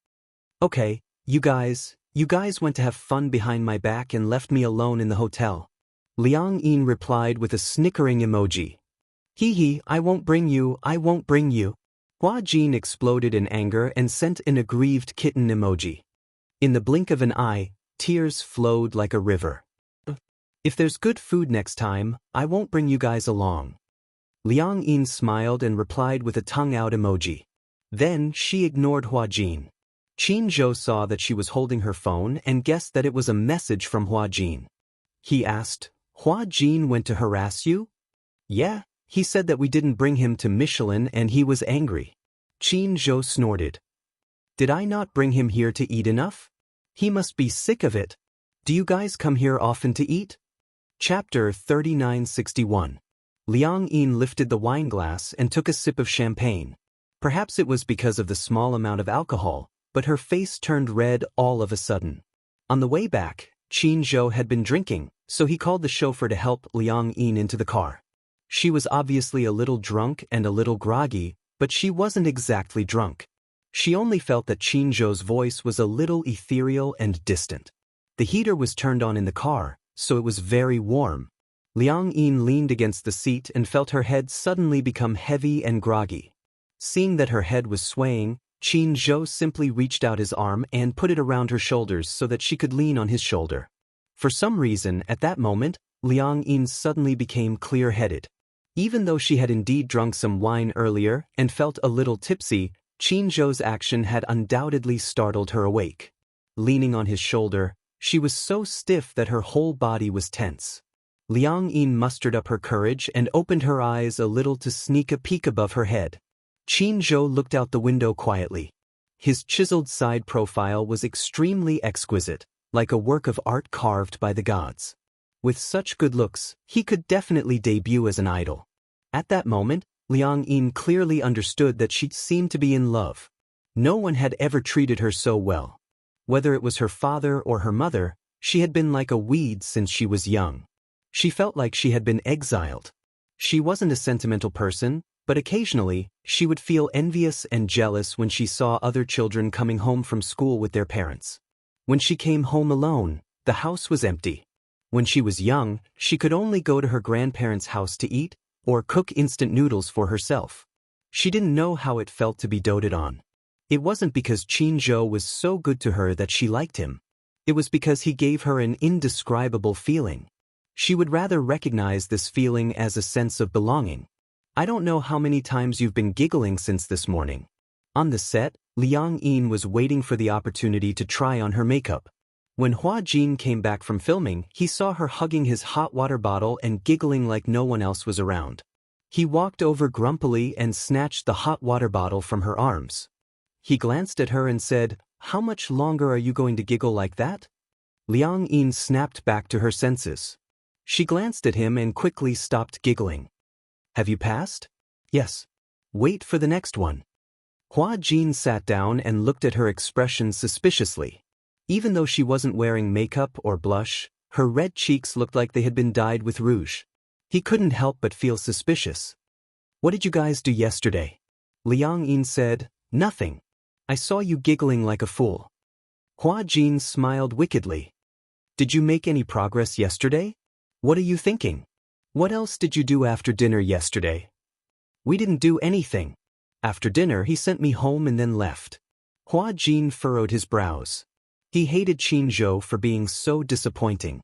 "Okay, you guys went to have fun behind my back and left me alone in the hotel." Liang Yin replied with a snickering emoji. "Hee, I won't bring you. Hua Jin exploded in anger and sent an aggrieved kitten emoji. In the blink of an eye, tears flowed like a river. "If there's good food next time, I won't bring you guys along." Liang Yin smiled and replied with a tongue-out emoji. Then she ignored Hua Jin. Qin Zhou saw that she was holding her phone and guessed that it was a message from Hua Jin. he asked. Hua Jin went to harass you? Yeah, he said that we didn't bring him to Michelin and he was angry. Qin Zhou snorted. Did I not bring him here to eat enough? He must be sick of it. Do you guys come here often to eat? Chapter 3961. Liang Yin lifted the wine glass and took a sip of champagne. Perhaps it was because of the small amount of alcohol, but her face turned red all of a sudden. On the way back, Qin Zhou had been drinking, so he called the chauffeur to help Liang Yin into the car. She was obviously a little drunk and a little groggy, but she wasn't exactly drunk. She only felt that Qin Zhou's voice was a little ethereal and distant. The heater was turned on in the car, so it was very warm. Liang Yin leaned against the seat and felt her head suddenly become heavy and groggy. Seeing that her head was swaying, Qin Zhou simply reached out his arm and put it around her shoulders so that she could lean on his shoulder. For some reason, at that moment, Liang Yin suddenly became clear-headed. Even though she had indeed drunk some wine earlier and felt a little tipsy, Qin Zhou's action had undoubtedly startled her awake. Leaning on his shoulder, she was so stiff that her whole body was tense. Liang Yin mustered up her courage and opened her eyes a little to sneak a peek above her head. Qin Zhou looked out the window quietly. His chiseled side profile was extremely exquisite, like a work of art carved by the gods. With such good looks, he could definitely debut as an idol. At that moment, Liang Yin clearly understood that she seemed to be in love. No one had ever treated her so well. Whether it was her father or her mother, she had been like a weed since she was young. She felt like she had been exiled. She wasn't a sentimental person, but occasionally, she would feel envious and jealous when she saw other children coming home from school with their parents. When she came home alone, the house was empty. When she was young, she could only go to her grandparents' house to eat, or cook instant noodles for herself. She didn't know how it felt to be doted on. It wasn't because Qin Zhou was so good to her that she liked him. It was because he gave her an indescribable feeling. She would rather recognize this feeling as a sense of belonging. I don't know how many times you've been giggling since this morning. On the set, Liang Yin was waiting for the opportunity to try on her makeup. When Hua Jin came back from filming, he saw her hugging his hot water bottle and giggling like no one else was around. He walked over grumpily and snatched the hot water bottle from her arms. He glanced at her and said, "How much longer are you going to giggle like that?" Liang Yin snapped back to her senses. She glanced at him and quickly stopped giggling. Have you passed? Yes. Wait for the next one. Hua Jin sat down and looked at her expression suspiciously. Even though she wasn't wearing makeup or blush, her red cheeks looked like they had been dyed with rouge. He couldn't help but feel suspicious. What did you guys do yesterday? Liang Yin said, Nothing. I saw you giggling like a fool. Hua Jin smiled wickedly. Did you make any progress yesterday? What are you thinking? What else did you do after dinner yesterday? We didn't do anything. After dinner he sent me home and then left. Hua Jin furrowed his brows. He hated Qin Zhou for being so disappointing.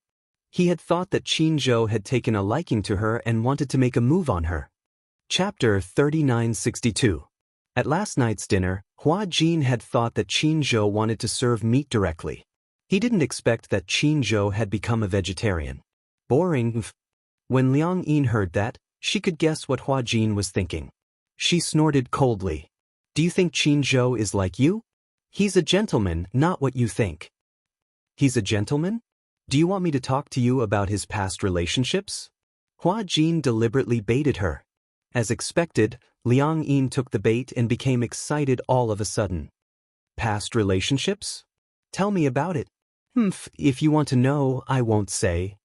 He had thought that Qin Zhou had taken a liking to her and wanted to make a move on her. Chapter 3962. At last night's dinner, Hua Jin had thought that Qin Zhou wanted to serve meat directly. He didn't expect that Qin Zhou had become a vegetarian. Boring. When Liang Yin heard that, she could guess what Hua Jin was thinking. She snorted coldly. Do you think Qin Zhou is like you? He's a gentleman, not what you think. He's a gentleman? Do you want me to talk to you about his past relationships? Hua Jin deliberately baited her. As expected, Liang Yin took the bait and became excited all of a sudden. Past relationships? Tell me about it. If you want to know, I won't say.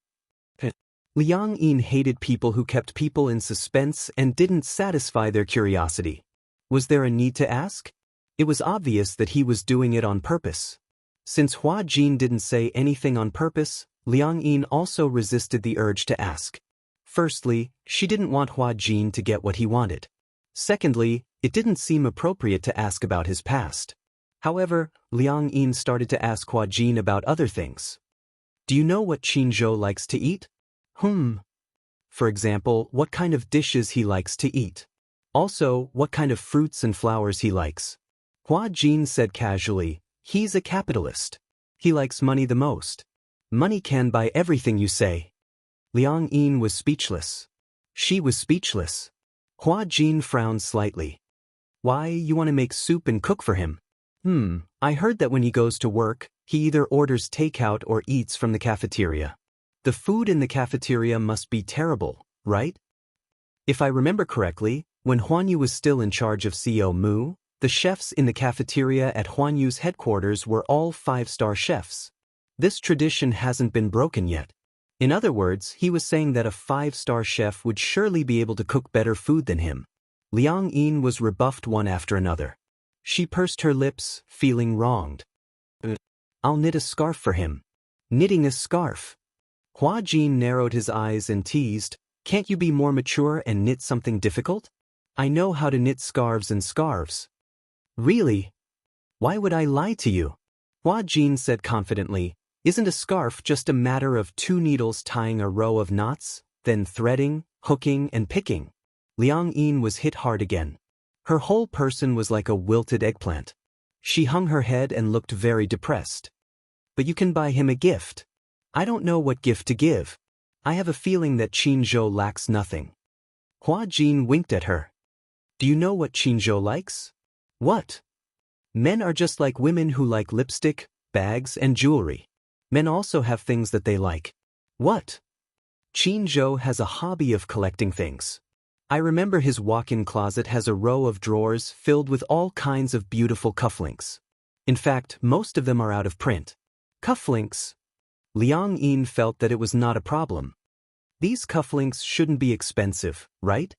Liang Yin hated people who kept people in suspense and didn't satisfy their curiosity. Was there a need to ask? It was obvious that he was doing it on purpose. Since Hua Jin didn't say anything on purpose, Liang Yin also resisted the urge to ask. Firstly, she didn't want Hua Jin to get what he wanted. Secondly, it didn't seem appropriate to ask about his past. However, Liang Yin started to ask Hua Jin about other things. Do you know what Qin Zhou likes to eat? For example, what kind of dishes he likes to eat. Also, what kind of fruits and flowers he likes. Hua Jin said casually, he's a capitalist. He likes money the most. Money can buy everything, you say. Liang Yin was speechless. She was speechless. Hua Jin frowned slightly. Why, you want to make soup and cook for him? I heard that when he goes to work, he either orders takeout or eats from the cafeteria. The food in the cafeteria must be terrible, right? If I remember correctly, when Huan Yu was still in charge of CEO Mu, the chefs in the cafeteria at Huan Yu's headquarters were all 5-star chefs. This tradition hasn't been broken yet. In other words, he was saying that a 5-star chef would surely be able to cook better food than him. Liang Yin was rebuffed one after another. She pursed her lips, feeling wronged. I'll knit a scarf for him. Knitting a scarf. Hua Jin narrowed his eyes and teased, can't you be more mature and knit something difficult? I know how to knit scarves and scarves. Really? Why would I lie to you? Hua Jin said confidently, isn't a scarf just a matter of 2 needles tying a row of knots, then threading, hooking, and picking? Liang Yin was hit hard again. Her whole person was like a wilted eggplant. She hung her head and looked very depressed. But you can buy him a gift. I don't know what gift to give. I have a feeling that Qinzhou lacks nothing. Hua Jin winked at her. Do you know what Qinzhou likes? What? Men are just like women who like lipstick, bags, and jewelry. Men also have things that they like. What? Qinzhou has a hobby of collecting things. I remember his walk-in closet has a row of drawers filled with all kinds of beautiful cufflinks. In fact, most of them are out of print. Cufflinks? Liang Yin felt that it was not a problem. These cufflinks shouldn't be expensive, right?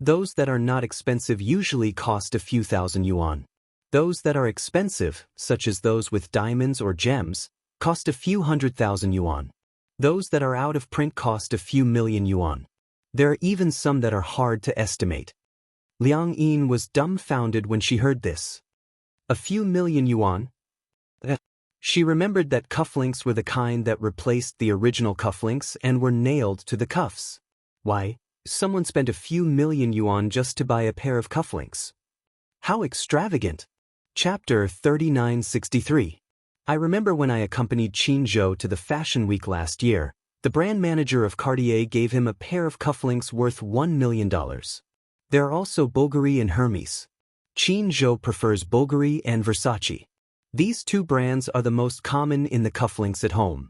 Those that are not expensive usually cost a few thousand yuan. Those that are expensive, such as those with diamonds or gems, cost a few 100,000 yuan. Those that are out of print cost a few million yuan. There are even some that are hard to estimate. Liang Yin was dumbfounded when she heard this. A few million yuan? She remembered that cufflinks were the kind that replaced the original cufflinks and were nailed to the cuffs. Why, someone spent a few million yuan just to buy a pair of cufflinks. How extravagant! Chapter 3963. I remember when I accompanied Qinzhou to the Fashion Week last year, the brand manager of Cartier gave him a pair of cufflinks worth $1 million. There are also Bulgari and Hermes. Qinzhou prefers Bulgari and Versace. These 2 brands are the most common in the cufflinks at home.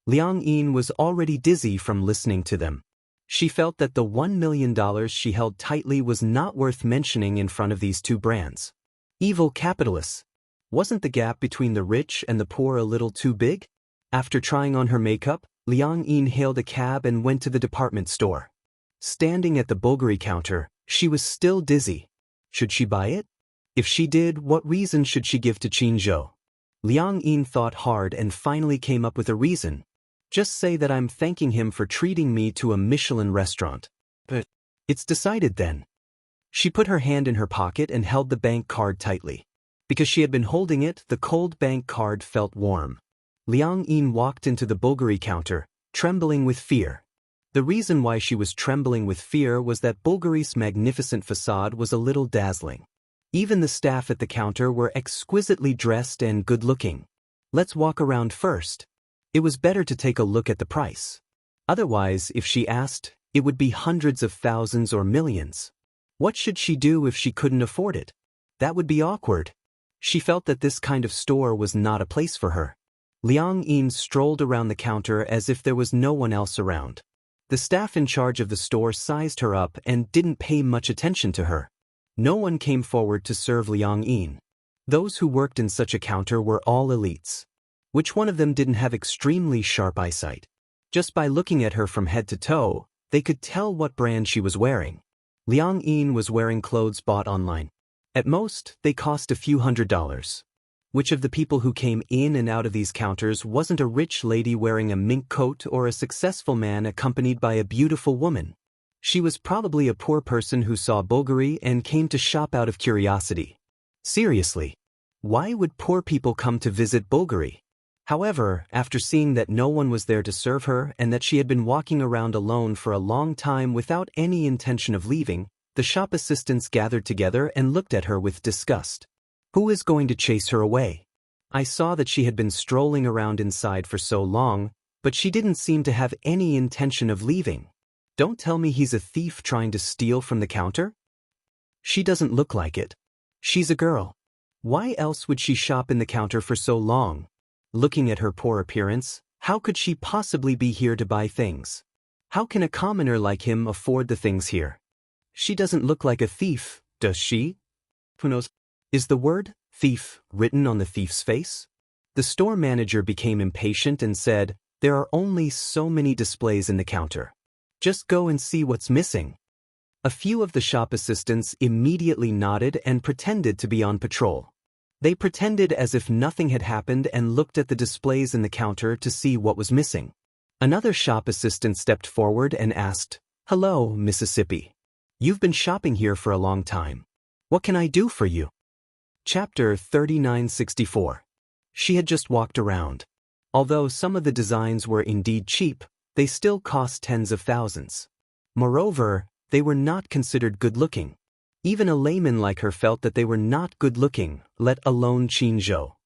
Liang Yin was already dizzy from listening to them. She felt that the $1 million she held tightly was not worth mentioning in front of these 2 brands. Evil capitalists. Wasn't the gap between the rich and the poor a little too big? After trying on her makeup, Liang Yin hailed a cab and went to the department store. Standing at the Bulgari counter, she was still dizzy. Should she buy it? If she did, what reason should she give to Qinzhou? Liang Yin thought hard and finally came up with a reason. Just say that I'm thanking him for treating me to a Michelin restaurant. But it's decided then. She put her hand in her pocket and held the bank card tightly. Because she had been holding it, the cold bank card felt warm. Liang Yin walked into the Bulgari counter, trembling with fear. The reason why she was trembling with fear was that Bulgari's magnificent facade was a little dazzling. Even the staff at the counter were exquisitely dressed and good-looking. Let's walk around first. It was better to take a look at the price. Otherwise, if she asked, it would be hundreds of thousands or millions. What should she do if she couldn't afford it? That would be awkward. She felt that this kind of store was not a place for her. Liang Yin strolled around the counter as if there was no one else around. The staff in charge of the store sized her up and didn't pay much attention to her. No one came forward to serve Liang Yin. Those who worked in such a counter were all elites. Which one of them didn't have extremely sharp eyesight? Just by looking at her from head to toe, they could tell what brand she was wearing. Liang Yin was wearing clothes bought online. At most, they cost a few $100s. Which of the people who came in and out of these counters wasn't a rich lady wearing a mink coat or a successful man accompanied by a beautiful woman? She was probably a poor person who saw Bulgari and came to shop out of curiosity. Seriously, why would poor people come to visit Bulgari? However, after seeing that no one was there to serve her and that she had been walking around alone for a long time without any intention of leaving, the shop assistants gathered together and looked at her with disgust. Who is going to chase her away? I saw that she had been strolling around inside for so long, but she didn't seem to have any intention of leaving. Don't tell me he's a thief trying to steal from the counter? She doesn't look like it. She's a girl. Why else would she shop in the counter for so long? Looking at her poor appearance, how could she possibly be here to buy things? How can a commoner like him afford the things here? She doesn't look like a thief, does she? Who knows? Is the word thief written on the thief's face? The store manager became impatient and said, "There are only so many displays in the counter. Just go and see what's missing." A few of the shop assistants immediately nodded and pretended to be on patrol. They pretended as if nothing had happened and looked at the displays in the counter to see what was missing. Another shop assistant stepped forward and asked, "Hello, Mississippi. You've been shopping here for a long time. What can I do for you?" Chapter 3964. She had just walked around. Although some of the designs were indeed cheap, they still cost tens of thousands. Moreover, they were not considered good-looking. Even a layman like her felt that they were not good-looking, let alone Qinzhou.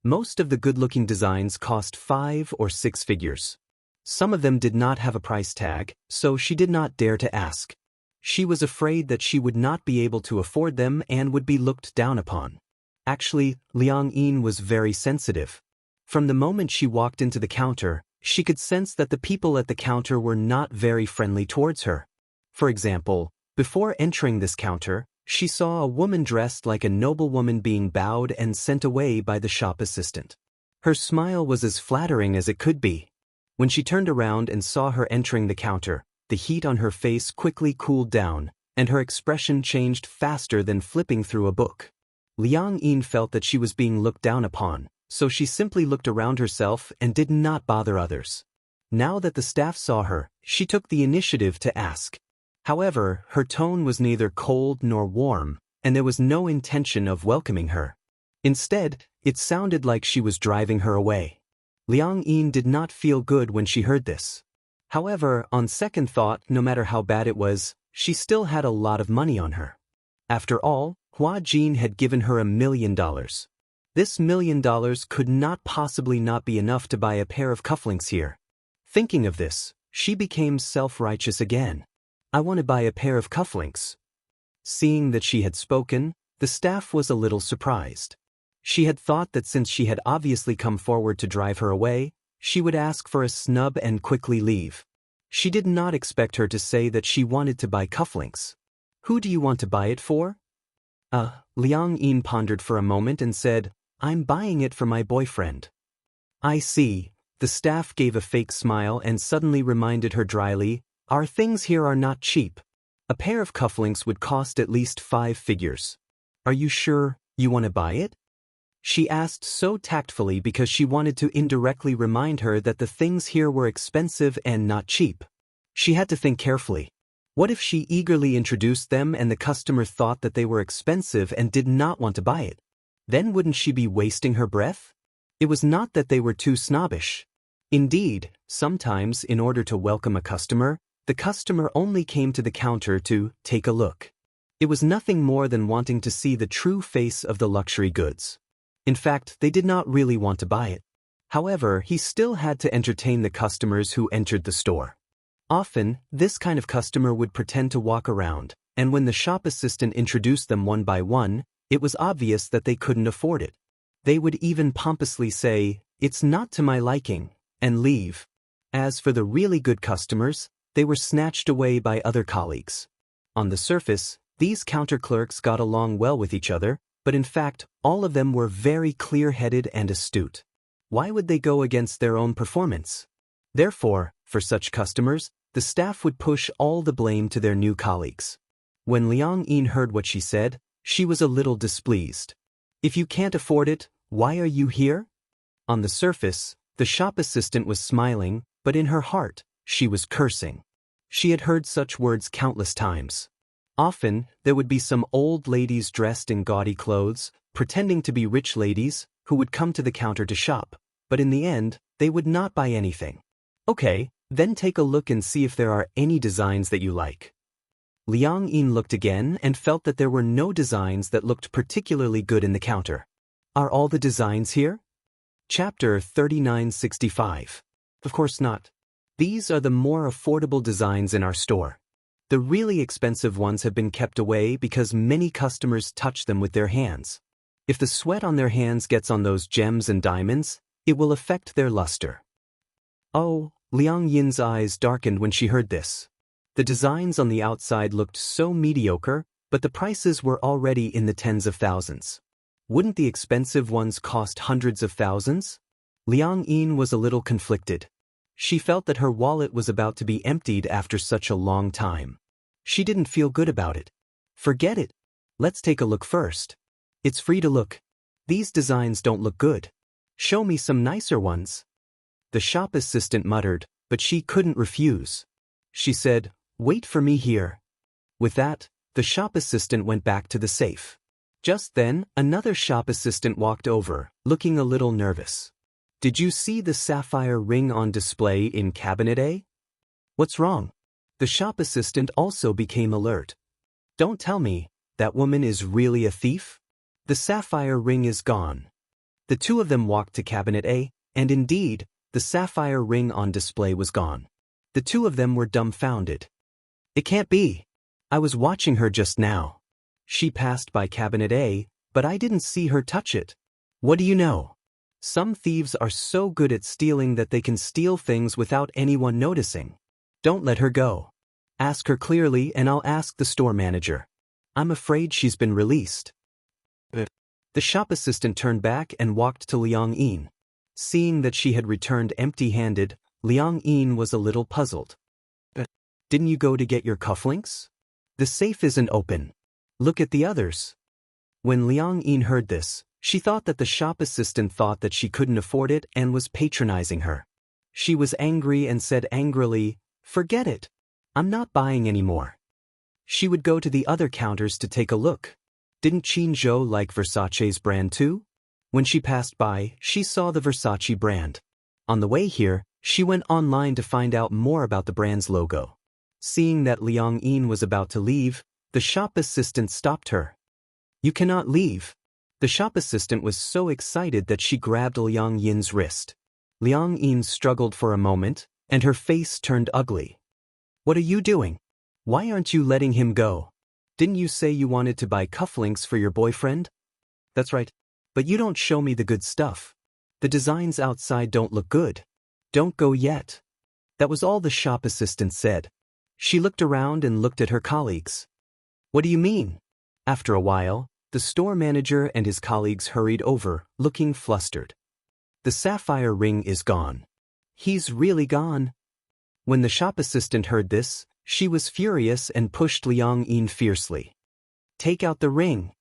Most of the good-looking designs cost 5 or 6 figures. Some of them did not have a price tag, so she did not dare to ask. She was afraid that she would not be able to afford them and would be looked down upon. Actually, Liang Yin was very sensitive. From the moment she walked into the counter, she could sense that the people at the counter were not very friendly towards her. For example, before entering this counter, she saw a woman dressed like a noblewoman being bowed and sent away by the shop assistant. Her smile was as flattering as it could be. When she turned around and saw her entering the counter, the heat on her face quickly cooled down, and her expression changed faster than flipping through a book. Liang Yin felt that she was being looked down upon, so she simply looked around herself and did not bother others. Now that the staff saw her, she took the initiative to ask. However, her tone was neither cold nor warm, and there was no intention of welcoming her. Instead, it sounded like she was driving her away. Liang Yin did not feel good when she heard this. However, on second thought, no matter how bad it was, she still had a lot of money on her. After all, Hua Jin had given her $1 million. This $1 million could not possibly not be enough to buy a pair of cufflinks here. Thinking of this, she became self-righteous again. "I want to buy a pair of cufflinks." Seeing that she had spoken, the staff was a little surprised. She had thought that since she had obviously come forward to drive her away, she would ask for a snub and quickly leave. She did not expect her to say that she wanted to buy cufflinks. "Who do you want to buy it for?" Liang Yin pondered for a moment and said, "I'm buying it for my boyfriend." "I see." The staff gave a fake smile and suddenly reminded her dryly, "Our things here are not cheap. A pair of cufflinks would cost at least 5 figures. Are you sure you want to buy it?" She asked so tactfully because she wanted to indirectly remind her that the things here were expensive and not cheap. She had to think carefully. What if she eagerly introduced them and the customer thought that they were expensive and did not want to buy it? Then wouldn't she be wasting her breath? It was not that they were too snobbish. Indeed, sometimes in order to welcome a customer, the customer only came to the counter to take a look. It was nothing more than wanting to see the true face of the luxury goods. In fact, they did not really want to buy it. However, he still had to entertain the customers who entered the store. Often, this kind of customer would pretend to walk around, and when the shop assistant introduced them one by one, it was obvious that they couldn't afford it. They would even pompously say, "It's not to my liking," and leave. As for the really good customers, they were snatched away by other colleagues. On the surface, these counter clerks got along well with each other, but in fact, all of them were very clear-headed and astute. Why would they go against their own performance? Therefore, for such customers, the staff would push all the blame to their new colleagues. When Liang Yin heard what she said, she was a little displeased. "If you can't afford it, why are you here?" On the surface, the shop assistant was smiling, but in her heart, she was cursing. She had heard such words countless times. Often, there would be some old ladies dressed in gaudy clothes, pretending to be rich ladies, who would come to the counter to shop, but in the end, they would not buy anything. "Okay, then take a look and see if there are any designs that you like." Liang Yin looked again and felt that there were no designs that looked particularly good in the counter. "Are all the designs here?" Chapter 3965. Of course not. These are the more affordable designs in our store. The really expensive ones have been kept away because many customers touch them with their hands. If the sweat on their hands gets on those gems and diamonds, it will affect their luster. Oh, Liang Yin's eyes darkened when she heard this. The designs on the outside looked so mediocre, but the prices were already in the tens of thousands. Wouldn't the expensive ones cost hundreds of thousands? Liang Yin was a little conflicted. She felt that her wallet was about to be emptied after such a long time. She didn't feel good about it. Forget it. Let's take a look first. It's free to look. These designs don't look good. Show me some nicer ones. The shop assistant muttered, but she couldn't refuse. She said, "Wait for me here." With that, the shop assistant went back to the safe. Just then, another shop assistant walked over, looking a little nervous. "Did you see the sapphire ring on display in cabinet A?" "What's wrong?" The shop assistant also became alert. "Don't tell me, that woman is really a thief?" "The sapphire ring is gone." The two of them walked to cabinet A, and indeed, the sapphire ring on display was gone. The two of them were dumbfounded. "It can't be. I was watching her just now. She passed by cabinet A, but I didn't see her touch it." "What do you know? Some thieves are so good at stealing that they can steal things without anyone noticing. Don't let her go. Ask her clearly and I'll ask the store manager. I'm afraid she's been released." The shop assistant turned back and walked to Liang Yin. Seeing that she had returned empty-handed, Liang Yin was a little puzzled. "Didn't you go to get your cufflinks? The safe isn't open. Look at the others." When Liang Yin heard this, she thought that the shop assistant thought that she couldn't afford it and was patronizing her. She was angry and said angrily, "Forget it. I'm not buying anymore." She would go to the other counters to take a look. Didn't Qinzhou like Versace's brand too? When she passed by, she saw the Versace brand. On the way here, she went online to find out more about the brand's logo. Seeing that Liang Yin was about to leave, the shop assistant stopped her. "You cannot leave." The shop assistant was so excited that she grabbed Liang Yin's wrist. Liang Yin struggled for a moment, and her face turned ugly. "What are you doing? Why aren't you letting him go? Didn't you say you wanted to buy cufflinks for your boyfriend?" "That's right. But you don't show me the good stuff. The designs outside don't look good. Don't go yet." That was all the shop assistant said. She looked around and looked at her colleagues. "What do you mean?" After a while, the store manager and his colleagues hurried over, looking flustered. "The sapphire ring is gone." "He's really gone." When the shop assistant heard this, she was furious and pushed Liang Yin fiercely. "Take out the ring."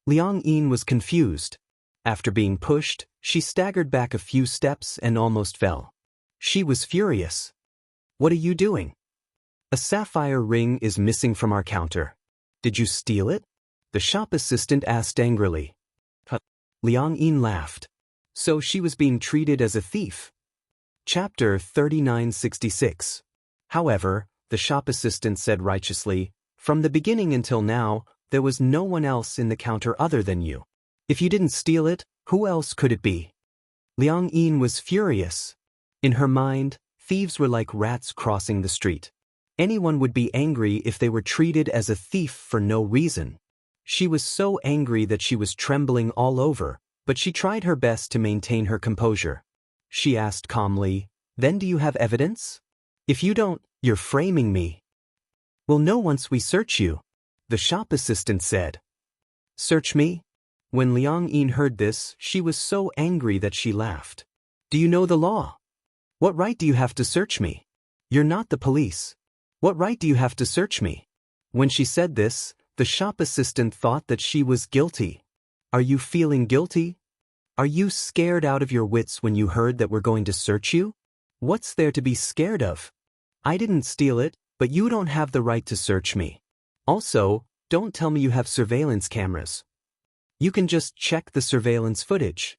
Liang Yin was confused. After being pushed, she staggered back a few steps and almost fell. She was furious. "What are you doing?" "A sapphire ring is missing from our counter." "Did you steal it?" the shop assistant asked angrily. Liang Yin laughed. So she was being treated as a thief. Chapter 3966. However, the shop assistant said righteously, "From the beginning until now, there was no one else in the counter other than you. If you didn't steal it, who else could it be?" Liang Yin was furious. In her mind, thieves were like rats crossing the street. Anyone would be angry if they were treated as a thief for no reason. She was so angry that she was trembling all over, but she tried her best to maintain her composure. She asked calmly, "Then do you have evidence? If you don't, you're framing me." "We'll know once we search you," the shop assistant said. "Search me?" When Liang Yin heard this, she was so angry that she laughed. "Do you know the law? What right do you have to search me? You're not the police. What right do you have to search me?" When she said this, the shop assistant thought that she was guilty. "Are you feeling guilty? Are you scared out of your wits when you heard that we're going to search you? What's there to be scared of? I didn't steal it, but you don't have the right to search me. Also, don't tell me you have surveillance cameras. You can just check the surveillance footage.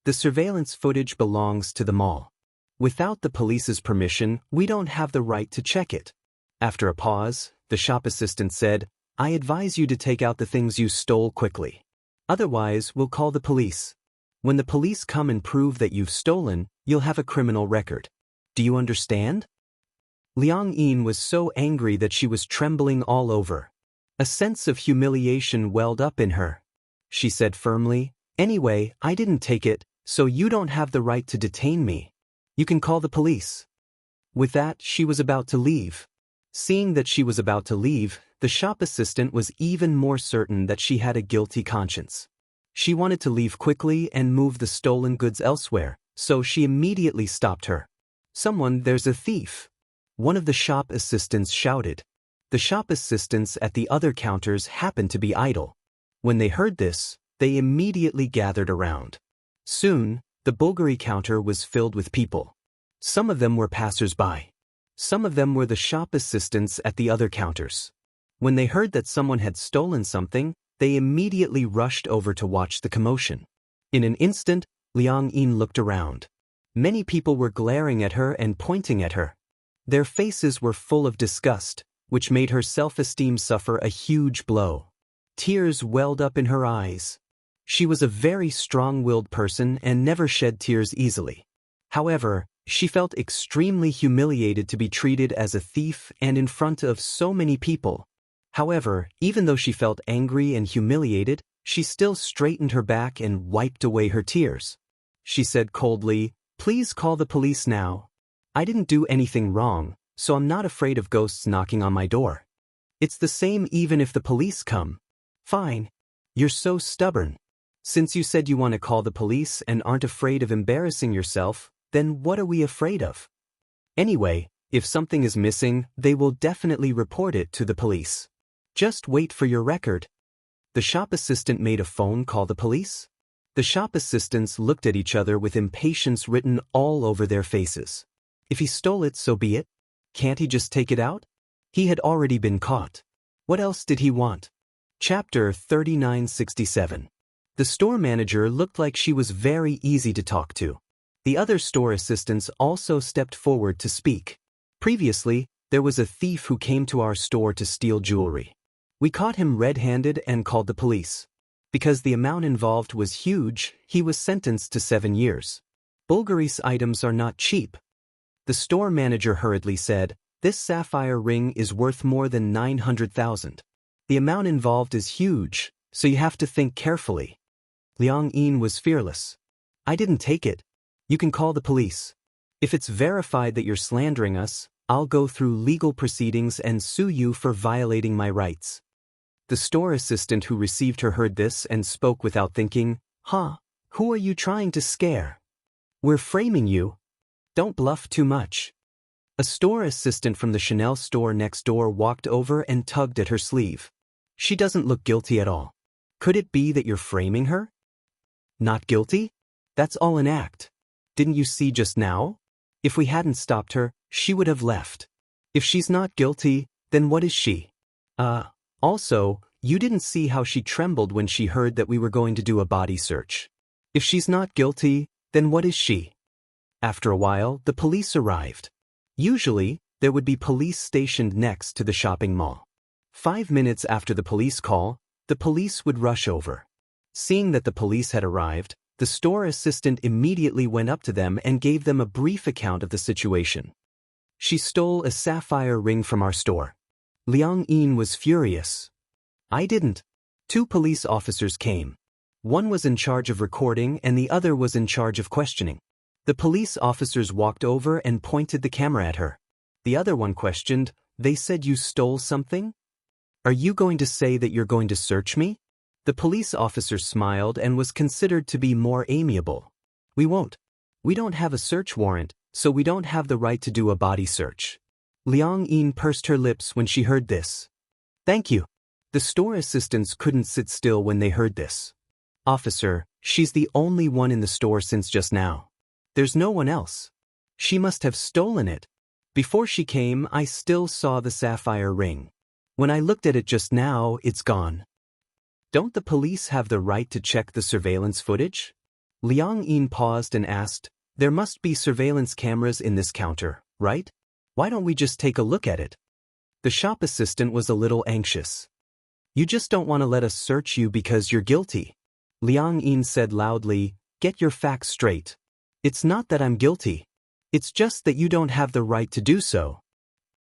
The surveillance footage belongs to the mall. Without the police's permission, we don't have the right to check it." After a pause, the shop assistant said, "I advise you to take out the things you stole quickly. Otherwise, we'll call the police." When the police come and prove that you've stolen, you'll have a criminal record. Do you understand? Liang Yin was so angry that she was trembling all over. A sense of humiliation welled up in her. She said firmly, "Anyway, I didn't take it, so you don't have the right to detain me. You can call the police." With that, she was about to leave. Seeing that she was about to leave, the shop assistant was even more certain that she had a guilty conscience. She wanted to leave quickly and move the stolen goods elsewhere, so she immediately stopped her. There's a thief!" One of the shop assistants shouted. The shop assistants at the other counters happened to be idle. When they heard this, they immediately gathered around. Soon, the Bulgari counter was filled with people. Some of them were passers-by. Some of them were the shop assistants at the other counters. When they heard that someone had stolen something, they immediately rushed over to watch the commotion. In an instant, Liang Yin looked around. Many people were glaring at her and pointing at her. Their faces were full of disgust, which made her self-esteem suffer a huge blow. Tears welled up in her eyes. She was a very strong-willed person and never shed tears easily. However, she felt extremely humiliated to be treated as a thief and in front of so many people. However, even though she felt angry and humiliated, she still straightened her back and wiped away her tears. She said coldly, "Please call the police now. I didn't do anything wrong, so I'm not afraid of ghosts knocking on my door. It's the same even if the police come." "Fine. You're so stubborn. Since you said you want to call the police and aren't afraid of embarrassing yourself, then what are we afraid of? Anyway, if something is missing, they will definitely report it to the police. Just wait for your record." The shop assistant made a phone call the police. The shop assistants looked at each other with impatience written all over their faces. If he stole it, so be it. Can't he just take it out? He had already been caught. What else did he want? Chapter 3967. The store manager looked like she was very easy to talk to. The other store assistants also stepped forward to speak. "Previously, there was a thief who came to our store to steal jewelry. We caught him red-handed and called the police. Because the amount involved was huge, he was sentenced to 7 years. Bulgari's items are not cheap." The store manager hurriedly said, "This sapphire ring is worth more than 900,000. The amount involved is huge, so you have to think carefully." Liang Yin was fearless. "I didn't take it. You can call the police. If it's verified that you're slandering us, I'll go through legal proceedings and sue you for violating my rights." The store assistant who received her heard this and spoke without thinking, "Huh? Who are you trying to scare? We're framing you. Don't bluff too much." A store assistant from the Chanel store next door walked over and tugged at her sleeve. "She doesn't look guilty at all. Could it be that you're framing her?" "Not guilty? That's all an act. Didn't you see just now? If we hadn't stopped her, she would have left. If she's not guilty, then what is she? Also, you didn't see how she trembled when she heard that we were going to do a body search. If she's not guilty, then what is she?" After a while, the police arrived. Usually, there would be police stationed next to the shopping mall. 5 minutes after the police call, the police would rush over. Seeing that the police had arrived, the store assistant immediately went up to them and gave them a brief account of the situation. "She stole a sapphire ring from our store." Liang Yin was furious. "I didn't." 2 police officers came. One was in charge of recording and the other was in charge of questioning. The police officers walked over and pointed the camera at her. The other one questioned, "They said you stole something? Are you going to say that you're going to search me?" The police officer smiled and was considered to be more amiable. "We won't. We don't have a search warrant, so we don't have the right to do a body search." Liang Yin pursed her lips when she heard this. "Thank you." The store assistants couldn't sit still when they heard this. "Officer, she's the only one in the store since just now. There's no one else. She must have stolen it. Before she came, I still saw the sapphire ring. When I looked at it just now, it's gone." "Don't the police have the right to check the surveillance footage?" Liang Yin paused and asked, "There must be surveillance cameras in this counter, right? Why don't we just take a look at it?" The shop assistant was a little anxious. "You just don't want to let us search you because you're guilty." Liang Yin said loudly, get your facts straight. It's not that I'm guilty. It's just that you don't have the right to do so.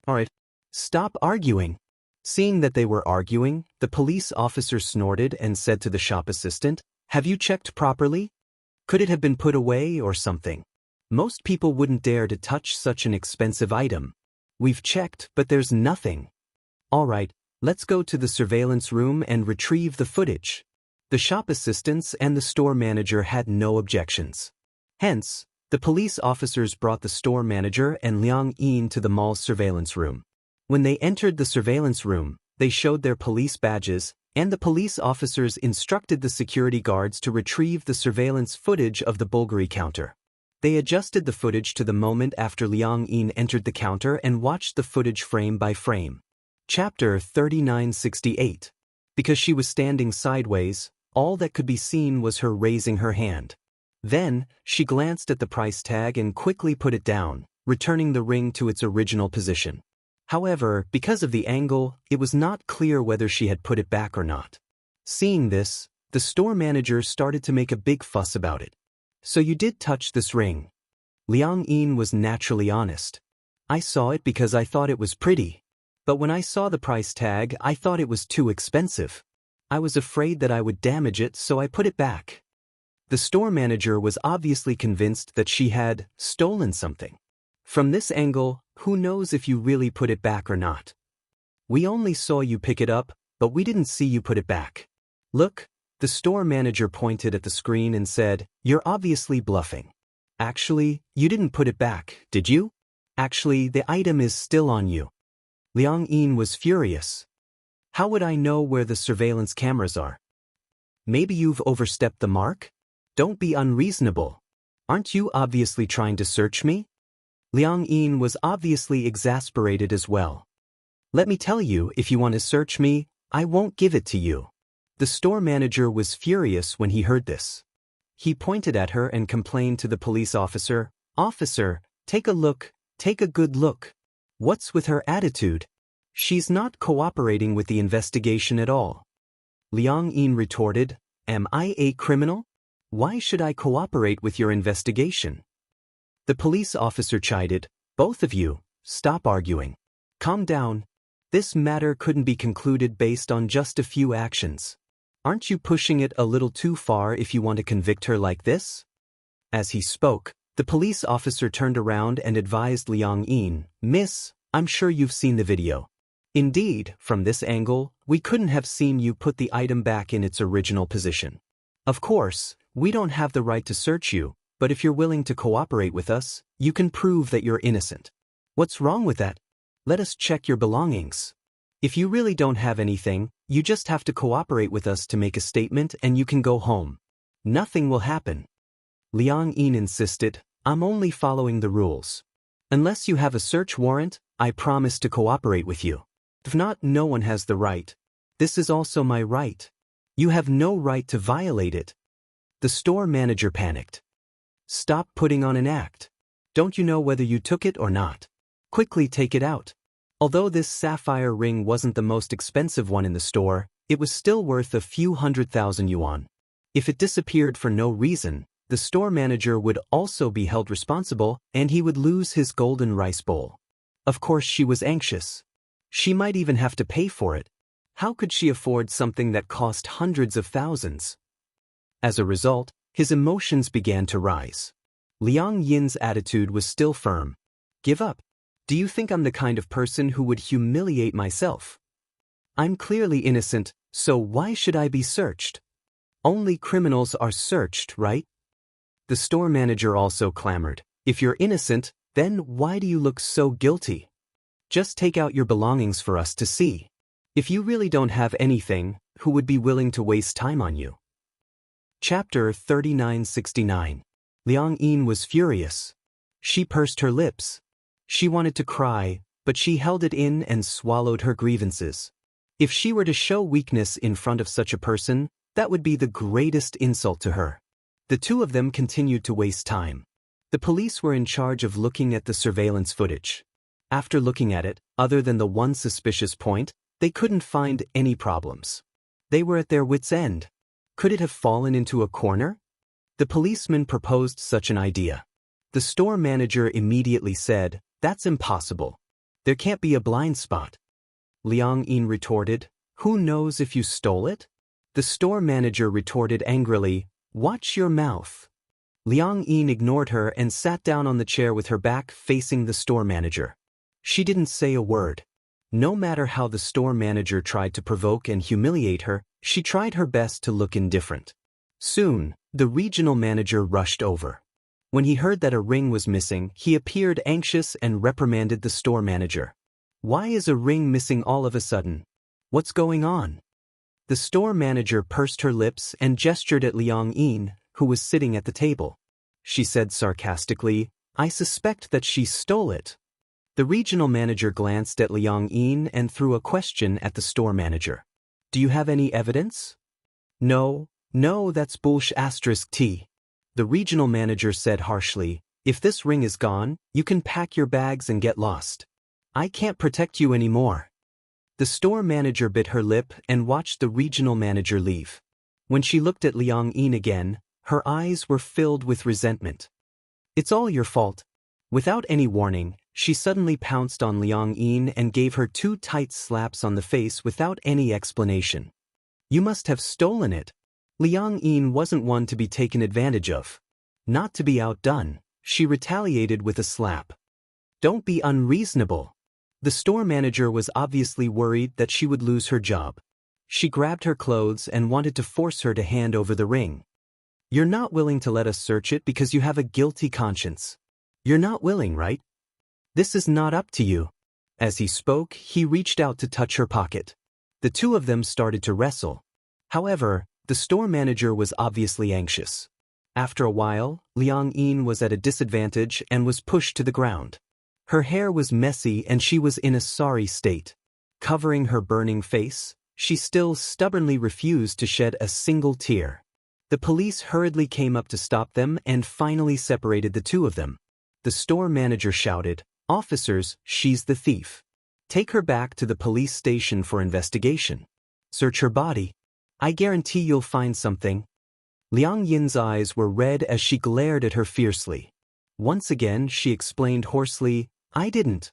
Alright, stop arguing. Seeing that they were arguing, the police officer snorted and said to the shop assistant, "Have you checked properly? Could it have been put away or something? Most people wouldn't dare to touch such an expensive item. We've checked, but there's nothing." "Alright, let's go to the surveillance room and retrieve the footage." The shop assistants and the store manager had no objections. Hence, the police officers brought the store manager and Liang Yin to the mall's surveillance room. When they entered the surveillance room, they showed their police badges, and the police officers instructed the security guards to retrieve the surveillance footage of the Bulgari counter. They adjusted the footage to the moment after Liang Yin entered the counter and watched the footage frame by frame. Chapter 3968. Because she was standing sideways, all that could be seen was her raising her hand. Then, she glanced at the price tag and quickly put it down, returning the ring to its original position. However, because of the angle, it was not clear whether she had put it back or not. Seeing this, the store manager started to make a big fuss about it. "So you did touch this ring?" Liang Yin was naturally honest. "I saw it because I thought it was pretty. But when I saw the price tag, I thought it was too expensive. I was afraid that I would damage it, so I put it back." The store manager was obviously convinced that she had stolen something. "From this angle, who knows if you really put it back or not? We only saw you pick it up, but we didn't see you put it back. Look," the store manager pointed at the screen and said, "You're obviously bluffing. Actually, you didn't put it back, did you? Actually, the item is still on you." Liang Yin was furious. "How would I know where the surveillance cameras are? Maybe you've overstepped the mark? Don't be unreasonable. Aren't you obviously trying to search me?" Liang Yin was obviously exasperated as well. "Let me tell you, if you want to search me, I won't give it to you." The store manager was furious when he heard this. He pointed at her and complained to the police officer, "Officer, take a look, take a good look. What's with her attitude? She's not cooperating with the investigation at all." Liang Yin retorted, "Am I a criminal? Why should I cooperate with your investigation?" The police officer chided, "Both of you, stop arguing. Calm down. This matter couldn't be concluded based on just a few actions. Aren't you pushing it a little too far if you want to convict her like this?" As he spoke, the police officer turned around and advised Liang Yin, "Miss, I'm sure you've seen the video. Indeed, from this angle, we couldn't have seen you put the item back in its original position. Of course, we don't have the right to search you, but if you're willing to cooperate with us, you can prove that you're innocent. What's wrong with that? Let us check your belongings. If you really don't have anything, you just have to cooperate with us to make a statement and you can go home. Nothing will happen." Liang Yin insisted, "I'm only following the rules. Unless you have a search warrant, I promise to cooperate with you. If not, no one has the right. This is also my right. You have no right to violate it." The store manager panicked. "Stop putting on an act. Don't you know whether you took it or not? Quickly take it out." Although this sapphire ring wasn't the most expensive one in the store, it was still worth a few 100,000 yuan. If it disappeared for no reason, the store manager would also be held responsible and he would lose his golden rice bowl. Of course, she was anxious. She might even have to pay for it. How could she afford something that cost hundreds of thousands? As a result, his emotions began to rise. Liang Yin's attitude was still firm. "Give up. Do you think I'm the kind of person who would humiliate myself? I'm clearly innocent, so why should I be searched? Only criminals are searched, right?" The store manager also clamored, "If you're innocent, then why do you look so guilty? Just take out your belongings for us to see. If you really don't have anything, who would be willing to waste time on you?" Chapter 3969. Liang Yin was furious. She pursed her lips. She wanted to cry, but she held it in and swallowed her grievances. If she were to show weakness in front of such a person, that would be the greatest insult to her. The two of them continued to waste time. The police were in charge of looking at the surveillance footage. After looking at it, other than the one suspicious point, they couldn't find any problems. They were at their wits' end. Could it have fallen into a corner? The policeman proposed such an idea. The store manager immediately said, "That's impossible. There can't be a blind spot." Liang Yin retorted, "Who knows if you stole it?" The store manager retorted angrily, "Watch your mouth." Liang Yin ignored her and sat down on the chair with her back facing the store manager. She didn't say a word. No matter how the store manager tried to provoke and humiliate her, she tried her best to look indifferent. Soon, the regional manager rushed over. When he heard that a ring was missing, he appeared anxious and reprimanded the store manager. "Why is a ring missing all of a sudden? What's going on?" The store manager pursed her lips and gestured at Liang Yin, who was sitting at the table. She said sarcastically, "I suspect that she stole it." The regional manager glanced at Liang Yin and threw a question at the store manager. "Do you have any evidence?" No, that's bullshit. The regional manager said harshly, "If this ring is gone, you can pack your bags and get lost. I can't protect you anymore." The store manager bit her lip and watched the regional manager leave. When she looked at Liang Yin again, her eyes were filled with resentment. "It's all your fault." Without any warning, she suddenly pounced on Liang Yin and gave her 2 tight slaps on the face without any explanation. "You must have stolen it." Liang Yin wasn't one to be taken advantage of. Not to be outdone, she retaliated with a slap. "Don't be unreasonable." The store manager was obviously worried that she would lose her job. She grabbed her clothes and wanted to force her to hand over the ring. "You're not willing to let us search it because you have a guilty conscience. You're not willing, right? This is not up to you." As he spoke, he reached out to touch her pocket. The two of them started to wrestle. However, the store manager was obviously anxious. After a while, Liang Yin was at a disadvantage and was pushed to the ground. Her hair was messy and she was in a sorry state. Covering her burning face, she still stubbornly refused to shed a single tear. The police hurriedly came up to stop them and finally separated the two of them. The store manager shouted, "Officers, she's the thief. Take her back to the police station for investigation. Search her body. I guarantee you'll find something." Liang Yin's eyes were red as she glared at her fiercely. Once again, she explained hoarsely, "I didn't."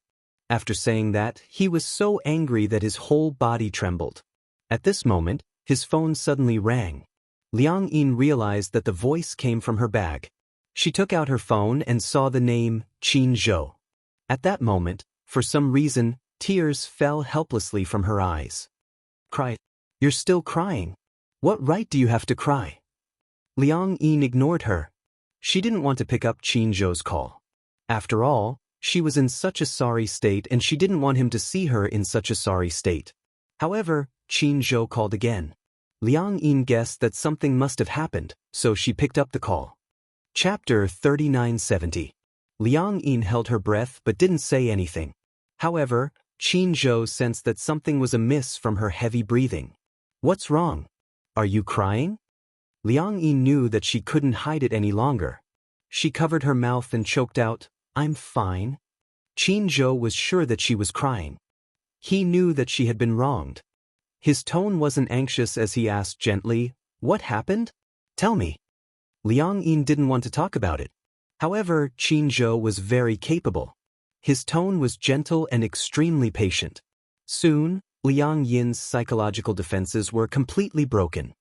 After saying that, he was so angry that his whole body trembled. At this moment, his phone suddenly rang. Liang Yin realized that the voice came from her bag. She took out her phone and saw the name, Qin Zhou. At that moment, for some reason, tears fell helplessly from her eyes. "Cry. You're still crying. What right do you have to cry?" Liang Yin ignored her. She didn't want to pick up Qin Zhou's call. After all, she was in such a sorry state and she didn't want him to see her in such a sorry state. However, Qin Zhou called again. Liang Yin guessed that something must have happened, so she picked up the call. Chapter 3970. Liang Yin held her breath but didn't say anything. However, Qin Zhou sensed that something was amiss from her heavy breathing. "What's wrong? Are you crying?" Liang Yin knew that she couldn't hide it any longer. She covered her mouth and choked out, "I'm fine." Qin Zhou was sure that she was crying. He knew that she had been wronged. His tone wasn't anxious as he asked gently, "What happened? Tell me." Liang Yin didn't want to talk about it. However, Qin Zhou was very capable. His tone was gentle and extremely patient. Soon, Liang Yin's psychological defenses were completely broken.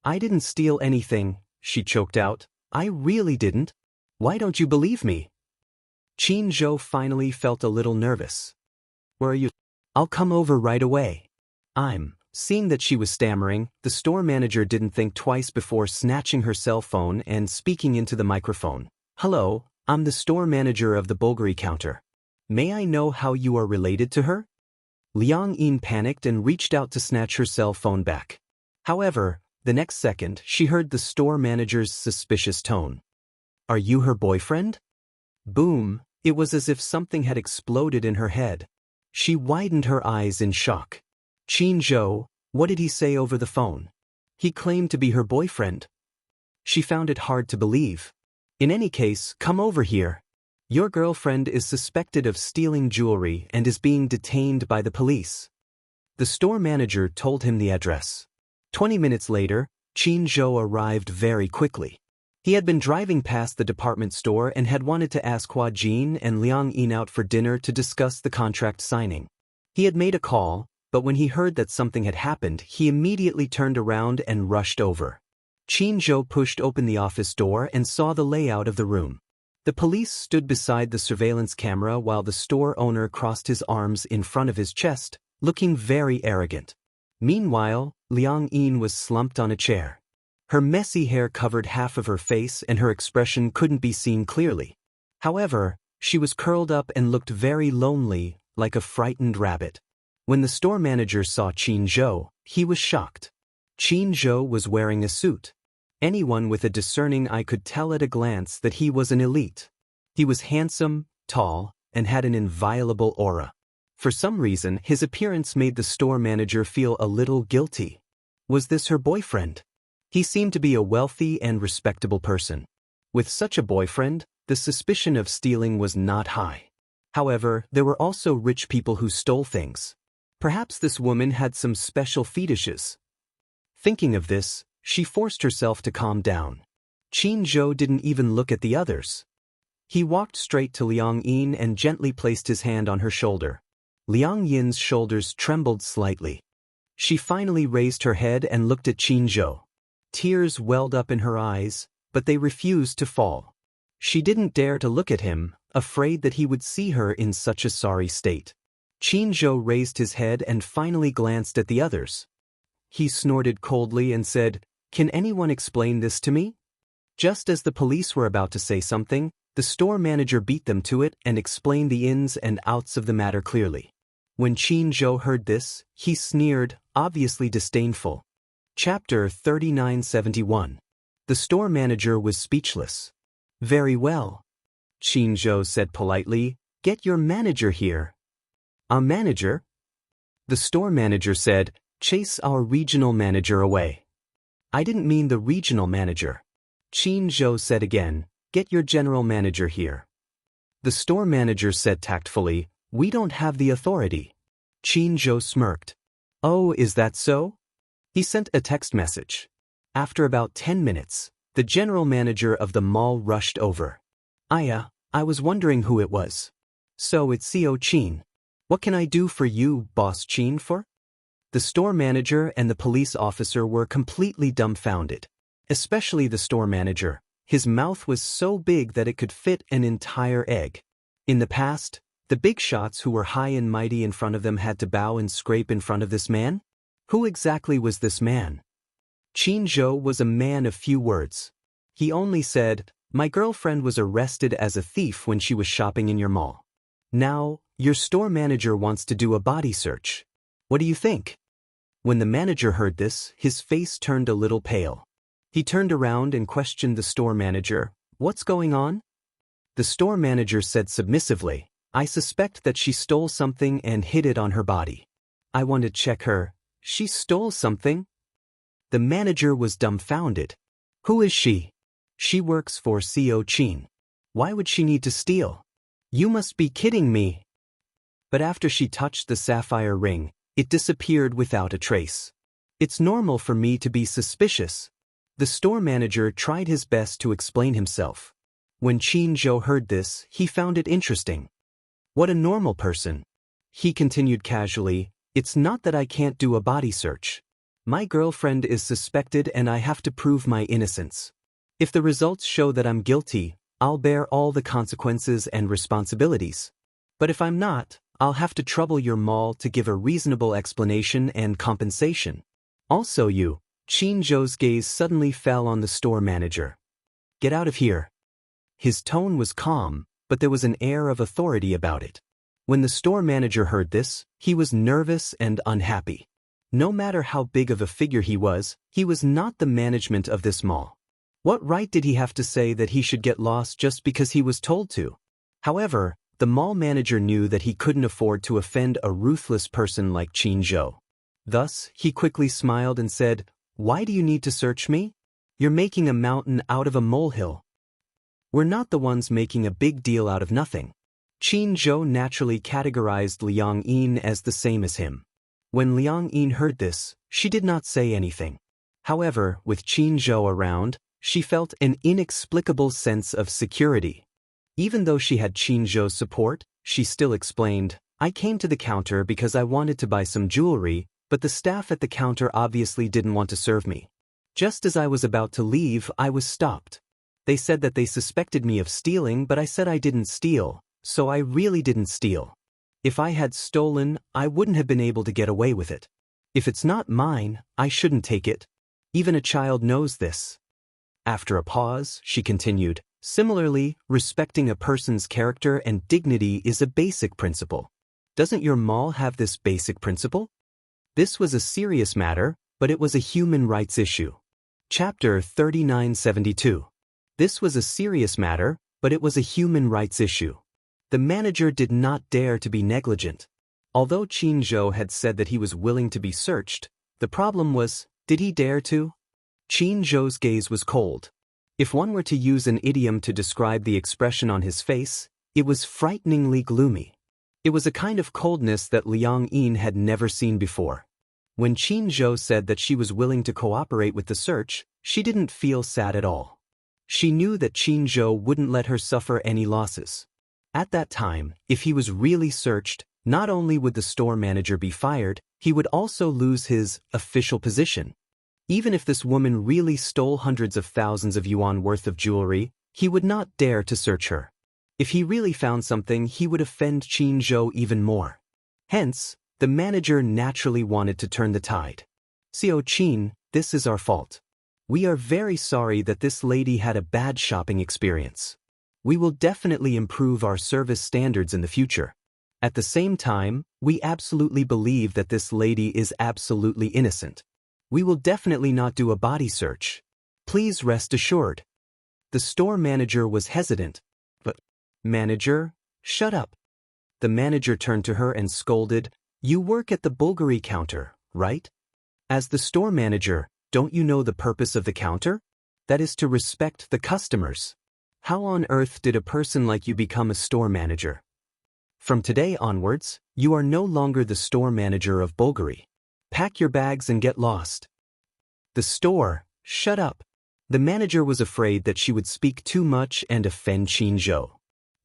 "I didn't steal anything," she choked out. "I really didn't. Why don't you believe me?" Qin Zhou finally felt a little nervous. "Where are you?" "I'll come over right away." Seeing that she was stammering, the store manager didn't think twice before snatching her cell phone and speaking into the microphone. "Hello, I'm the store manager of the Bulgari counter. May I know how you are related to her?" Liang Yin panicked and reached out to snatch her cell phone back. However, the next second, she heard the store manager's suspicious tone. "Are you her boyfriend?" Boom, it was as if something had exploded in her head. She widened her eyes in shock. "Qin Zhou, what did he say over the phone? He claimed to be her boyfriend." She found it hard to believe. "In any case, come over here. Your girlfriend is suspected of stealing jewelry and is being detained by the police." The store manager told him the address. 20 minutes later, Qin Zhou arrived very quickly. He had been driving past the department store and had wanted to ask Hua Jin and Liang Yin out for dinner to discuss the contract signing. He had made a call, but when he heard that something had happened, he immediately turned around and rushed over. Qin Zhou pushed open the office door and saw the layout of the room. The police stood beside the surveillance camera while the store owner crossed his arms in front of his chest, looking very arrogant. Meanwhile, Liang Yin was slumped on a chair. Her messy hair covered half of her face and her expression couldn't be seen clearly. However, she was curled up and looked very lonely, like a frightened rabbit. When the store manager saw Qin Zhou, he was shocked. Qin Zhou was wearing a suit. Anyone with a discerning eye could tell at a glance that he was an elite. He was handsome, tall, and had an inviolable aura. For some reason, his appearance made the store manager feel a little guilty. Was this her boyfriend? He seemed to be a wealthy and respectable person. With such a boyfriend, the suspicion of stealing was not high. However, there were also rich people who stole things. Perhaps this woman had some special fetishes. Thinking of this, she forced herself to calm down. Qin Zhou didn't even look at the others. He walked straight to Liang Yin and gently placed his hand on her shoulder. Liang Yin's shoulders trembled slightly. She finally raised her head and looked at Qin Zhou. Tears welled up in her eyes, but they refused to fall. She didn't dare to look at him, afraid that he would see her in such a sorry state. Qin Zhou raised his head and finally glanced at the others. He snorted coldly and said, "Can anyone explain this to me?" Just as the police were about to say something, the store manager beat them to it and explained the ins and outs of the matter clearly. When Qin Zhou heard this, he sneered, obviously disdainful. Chapter 3971. The store manager was speechless. "Very well," Qin Zhou said politely, "get your manager here." "A manager?" The store manager said, "Chase our regional manager away." "I didn't mean the regional manager." Qin Zhou said again, "Get your general manager here." The store manager said tactfully, "We don't have the authority." Qin Zhou smirked. "Oh, is that so?" He sent a text message. After about 10 minutes, the general manager of the mall rushed over. "Aya, I was wondering who it was." "So it's CO Qin. What can I do for you, Boss Qin, for?" The store manager and the police officer were completely dumbfounded. Especially the store manager. His mouth was so big that it could fit an entire egg. In the past, the big shots who were high and mighty in front of them had to bow and scrape in front of this man? Who exactly was this man? Qin Zhou was a man of few words. He only said, "My girlfriend was arrested as a thief when she was shopping in your mall. Now, your store manager wants to do a body search. What do you think?" When the manager heard this, his face turned a little pale. He turned around and questioned the store manager, "What's going on?" The store manager said submissively, "I suspect that she stole something and hid it on her body. I want to check her." "She stole something?" The manager was dumbfounded. "Who is she?" "She works for CO Qin. Why would she need to steal?" "You must be kidding me." But after she touched the sapphire ring, it disappeared without a trace. "It's normal for me to be suspicious." The store manager tried his best to explain himself. When Qin Zhou heard this, he found it interesting. "What a normal person." He continued casually, "It's not that I can't do a body search. My girlfriend is suspected and I have to prove my innocence. If the results show that I'm guilty, I'll bear all the consequences and responsibilities. But if I'm not, I'll have to trouble your mall to give a reasonable explanation and compensation. Also you." Qin Zhou's gaze suddenly fell on the store manager. "Get out of here." His tone was calm, but there was an air of authority about it. When the store manager heard this, he was nervous and unhappy. No matter how big of a figure he was not the management of this mall. What right did he have to say that he should get lost just because he was told to? However, the mall manager knew that he couldn't afford to offend a ruthless person like Qin Zhou. Thus, he quickly smiled and said, "Why do you need to search me? You're making a mountain out of a molehill. We're not the ones making a big deal out of nothing." Qin Zhou naturally categorized Liang Yin as the same as him. When Liang Yin heard this, she did not say anything. However, with Qin Zhou around, She felt an inexplicable sense of security. Even though she had Qin Zhou's support, she still explained, "I came to the counter because I wanted to buy some jewelry, but the staff at the counter obviously didn't want to serve me. Just as I was about to leave, I was stopped. They said that they suspected me of stealing, but I said I didn't steal, so I really didn't steal. If I had stolen, I wouldn't have been able to get away with it. If it's not mine, I shouldn't take it. Even a child knows this." After a pause, she continued, "Similarly, respecting a person's character and dignity is a basic principle. Doesn't your mall have this basic principle?" This was a serious matter, but it was a human rights issue. Chapter 3972. This was a serious matter, but it was a human rights issue. The manager did not dare to be negligent. Although Qin Zhou had said that he was willing to be searched, the problem was, did he dare to? Qin Zhou's gaze was cold. If one were to use an idiom to describe the expression on his face, it was frighteningly gloomy. It was a kind of coldness that Liang Yin had never seen before. When Qin Zhou said that she was willing to cooperate with the search, she didn't feel sad at all. She knew that Qin Zhou wouldn't let her suffer any losses. At that time, if he was really searched, not only would the store manager be fired, he would also lose his official position. Even if this woman really stole hundreds of thousands of yuan worth of jewelry, he would not dare to search her. If he really found something, he would offend Qin Zhou even more. Hence, the manager naturally wanted to turn the tide. "Xiao Qin, this is our fault. We are very sorry that this lady had a bad shopping experience. We will definitely improve our service standards in the future. At the same time, we absolutely believe that this lady is absolutely innocent. We will definitely not do a body search. Please rest assured." The store manager was hesitant. "But, manager, shut up." The manager turned to her and scolded, "You work at the Bulgari counter, right? As the store manager, don't you know the purpose of the counter? That is to respect the customers. How on earth did a person like you become a store manager? From today onwards, you are no longer the store manager of Bulgari. Pack your bags and get lost." The store, shut up. The manager was afraid that she would speak too much and offend Qin Zhou.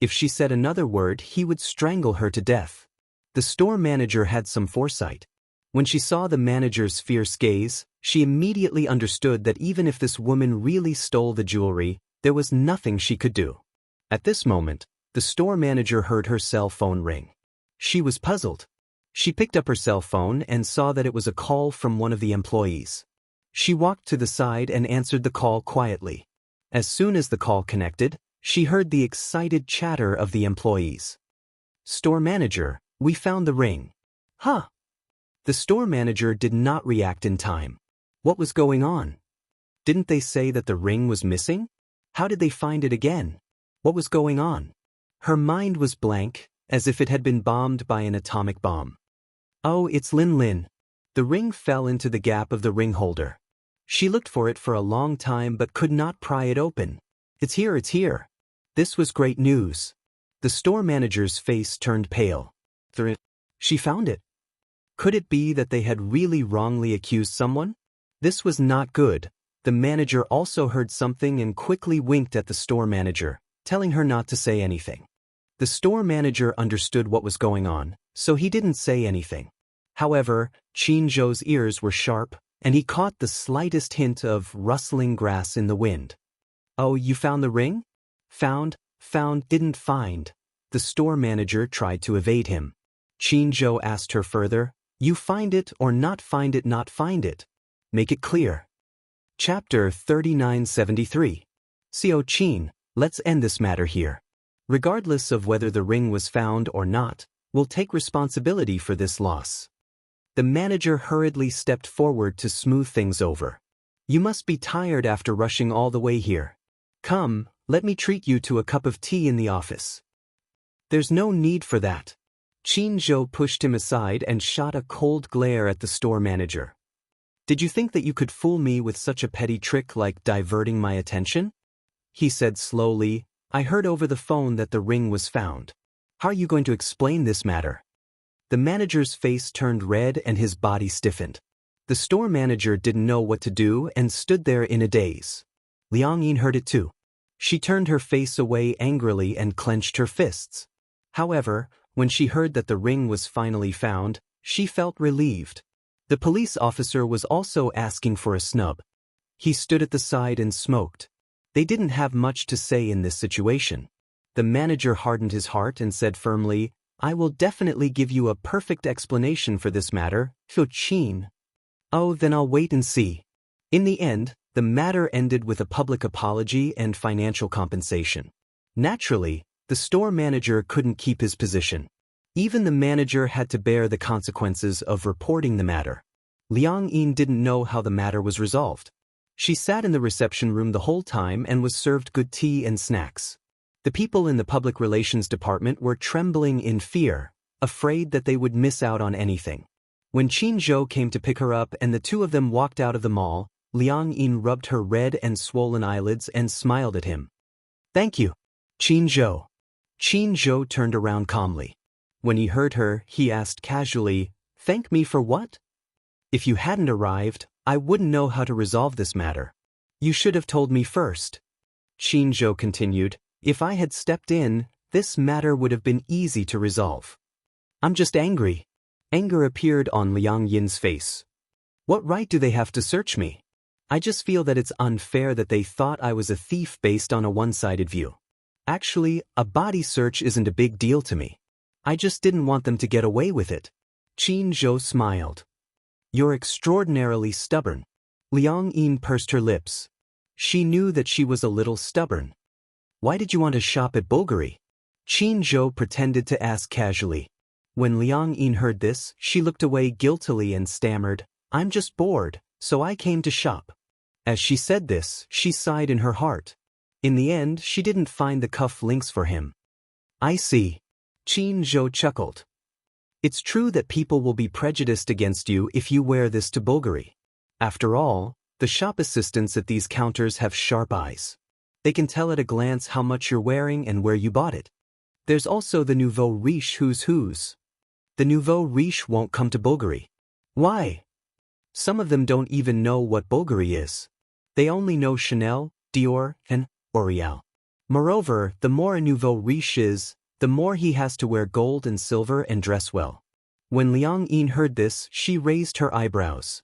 If she said another word, he would strangle her to death. The store manager had some foresight. When she saw the manager's fierce gaze, she immediately understood that even if this woman really stole the jewelry, there was nothing she could do. At this moment, the store manager heard her cell phone ring. She was puzzled. She picked up her cell phone and saw that it was a call from one of the employees. She walked to the side and answered the call quietly. As soon as the call connected, she heard the excited chatter of the employees. "Store manager, we found the ring." "Huh?" The store manager did not react in time. What was going on? Didn't they say that the ring was missing? How did they find it again? What was going on? Her mind was blank, as if it had been bombed by an atomic bomb. "Oh, it's Lin Lin." The ring fell into the gap of the ring holder. She looked for it for a long time but could not pry it open. It's here, it's here." This was great news. The store manager's face turned pale. She found it. Could it be that they had really wrongly accused someone? This was not good. The manager also heard something and quickly winked at the store manager, telling her not to say anything. The store manager understood what was going on, so he didn't say anything. However, Qin Zhou's ears were sharp, and he caught the slightest hint of rustling grass in the wind. "Oh, you found the ring?" Found, didn't find." The store manager tried to evade him. Qin Zhou asked her further, "You find it or not find it, not find it? Make it clear." Chapter 3973. "Xiao Qin, let's end this matter here. Regardless of whether the ring was found or not, we'll take responsibility for this loss." The manager hurriedly stepped forward to smooth things over. "You must be tired after rushing all the way here. Come, let me treat you to a cup of tea in the office." "There's no need for that." Qin Zhou pushed him aside and shot a cold glare at the store manager. "Did you think that you could fool me with such a petty trick like diverting my attention?" He said slowly, "I heard over the phone that the ring was found. How are you going to explain this matter?" The manager's face turned red and his body stiffened. The store manager didn't know what to do and stood there in a daze. Liang Yin heard it too. She turned her face away angrily and clenched her fists. However, when she heard that the ring was finally found, she felt relieved. The police officer was also asking for a snub. He stood at the side and smoked. They didn't have much to say in this situation. The manager hardened his heart and said firmly, "I will definitely give you a perfect explanation for this matter, Qin." "Oh, then I'll wait and see." In the end, the matter ended with a public apology and financial compensation. Naturally, the store manager couldn't keep his position. Even the manager had to bear the consequences of reporting the matter. Liang Yin didn't know how the matter was resolved. She sat in the reception room the whole time and was served good tea and snacks. The people in the public relations department were trembling in fear, afraid that they would miss out on anything. When Qin Zhou came to pick her up and the two of them walked out of the mall, Liang Yin rubbed her red and swollen eyelids and smiled at him. "Thank you, Qin Zhou." Qin Zhou turned around calmly. When he heard her, he asked casually, "Thank me for what?" "If you hadn't arrived, I wouldn't know how to resolve this matter. You should have told me first." Qin Zhou continued, "If I had stepped in, this matter would have been easy to resolve." "I'm just angry." Anger appeared on Liang Yin's face. "What right do they have to search me? I just feel that it's unfair that they thought I was a thief based on a one-sided view. Actually, a body search isn't a big deal to me. I just didn't want them to get away with it." Qin Zhou smiled. "You're extraordinarily stubborn." Liang Yin pursed her lips. She knew that she was a little stubborn. "Why did you want to shop at Bulgari?" Qin Zhou pretended to ask casually. When Liang Yin heard this, she looked away guiltily and stammered, "I'm just bored, so I came to shop." As she said this, she sighed in her heart. In the end, she didn't find the cuff links for him. "I see." Qin Zhou chuckled. "It's true that people will be prejudiced against you if you wear this to Bulgari. After all, the shop assistants at these counters have sharp eyes. They can tell at a glance how much you're wearing and where you bought it. There's also the nouveau riche who's who's. The nouveau riche won't come to Bulgari. Why? Some of them don't even know what Bulgari is. They only know Chanel, Dior, and L'Oreal. Moreover, the more a nouveau riche is, the more he has to wear gold and silver and dress well." When Liang Yin heard this, she raised her eyebrows.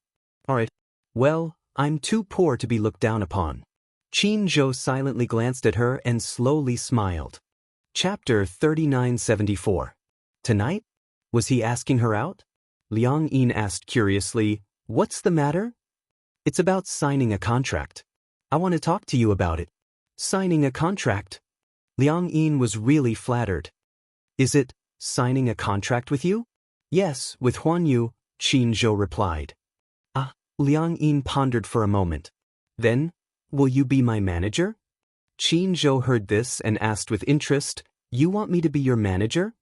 "Alright. Well, I'm too poor to be looked down upon." Qin Zhou silently glanced at her and slowly smiled. Chapter 3974. Tonight? Was he asking her out? Liang Yin asked curiously, "What's the matter?" "It's about signing a contract. I want to talk to you about it." "Signing a contract?" Liang Yin was really flattered. "Is it signing a contract with you?" "Yes, with Huan Yu," Qin Zhou replied. "Ah," Liang Yin pondered for a moment. "Then, will you be my manager?" Qin Zhou heard this and asked with interest, "You want me to be your manager?"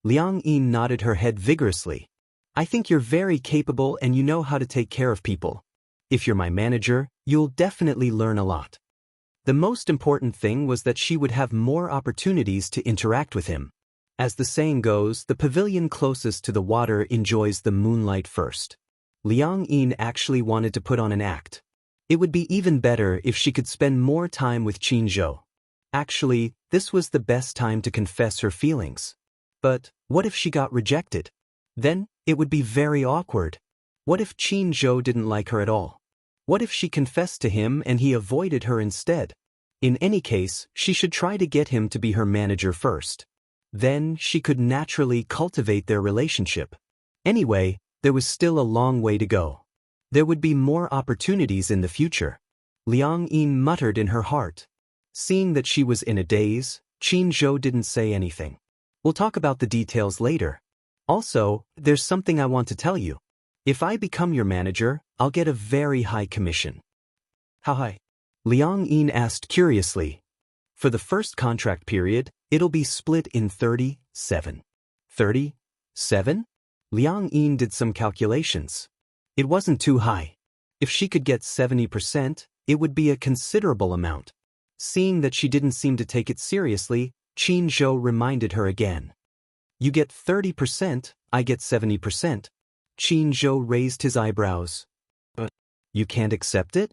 Liang Yin nodded her head vigorously. "I think you're very capable and you know how to take care of people. If you're my manager, you'll definitely learn a lot." The most important thing was that she would have more opportunities to interact with him. As the saying goes, the pavilion closest to the water enjoys the moonlight first. Liang Yin actually wanted to put on an act. It would be even better if she could spend more time with Qin Zhou. Actually, this was the best time to confess her feelings. But what if she got rejected? Then, it would be very awkward. What if Qin Zhou didn't like her at all? What if she confessed to him and he avoided her instead? In any case, she should try to get him to be her manager first. Then, she could naturally cultivate their relationship. Anyway, there was still a long way to go. There would be more opportunities in the future. Liang Yin muttered in her heart. Seeing that she was in a daze, Qin Zhou didn't say anything. "We'll talk about the details later. Also, there's something I want to tell you. If I become your manager, I'll get a very high commission." "How high?" Liang Yin asked curiously. "For the first contract period, it'll be split in 37. 37? Liang Yin did some calculations. It wasn't too high. If she could get 70%, it would be a considerable amount. Seeing that she didn't seem to take it seriously, Qin Zhou reminded her again. "You get 30%, I get 70%. Qin Zhou raised his eyebrows. "But you can't accept it?"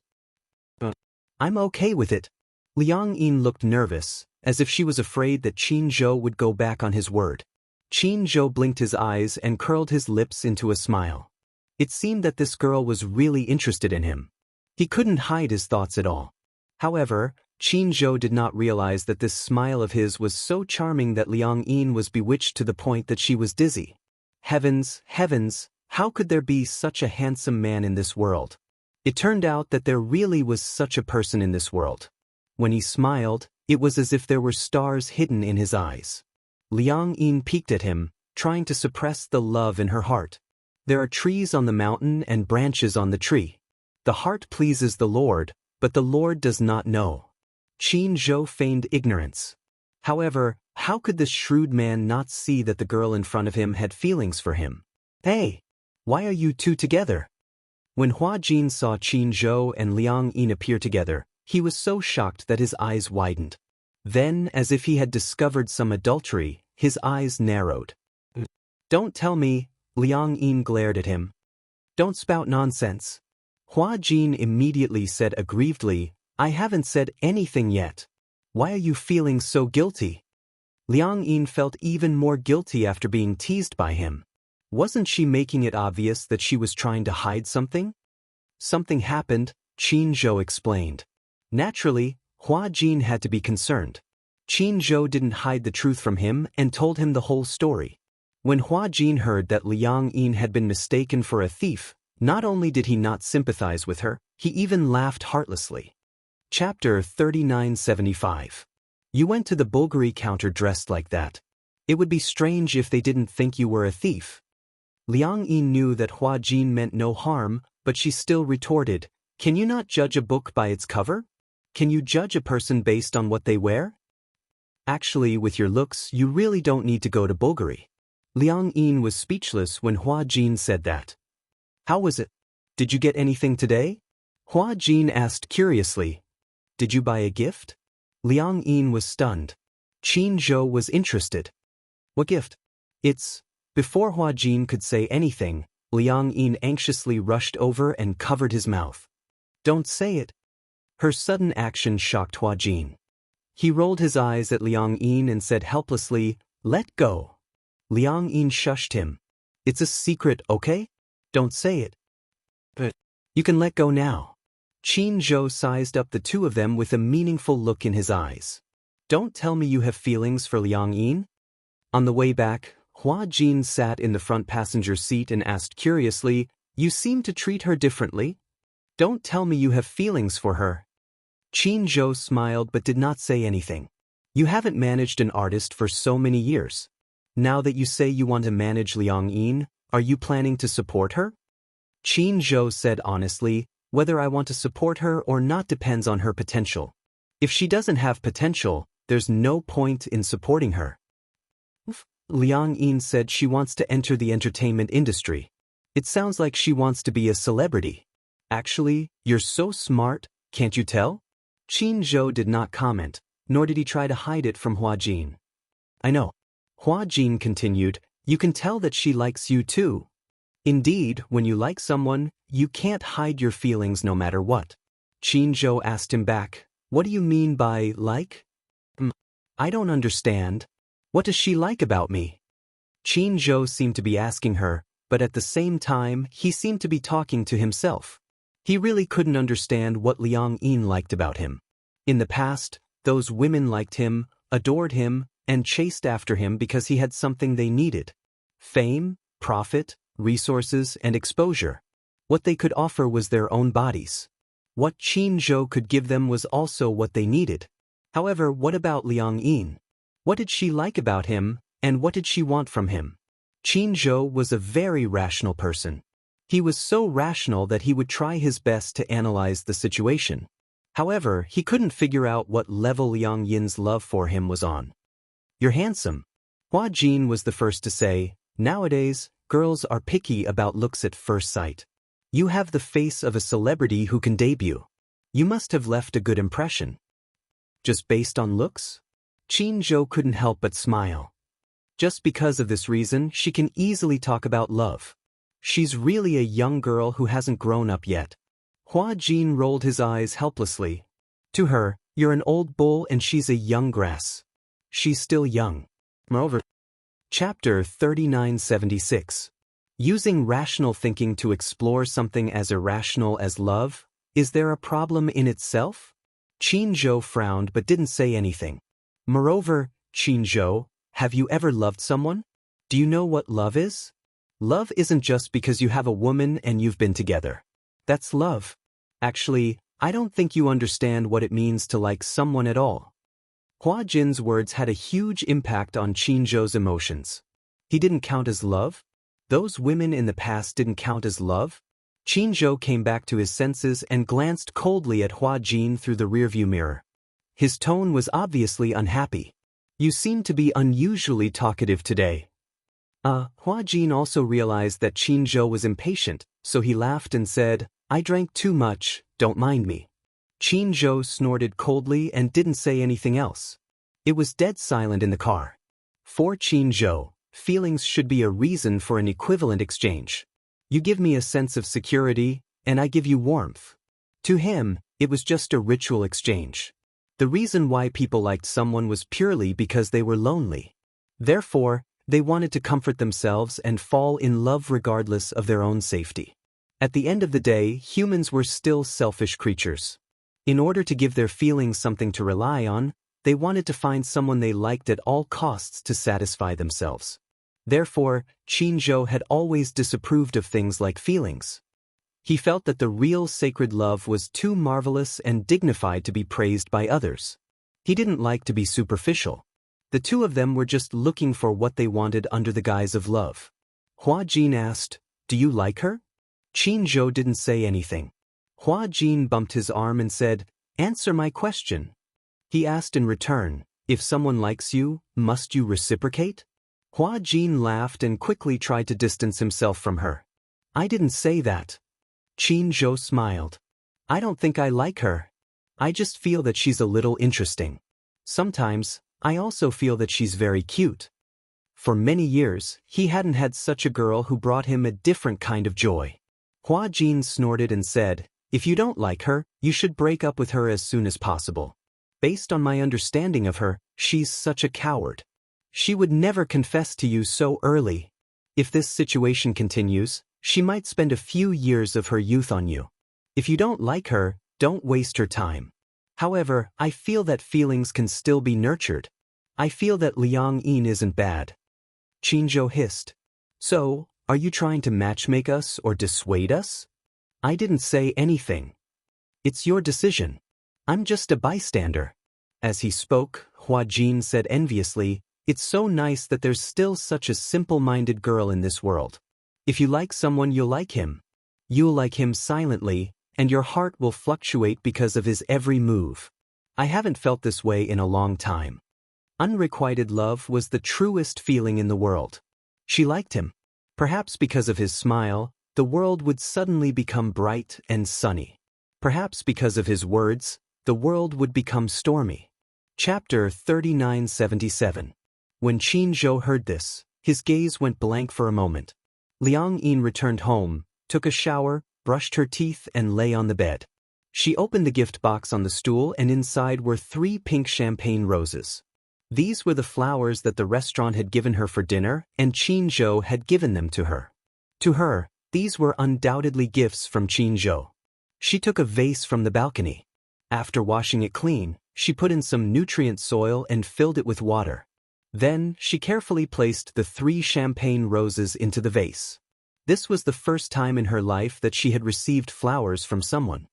I'm okay with it. Liang Yin looked nervous, as if she was afraid that Qin Zhou would go back on his word. Qin Zhou blinked his eyes and curled his lips into a smile. It seemed that this girl was really interested in him. He couldn't hide his thoughts at all. However, Qin Zhou did not realize that this smile of his was so charming that Liang Yin was bewitched to the point that she was dizzy. Heavens, heavens, how could there be such a handsome man in this world? It turned out that there really was such a person in this world. When he smiled, it was as if there were stars hidden in his eyes. Liang Yin peeked at him, trying to suppress the love in her heart. There are trees on the mountain and branches on the tree. The heart pleases the Lord, but the Lord does not know. Qin Zhou feigned ignorance. However, how could this shrewd man not see that the girl in front of him had feelings for him? Hey! Why are you two together? When Hua Jin saw Qin Zhou and Liang Yin appear together, he was so shocked that his eyes widened. Then, as if he had discovered some adultery, his eyes narrowed. Don't tell me, Liang Yin glared at him. Don't spout nonsense. Hua Jin immediately said aggrievedly, I haven't said anything yet. Why are you feeling so guilty? Liang Yin felt even more guilty after being teased by him. Wasn't she making it obvious that she was trying to hide something? Something happened, Qin Zhou explained. Naturally, Hua Jin had to be concerned. Qin Zhou didn't hide the truth from him and told him the whole story. When Hua Jin heard that Liang Yin had been mistaken for a thief, not only did he not sympathize with her, he even laughed heartlessly. Chapter 3975. You went to the Bulgari counter dressed like that. It would be strange if they didn't think you were a thief. Liang Yin knew that Hua Jin meant no harm, but she still retorted, Can you not judge a book by its cover? Can you judge a person based on what they wear? Actually, with your looks, you really don't need to go to Bulgari. Liang Yin was speechless when Hua Jin said that. How was it? Did you get anything today? Hua Jin asked curiously. Did you buy a gift? Liang Yin was stunned. Qin Zhou was interested. What gift? It's... Before Hua Jin could say anything, Liang Yin anxiously rushed over and covered his mouth. Don't say it. Her sudden action shocked Hua Jin. He rolled his eyes at Liang Yin and said helplessly, Let go. Liang Yin shushed him. It's a secret, okay? Don't say it. But you can let go now. Qin Zhou sized up the two of them with a meaningful look in his eyes. Don't tell me you have feelings for Liang Yin? On the way back, Hua Jin sat in the front passenger seat and asked curiously, You seem to treat her differently? Don't tell me you have feelings for her. Qin Zhou smiled but did not say anything. You haven't managed an artist for so many years. Now that you say you want to manage Liang Yin, are you planning to support her? Qin Zhou said honestly, Whether I want to support her or not depends on her potential. If she doesn't have potential, there's no point in supporting her. Liang Yin said she wants to enter the entertainment industry. It sounds like she wants to be a celebrity. Actually, you're so smart, can't you tell? Qin Zhou did not comment, nor did he try to hide it from Hua Jin. I know. Hua Jin continued, You can tell that she likes you too. Indeed, when you like someone, you can't hide your feelings no matter what. Qin Zhou asked him back, What do you mean by like? I don't understand. What does she like about me? Qin Zhou seemed to be asking her, but at the same time, he seemed to be talking to himself. He really couldn't understand what Liang Yin liked about him. In the past, those women liked him, adored him, and chased after him because he had something they needed. Fame, profit, resources, and exposure. What they could offer was their own bodies. What Qin Zhou could give them was also what they needed. However, what about Liang Yin? What did she like about him, and what did she want from him? Qin Zhou was a very rational person. He was so rational that he would try his best to analyze the situation. However, he couldn't figure out what level Liang Yin's love for him was on. You're handsome. Hua Jin was the first to say, Nowadays, girls are picky about looks at first sight. You have the face of a celebrity who can debut. You must have left a good impression. Just based on looks? Qin Zhou couldn't help but smile. Just because of this reason, she can easily talk about love. She's really a young girl who hasn't grown up yet. Hua Jin rolled his eyes helplessly. To her, you're an old bull and she's a young grass. She's still young. Moreover. Chapter 3976. Using rational thinking to explore something as irrational as love, is there a problem in itself? Qin Zhou frowned but didn't say anything. Moreover, Qin Zhou, have you ever loved someone? Do you know what love is? Love isn't just because you have a woman and you've been together. That's love. Actually, I don't think you understand what it means to like someone at all. Hua Jin's words had a huge impact on Qin Zhou's emotions. He didn't count as love? Those women in the past didn't count as love? Qin Zhou came back to his senses and glanced coldly at Hua Jin through the rearview mirror. His tone was obviously unhappy. You seem to be unusually talkative today. Hua Jin also realized that Qin Zhou was impatient, so he laughed and said, I drank too much, don't mind me. Qin Zhou snorted coldly and didn't say anything else. It was dead silent in the car. For Qin Zhou, feelings should be a reason for an equivalent exchange. You give me a sense of security, and I give you warmth. To him, it was just a ritual exchange. The reason why people liked someone was purely because they were lonely. Therefore, they wanted to comfort themselves and fall in love regardless of their own safety. At the end of the day, humans were still selfish creatures. In order to give their feelings something to rely on, they wanted to find someone they liked at all costs to satisfy themselves. Therefore, Qin Zhou had always disapproved of things like feelings. He felt that the real sacred love was too marvelous and dignified to be praised by others. He didn't like to be superficial. The two of them were just looking for what they wanted under the guise of love. Hua Jin asked, Do you like her? Qin Zhou didn't say anything. Hua Jin bumped his arm and said, Answer my question. He asked in return, If someone likes you, must you reciprocate? Hua Jin laughed and quickly tried to distance himself from her. I didn't say that. Qin Zhou smiled. I don't think I like her. I just feel that she's a little interesting. Sometimes, I also feel that she's very cute. For many years, he hadn't had such a girl who brought him a different kind of joy. Hua Jin snorted and said, If you don't like her, you should break up with her as soon as possible. Based on my understanding of her, she's such a coward. She would never confess to you so early. If this situation continues, she might spend a few years of her youth on you. If you don't like her, don't waste her time. However, I feel that feelings can still be nurtured. I feel that Liang Yin isn't bad. Qin Zhou hissed. So, are you trying to matchmake us or dissuade us? I didn't say anything. It's your decision. I'm just a bystander. As he spoke, Hua Jin said enviously, It's so nice that there's still such a simple-minded girl in this world. If you like someone, you'll like him. You'll like him silently, and your heart will fluctuate because of his every move. I haven't felt this way in a long time. Unrequited love was the truest feeling in the world. She liked him. Perhaps because of his smile, the world would suddenly become bright and sunny. Perhaps because of his words, the world would become stormy. Chapter 3977. When Qin Zhou heard this, his gaze went blank for a moment. Liang Yin returned home, took a shower, brushed her teeth and lay on the bed. She opened the gift box on the stool and inside were 3 pink champagne roses. These were the flowers that the restaurant had given her for dinner, and Qin Zhou had given them to her. To her, these were undoubtedly gifts from Qin Zhou. She took a vase from the balcony. After washing it clean, she put in some nutrient soil and filled it with water. Then, she carefully placed the 3 champagne roses into the vase. This was the first time in her life that she had received flowers from someone.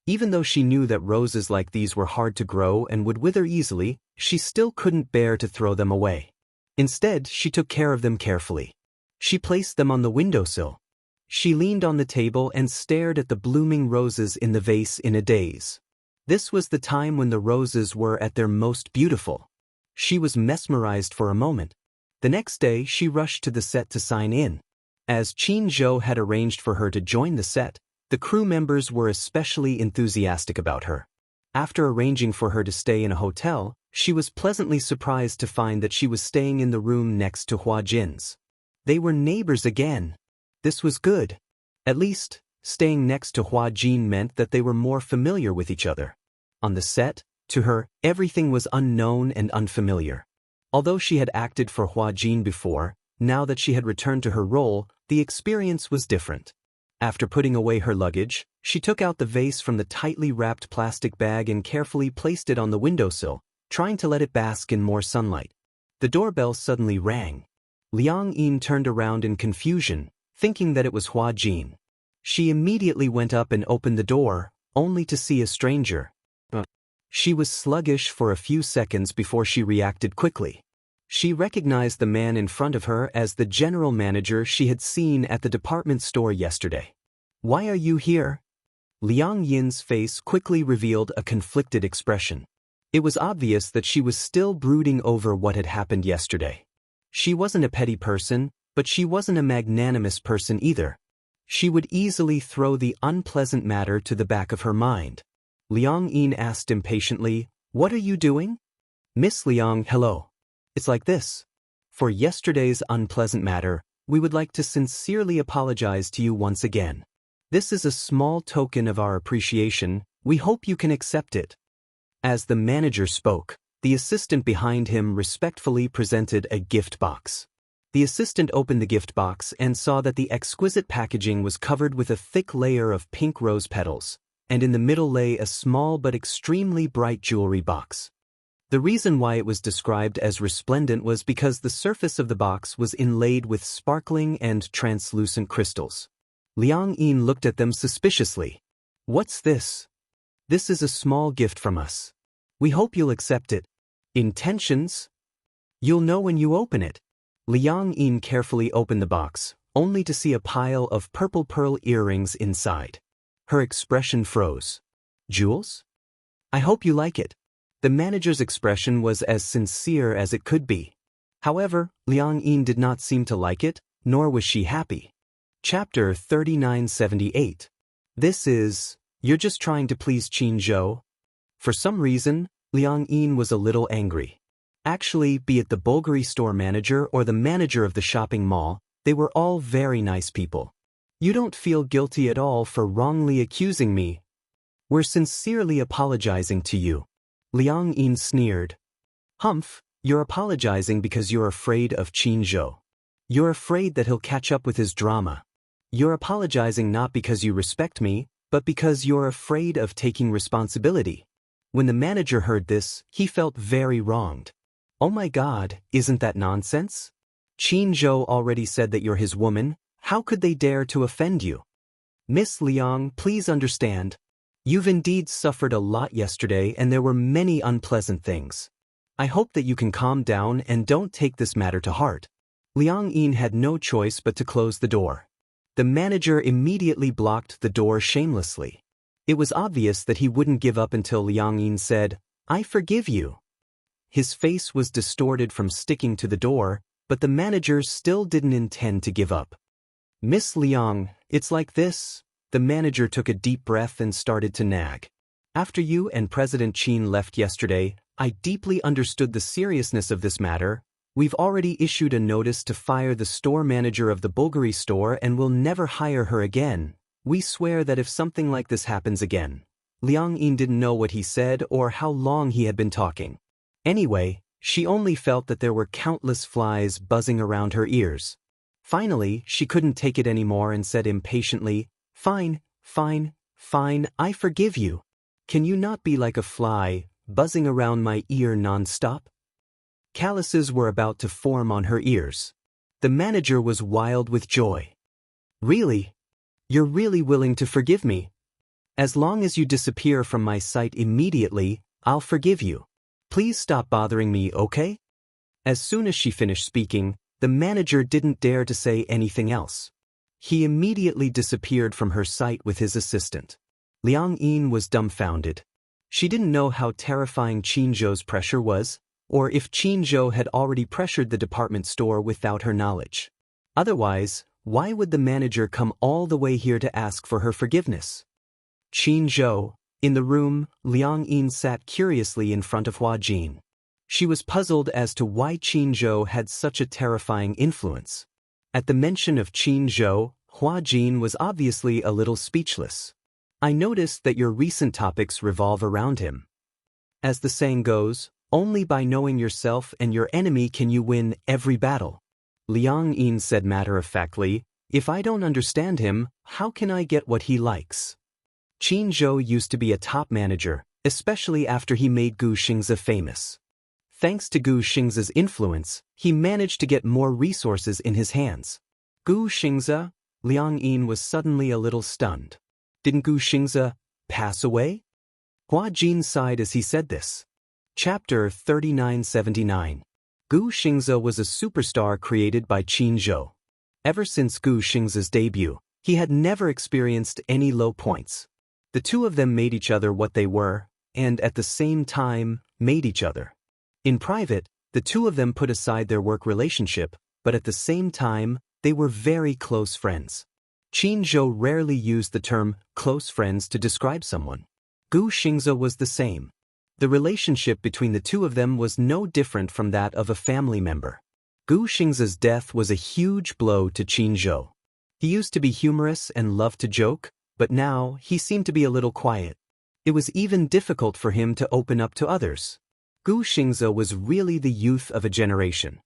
Even though she knew that roses like these were hard to grow and would wither easily, she still couldn't bear to throw them away. Instead, she took care of them carefully. She placed them on the windowsill. She leaned on the table and stared at the blooming roses in the vase in a daze. This was the time when the roses were at their most beautiful. She was mesmerized for a moment. The next day, she rushed to the set to sign in. As Qin Zhou had arranged for her to join the set, the crew members were especially enthusiastic about her. After arranging for her to stay in a hotel, she was pleasantly surprised to find that she was staying in the room next to Hua Jin's. They were neighbors again. This was good. At least, staying next to Hua Jin meant that they were more familiar with each other. On the set, to her, everything was unknown and unfamiliar. Although she had acted for Hua Jin before, now that she had returned to her role, the experience was different. After putting away her luggage, she took out the vase from the tightly wrapped plastic bag and carefully placed it on the windowsill, trying to let it bask in more sunlight. The doorbell suddenly rang. Liang Yin turned around in confusion, thinking that it was Hua Jin. She immediately went up and opened the door, only to see a stranger. She was sluggish for a few seconds before she reacted quickly. She recognized the man in front of her as the general manager she had seen at the department store yesterday. "Why are you here?" Liang Yin's face quickly revealed a conflicted expression. It was obvious that she was still brooding over what had happened yesterday. She wasn't a petty person, but she wasn't a magnanimous person either. She would easily throw the unpleasant matter to the back of her mind. Liang Yin asked impatiently, "What are you doing?" "Miss Liang, hello. It's like this. For yesterday's unpleasant matter, we would like to sincerely apologize to you once again. This is a small token of our appreciation. We hope you can accept it." As the manager spoke, the assistant behind him respectfully presented a gift box. The assistant opened the gift box and saw that the exquisite packaging was covered with a thick layer of pink rose petals, and in the middle lay a small but extremely bright jewelry box. The reason why it was described as resplendent was because the surface of the box was inlaid with sparkling and translucent crystals. Liang Yin looked at them suspiciously. "What's this?" "This is a small gift from us. We hope you'll accept it." "Intentions?" "You'll know when you open it." Liang Yin carefully opened the box, only to see a pile of purple pearl earrings inside. Her expression froze. "Jewels? I hope you like it." The manager's expression was as sincere as it could be. However, Liang Yin did not seem to like it, nor was she happy. Chapter 3978. This is, "You're just trying to please Qin Zhou?" For some reason, Liang Yin was a little angry. Actually, be it the Bulgari store manager or the manager of the shopping mall, they were all very nice people. "You don't feel guilty at all for wrongly accusing me. We're sincerely apologizing to you." Liang Yin sneered. "Humph, you're apologizing because you're afraid of Qin Zhou. You're afraid that he'll catch up with his drama. You're apologizing not because you respect me, but because you're afraid of taking responsibility." When the manager heard this, he felt very wronged. "Oh my God, isn't that nonsense? Qin Zhou already said that you're his woman. How could they dare to offend you? Miss Liang, please understand. You've indeed suffered a lot yesterday and there were many unpleasant things. I hope that you can calm down and don't take this matter to heart." Liang Yin had no choice but to close the door. The manager immediately blocked the door shamelessly. It was obvious that he wouldn't give up until Liang Yin said, "I forgive you." His face was distorted from sticking to the door, but the manager still didn't intend to give up. "Miss Liang, it's like this." The manager took a deep breath and started to nag. "After you and President Qin left yesterday, I deeply understood the seriousness of this matter. We've already issued a notice to fire the store manager of the Bulgari store and will never hire her again. We swear that if something like this happens again." Liang Yin didn't know what he said or how long he had been talking. Anyway, she only felt that there were countless flies buzzing around her ears. Finally, she couldn't take it anymore and said impatiently, "Fine, fine, fine, I forgive you. Can you not be like a fly, buzzing around my ear non-stop?" Calluses were about to form on her ears. The manager was wild with joy. "Really? You're really willing to forgive me? As long as you disappear from my sight immediately, I'll forgive you. Please stop bothering me, okay?" As soon as she finished speaking, the manager didn't dare to say anything else. He immediately disappeared from her sight with his assistant. Liang Yin was dumbfounded. She didn't know how terrifying Qin Zhou's pressure was, or if Qin Zhou had already pressured the department store without her knowledge. Otherwise, why would the manager come all the way here to ask for her forgiveness? Qin Zhou. In the room, Liang Yin sat curiously in front of Hua Jin. She was puzzled as to why Qin Zhou had such a terrifying influence. At the mention of Qin Zhou, Hua Jin was obviously a little speechless. "I noticed that your recent topics revolve around him. As the saying goes, only by knowing yourself and your enemy can you win every battle. Liang Yin said matter-of-factly, if I don't understand him, how can I get what he likes? Qin Zhou used to be a top manager, especially after he made Gu Xingzi famous. Thanks to Gu Xingzi's influence, he managed to get more resources in his hands. Gu Xingzi? Liang Yin was suddenly a little stunned. Didn't Gu Xingzi pass away? Hua Jin sighed as he said this. Chapter 3979. Gu Xingzi was a superstar created by Qin Zhou. Ever since Gu Xingzi's debut, he had never experienced any low points. The two of them made each other what they were, and at the same time, made each other. In private, the two of them put aside their work relationship, but at the same time, they were very close friends. Qin Zhou rarely used the term close friends to describe someone. Gu Xingzi was the same. The relationship between the two of them was no different from that of a family member. Gu Xingzi's death was a huge blow to Qin Zhou. He used to be humorous and loved to joke, but now he seemed to be a little quiet. It was even difficult for him to open up to others. Gu Xingzi was really the youth of a generation.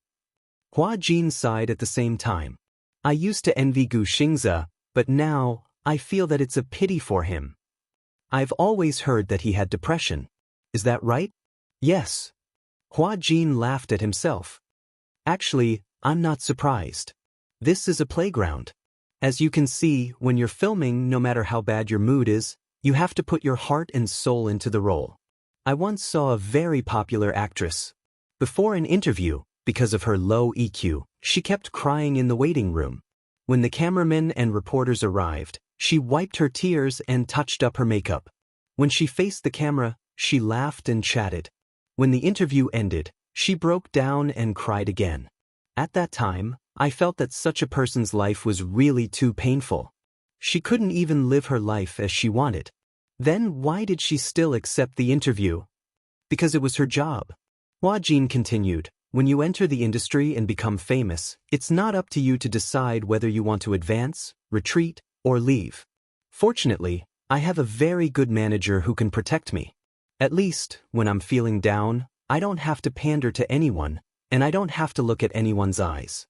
Hua Jin sighed at the same time. I used to envy Gu Xingzi, but now, I feel that it's a pity for him. I've always heard that he had depression. Is that right? Yes. Hua Jin laughed at himself. Actually, I'm not surprised. This is a playground. As you can see, when you're filming, no matter how bad your mood is, you have to put your heart and soul into the role. I once saw a very popular actress. Before an interview, because of her low EQ, she kept crying in the waiting room. When the cameramen and reporters arrived, she wiped her tears and touched up her makeup. When she faced the camera, she laughed and chatted. When the interview ended, she broke down and cried again. At that time, I felt that such a person's life was really too painful. She couldn't even live her life as she wanted. Then why did she still accept the interview? Because it was her job. Hua Jin continued, when you enter the industry and become famous, it's not up to you to decide whether you want to advance, retreat, or leave. Fortunately, I have a very good manager who can protect me. At least, when I'm feeling down, I don't have to pander to anyone, and I don't have to look at anyone's eyes.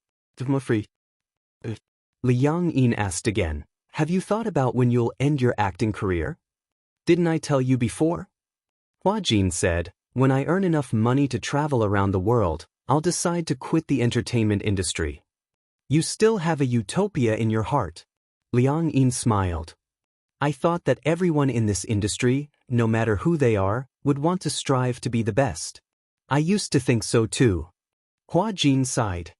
Liang Yin asked again, have you thought about when you'll end your acting career? Didn't I tell you before? Hua Jin said, when I earn enough money to travel around the world, I'll decide to quit the entertainment industry. You still have a utopia in your heart. Liang Yin smiled. I thought that everyone in this industry, no matter who they are, would want to strive to be the best. I used to think so too. Hua Jin sighed.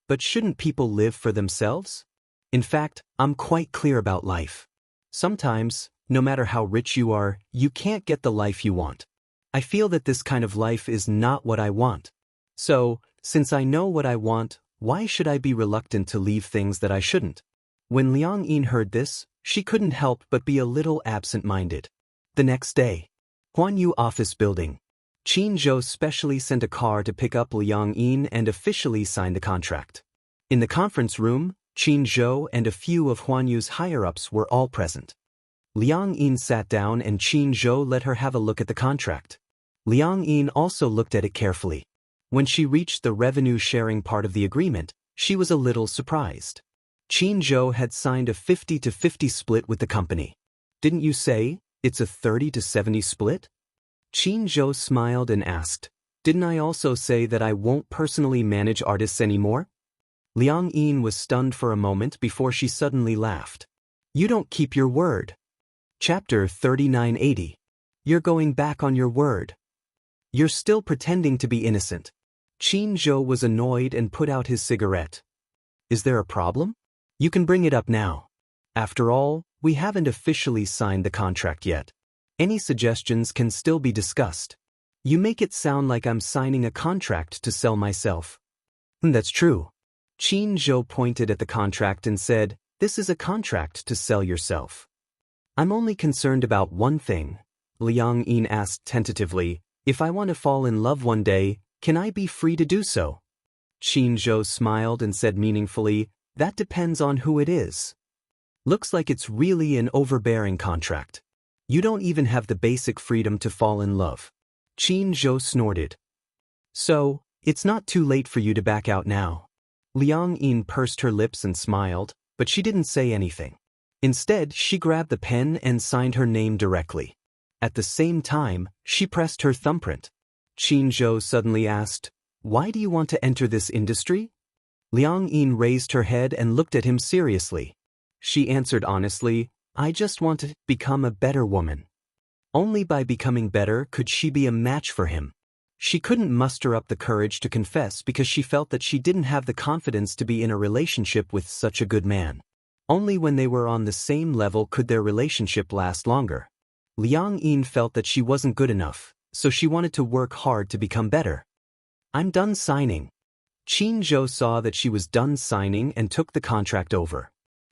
But shouldn't people live for themselves? In fact, I'm quite clear about life. Sometimes, no matter how rich you are, you can't get the life you want. I feel that this kind of life is not what I want. So, since I know what I want, why should I be reluctant to leave things that I shouldn't? When Liang Yin heard this, she couldn't help but be a little absent-minded. The next day, Huanyu office building. Qin Zhou specially sent a car to pick up Liang Yin and officially sign the contract. In the conference room, Qin Zhou and a few of Huanyu's higher-ups were all present. Liang Yin sat down and Qin Zhou let her have a look at the contract. Liang Yin also looked at it carefully. When she reached the revenue-sharing part of the agreement, she was a little surprised. Qin Zhou had signed a 50-50 split with the company. Didn't you say it's a 30-70 split? Qin Zhou smiled and asked, didn't I also say that I won't personally manage artists anymore? Liang Yin was stunned for a moment before she suddenly laughed. You don't keep your word. Chapter 3980. You're going back on your word. You're still pretending to be innocent. Qin Zhou was annoyed and put out his cigarette. Is there a problem? You can bring it up now. After all, we haven't officially signed the contract yet. Any suggestions can still be discussed. You make it sound like I'm signing a contract to sell myself. That's true. Qin Zhou pointed at the contract and said, this is a contract to sell yourself. I'm only concerned about one thing. Liang Yin asked tentatively, if I want to fall in love one day, can I be free to do so? Qin Zhou smiled and said meaningfully, that depends on who it is. Looks like it's really an overbearing contract. You don't even have the basic freedom to fall in love. Qin Zhou snorted. So, it's not too late for you to back out now. Liang Yin pursed her lips and smiled, but she didn't say anything. Instead, she grabbed the pen and signed her name directly. At the same time, she pressed her thumbprint. Qin Zhou suddenly asked, "Why do you want to enter this industry?" Liang Yin raised her head and looked at him seriously. She answered honestly, "I just want to become a better woman." Only by becoming better could she be a match for him. She couldn't muster up the courage to confess because she felt that she didn't have the confidence to be in a relationship with such a good man. Only when they were on the same level could their relationship last longer. Liang Yin felt that she wasn't good enough, so she wanted to work hard to become better. "I'm done signing." Qin Zhou saw that she was done signing and took the contract over.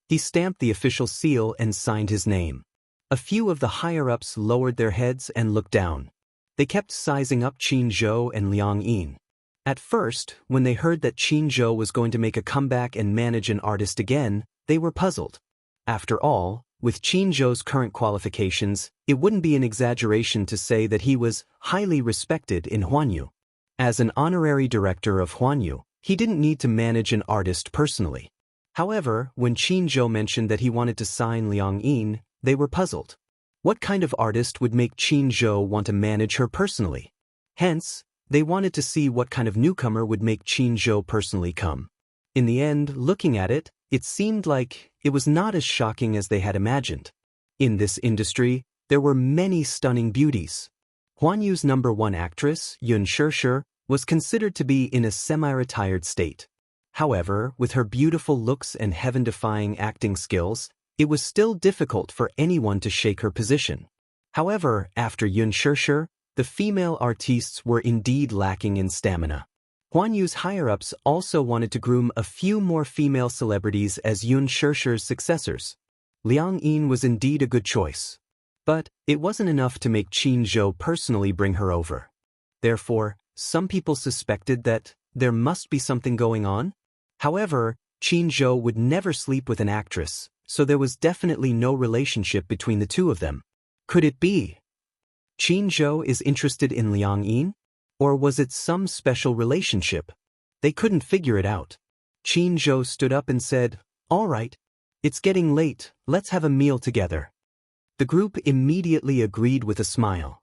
He stamped the official seal and signed his name. A few of the higher-ups lowered their heads and looked down. They kept sizing up Qin Zhou and Liang Yin. At first, when they heard that Qin Zhou was going to make a comeback and manage an artist again, they were puzzled. After all, with Qin Zhou's current qualifications, it wouldn't be an exaggeration to say that he was highly respected in Huanyu. As an honorary director of Huanyu, he didn't need to manage an artist personally. However, when Qin Zhou mentioned that he wanted to sign Liang Yin, they were puzzled. What kind of artist would make Qin Zhou want to manage her personally? Hence, they wanted to see what kind of newcomer would make Qin Zhou personally come. In the end, looking at it, it seemed like it was not as shocking as they had imagined. In this industry, there were many stunning beauties. Huanyu's #1 actress, Xianxia, was considered to be in a semi-retired state. However, with her beautiful looks and heaven-defying acting skills, it was still difficult for anyone to shake her position. However, after Xianxia, the female artistes were indeed lacking in stamina. Huanyu's higher-ups also wanted to groom a few more female celebrities as Xianxia's successors. Liang Yin was indeed a good choice. But it wasn't enough to make Qin Zhou personally bring her over. Therefore, some people suspected that there must be something going on. However, Qin Zhou would never sleep with an actress, so there was definitely no relationship between the two of them. Could it be Qin Zhou is interested in Liang Yin? Or was it some special relationship? They couldn't figure it out. Qin Zhou stood up and said, "All right. It's getting late, let's have a meal together." The group immediately agreed with a smile.